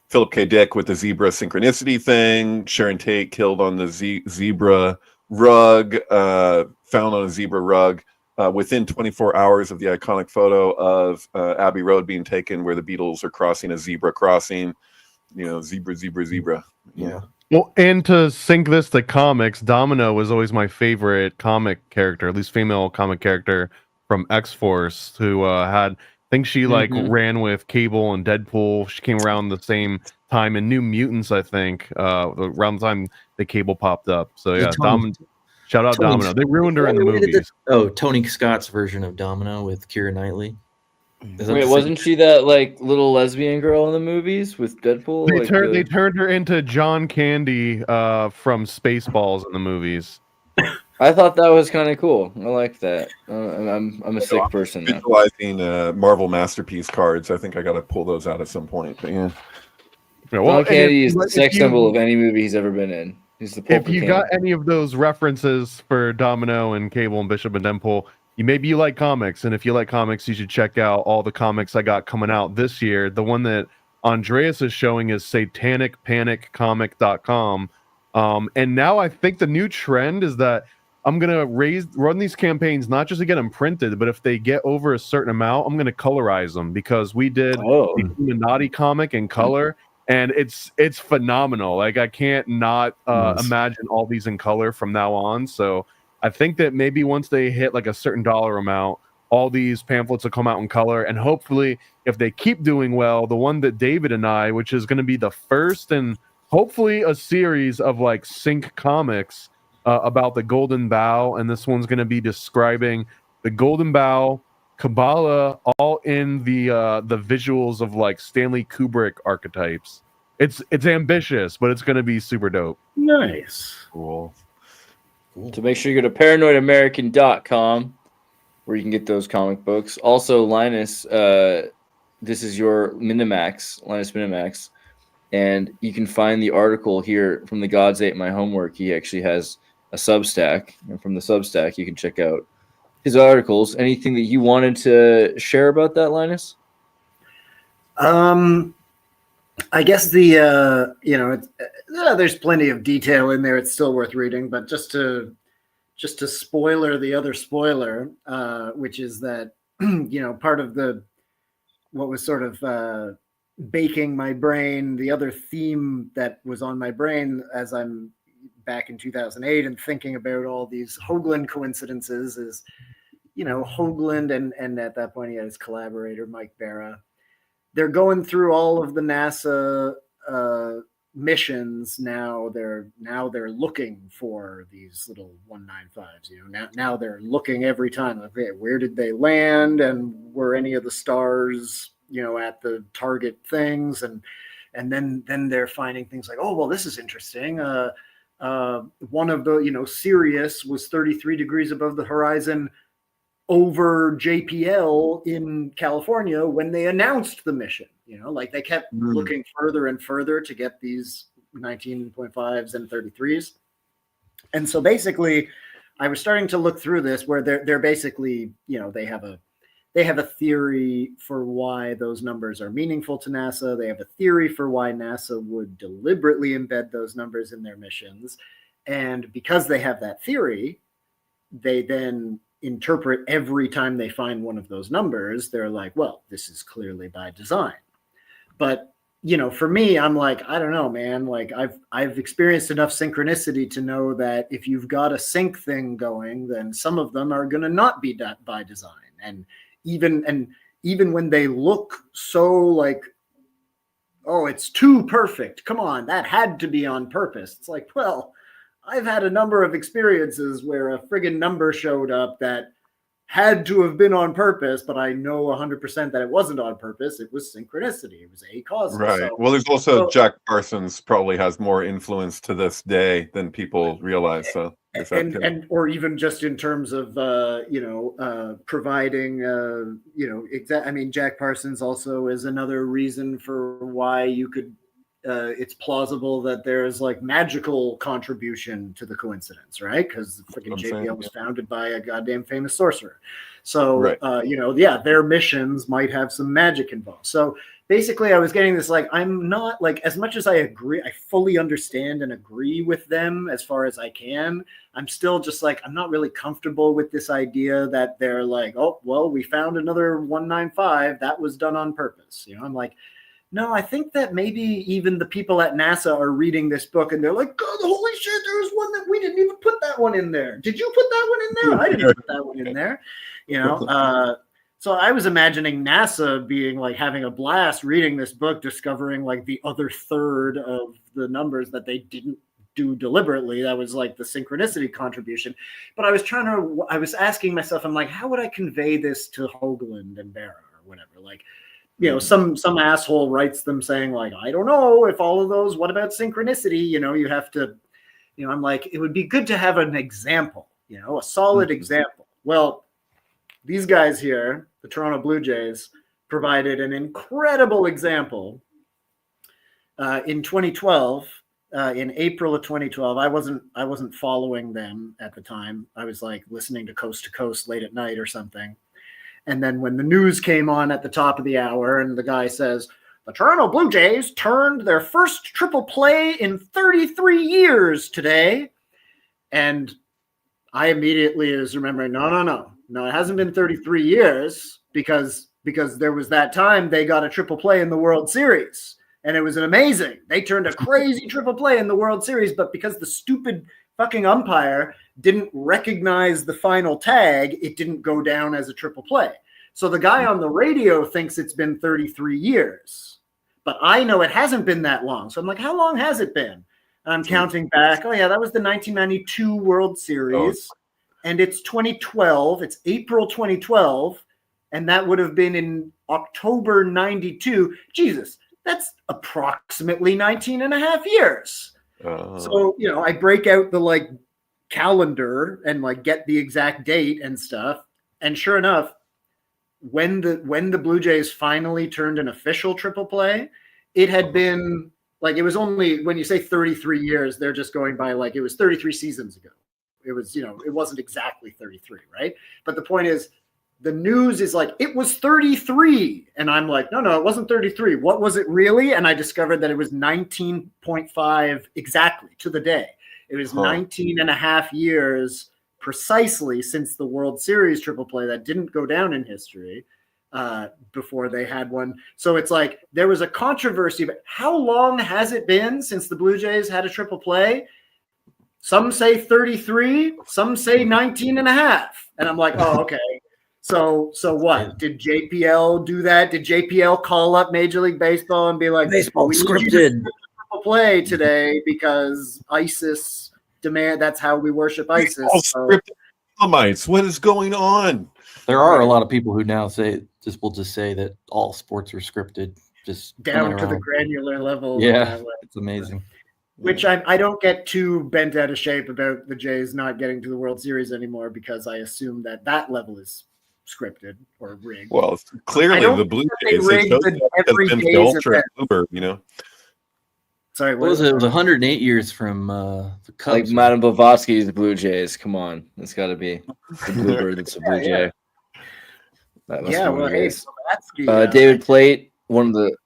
Philip K. Dick with the zebra synchronicity thing. Sharon Tate killed on the zebra rug, found on a zebra rug. within 24 hours of the iconic photo of Abbey Road being taken, where the Beatles are crossing a zebra crossing. Zebra. Yeah. Well, and to sync this to comics, Domino was always my favorite comic character, at least female comic character from X-Force, who I think she ran with Cable and Deadpool. She came around the same time in New Mutants, I think, around the time the Cable popped up. So yeah, shout out Domino. They ruined her in the movies. Tony Scott's version of Domino with Keira Knightley. Wait, wasn't she that like little lesbian girl in the movies with Deadpool? They turned her into John Candy from Spaceballs in the movies. I thought that was kind of cool. I like that. I'm a sick person now. Visualizing Marvel Masterpiece cards. I think I got to pull those out at some point. But yeah. John Candy is the sex symbol of any movie he's ever been in. He's the if you got any of those references for Domino and Cable and Bishop and Deadpool, maybe you like comics, and if you like comics, you should check out all the comics I got coming out this year. The one that Andreas is showing is satanicpaniccomic.com. And now I think the new trend is that I'm going to run these campaigns, not just to get them printed, but if they get over a certain amount, I'm going to colorize them, because we did the Illuminati comic in color, and it's phenomenal. Like, I can't not imagine all these in color from now on. So I think that maybe once they hit like a certain dollar amount, all these pamphlets will come out in color. And hopefully, if they keep doing well, the one that David and I, which is going to be the first and hopefully a series of like sync comics about the Golden Bough. And this one's going to be describing the Golden Bough, Kabbalah, all in the visuals of like Stanley Kubrick archetypes. It's ambitious, but it's going to be super dope. Nice. Cool. So make sure you go to paranoidamerican.com where you can get those comic books. Also, Linus, this is your Minimax, Linus Minimax, and you can find the article here from The Gods Ate My Homework. He actually has a Substack, and from the Substack you can check out his articles. Anything that you wanted to share about that, Linus? I guess there's plenty of detail in there. It's still worth reading, but just to spoiler the other spoiler, which is that, part of what was sort of baking my brain, the other theme that was on my brain as I'm back in 2008 and thinking about all these Hoagland coincidences is, Hoagland and at that point he had his collaborator, Mike Barra. They're going through all of the NASA missions now. They're looking for these little 195s. Now they're looking every time. Okay, where did they land, and were any of the stars at the target things? And then they're finding things like, oh well, this is interesting. One of the Sirius was 33 degrees above the horizon over JPL in California when they announced the mission. They kept looking further and further to get these 19.5s and 33s. And so basically I was starting to look through this where they're basically, they have a theory for why those numbers are meaningful to NASA. They have a theory for why NASA would deliberately embed those numbers in their missions. And because they have that theory, they then interpret every time they find one of those numbers. They're like, well, this is clearly by design. But for me, I'm like, I don't know, man. Like I've experienced enough synchronicity to know that if you've got a sync thing going, then some of them are going to not be by design. And even when they look so like, oh, it's too perfect, come on, that had to be on purpose. It's like, well, I've had a number of experiences where a friggin' number showed up that had to have been on purpose, but I know 100% that it wasn't on purpose. It was synchronicity. It was a cause. Right. So, well, there's also Jack Parsons probably has more influence to this day than people realize. So, and or even just in terms of providing I mean, Jack Parsons also is another reason for why you could. It's plausible that there's like magical contribution to the coincidence, right? Because freaking JPL was founded by a goddamn famous sorcerer. So, their missions might have some magic involved. So basically I was getting this, like, I'm not, like, as much as I agree, I fully understand and agree with them as far as I can, I'm still just like, I'm not really comfortable with this idea that they're like, oh, well, we found another 195 that was done on purpose. You know, I'm like, no, I think that maybe even the people at NASA are reading this book and they're like, God, holy shit, there was one that we didn't even put that one in there. Did you put that one in there? I didn't put that one in there. You know, so I was imagining NASA being like having a blast reading this book, discovering like the other third of the numbers that they didn't do deliberately. That was like the synchronicity contribution. But I was asking myself, I'm like, how would I convey this to Hoagland and Barra or whatever? Like, you know, some asshole writes them saying like, I don't know if all of those, what about synchronicity? You know, you have to, you know, I'm like, it would be good to have an example, you know, a solid example. Well, these guys here, the Toronto Blue Jays, provided an incredible example in 2012. In April of 2012, I wasn't following them at the time. I was like listening to Coast to Coast late at night or something. And then when the news came on at the top of the hour, and the guy says, the Toronto Blue Jays turned their first triple play in 33 years today. And I immediately was remembering, no, it hasn't been 33 years because there was that time they got a triple play in the World Series. And it was amazing. They turned a crazy triple play in the World Series, but because the stupid fucking umpire didn't recognize the final tag, it didn't go down as a triple play. So the guy on the radio thinks it's been 33 years, but I know it hasn't been that long. So I'm like, how long has it been? And I'm counting back. Oh yeah, that was the 1992 World Series. And it's 2012. It's April 2012. And that would have been in October 92. Jesus, that's approximately 19 and a half years. So, you know, I break out the like calendar and like get the exact date and stuff. And sure enough, when the Blue Jays finally turned an official triple play, it had been like, it was only, when you say 33 years, they're just going by like, it was 33 seasons ago. It was, you know, it wasn't exactly 33, right? But the point is, the news is like, it was 33. And I'm like, no, it wasn't 33. What was it really? And I discovered that it was 19.5 exactly to the day. It was 19 and a half years precisely since the World Series triple play that didn't go down in history before they had one. So it's like, there was a controversy, but how long has it been since the Blue Jays had a triple play? Some say 33, some say 19 and a half. And I'm like, oh, okay. So what? Did JPL do that? Did JPL call up Major League Baseball and be like, baseball scripted play today because ISIS demand? That's how we worship ISIS. Scripted. What is going on? There are a lot of people who now will just say that all sports are scripted, just down to the granular level. Yeah, it's amazing. Which I don't get too bent out of shape about the Jays not getting to the World Series anymore, because I assume that level is scripted or rigged. Well, clearly the Blue Jays ultra Uber, you know. Sorry, what was it? It was 108 years from the Cubs. Like Madame Blavatsky's the Blue Jays. Come on, it's got to be the Bluebird. That's a Blue Jay. That must be what it is. David Plate, one of the.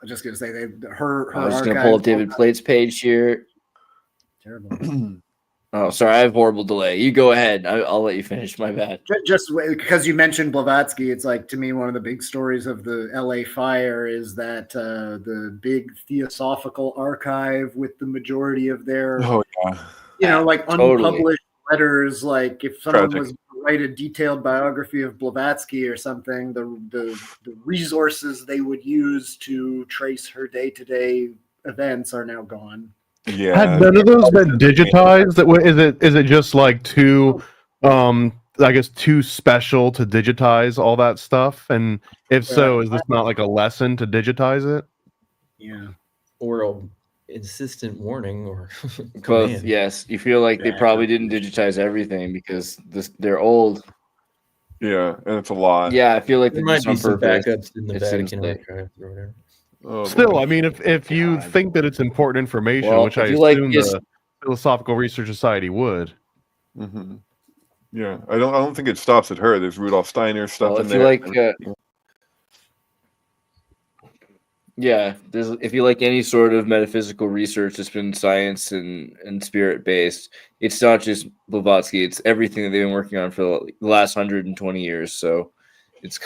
I'm just gonna say I was just gonna pull up David Plate's page here. Terrible. Oh, sorry, I have horrible delay. You go ahead. I'll let you finish. My bad. Just because you mentioned Blavatsky, it's like, to me, one of the big stories of the LA fire is that the big Theosophical archive with the majority of their, like unpublished letters. Like if someone was to write a detailed biography of Blavatsky or something, the resources they would use to trace her day-to-day events are now gone. Yeah. Had none of those been digitized? Is it just like too special to digitize all that stuff? And if so, is this not like a lesson to digitize it? Yeah. Or an insistent warning or both. Yes. You feel like they probably didn't digitize everything because they're old. Yeah, and it's a lot. Yeah, I feel like there might be some backups in the Vatican archive or whatever. Still, I mean, if you think that it's important information, which I assume the Philosophical Research Society would. Mm-hmm. Yeah, I don't think it stops at her. There's Rudolf Steiner stuff in there. Yeah, if you like any sort of metaphysical research that's been science and spirit based, it's not just Blavatsky, it's everything that they've been working on for the last 120 years. So it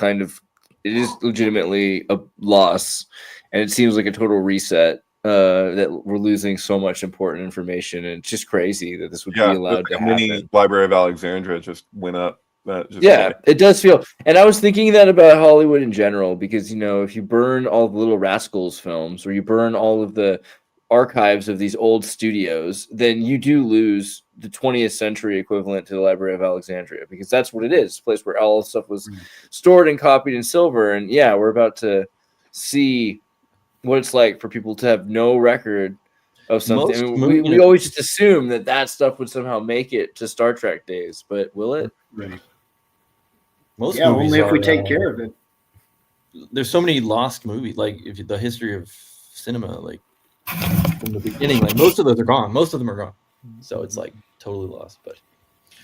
is legitimately a loss, and it seems like a total reset. That we're losing so much important information, and it's just crazy that this would be allowed to happen. Mini Library of Alexandria just went up. It does feel, and I was thinking that about Hollywood in general, because if you burn all the Little Rascals films, or you burn all of the archives of these old studios, then you do lose the 20th century equivalent to the Library of Alexandria, because that's what it is, a place where all the stuff was stored and copied in silver. And we're about to see what it's like for people to have no record of something. We always just assume that stuff would somehow make it to Star Trek days, but will it? Right. Most movies only if we take care of it. There's so many lost movies, like if the history of cinema, like from the beginning, like most of those are gone. Most of them are gone. So it's like totally lost. But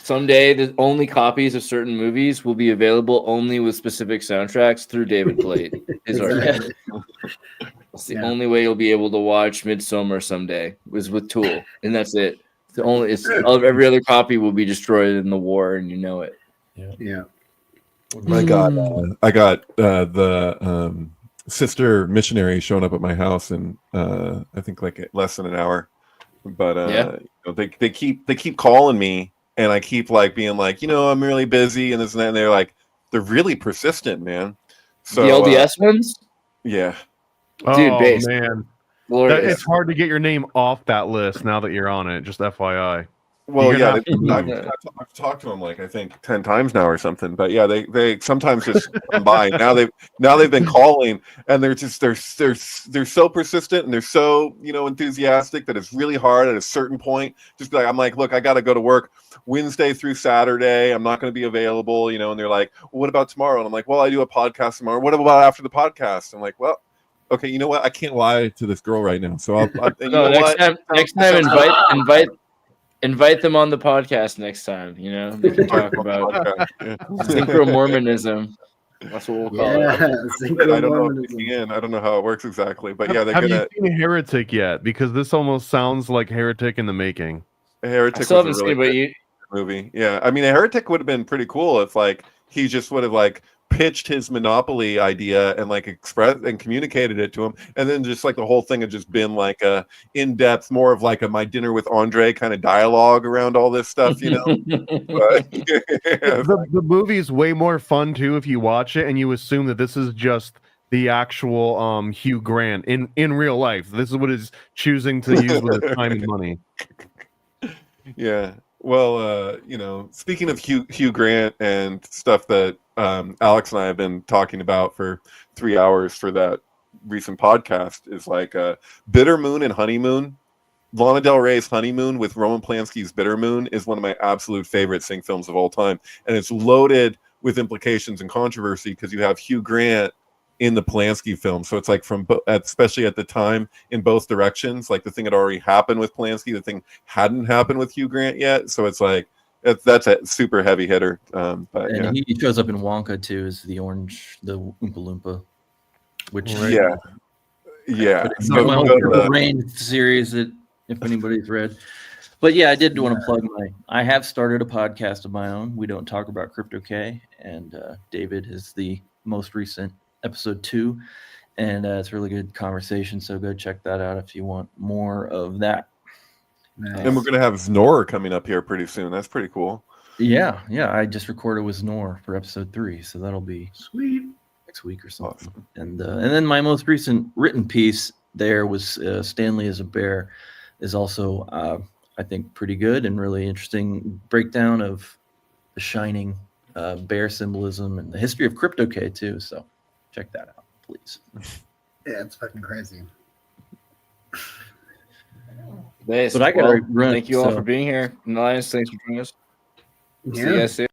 someday the only copies of certain movies will be available only with specific soundtracks through David Blade. It's the only way you'll be able to watch Midsommar someday is with Tool, and that's it. Every other copy will be destroyed in the war, and you know it. Yeah. I got the sister missionary showing up at my house in I think like less than an hour, but they keep calling me, and I keep like being like, I'm really busy and this and that, and they're really persistent, man. So the LDS ones, yeah, dude, man, it's hard to get your name off that list now that you're on it. Just FYI. Well, I've talked to them like I think 10 times now or something, but they sometimes just come by. Now they've been calling, and they're so persistent, and they're so enthusiastic that it's really hard at a certain point. Just be like, I'm like, look, I got to go to work Wednesday through Saturday. I'm not going to be available, and they're like, well, what about tomorrow? And I'm like, well, I do a podcast tomorrow. What about after the podcast? I'm like, well, okay, you know what? I can't lie to this girl right now, so next time invite them on the podcast next time. They can talk about synchro Mormonism. That's what we'll call it. I don't know if they can. I don't know how it works exactly, but they're have you seen Heretic yet? Because this almost sounds like Heretic in the making. Heretic was a really good movie. Yeah, I mean, a Heretic would have been pretty cool if he just would have pitched his monopoly idea and expressed and communicated it to him, and then just the whole thing had just been a in-depth, more of a My Dinner with Andre kind of dialogue around all this stuff, But, the movie is way more fun too if you watch it and you assume that this is just the actual Hugh Grant in real life. This is what he's choosing to use with his time and money. Yeah. Well, speaking of Hugh Grant and stuff that Alex and I have been talking about for 3 hours for that recent podcast is Bitter Moon and Honeymoon. Lana Del Rey's Honeymoon with Roman Polanski's Bitter Moon is one of my absolute favorite sync films of all time. And it's loaded with implications and controversy because you have Hugh Grant in the Polanski film. So it's especially at the time, in both directions, the thing had already happened with Polanski, the thing hadn't happened with Hugh Grant yet. So it's that's a super heavy hitter. He shows up in Wonka too as the Oompa Loompa, which yeah. It's the Rain series that if anybody's read. But I did want to plug I have started a podcast of my own. We don't talk about Crypto K, and David is the most recent episode 2, and it's a really good conversation. So go check that out if you want more of that. Nice. And we're gonna have Snore coming up here pretty soon. That's pretty cool. Yeah. I just recorded with Snore for episode 3, so that'll be sweet next week or something. Awesome. And then my most recent written piece there was Stanley as a Bear, is also I think pretty good and really interesting breakdown of the Shining bear symbolism and the history of Crypto K too. So check that out, please. Yeah, it's fucking crazy. Nice. But I gotta run. Thank you all for being here. Nice. Thanks for joining us. Yeah. See you guys soon.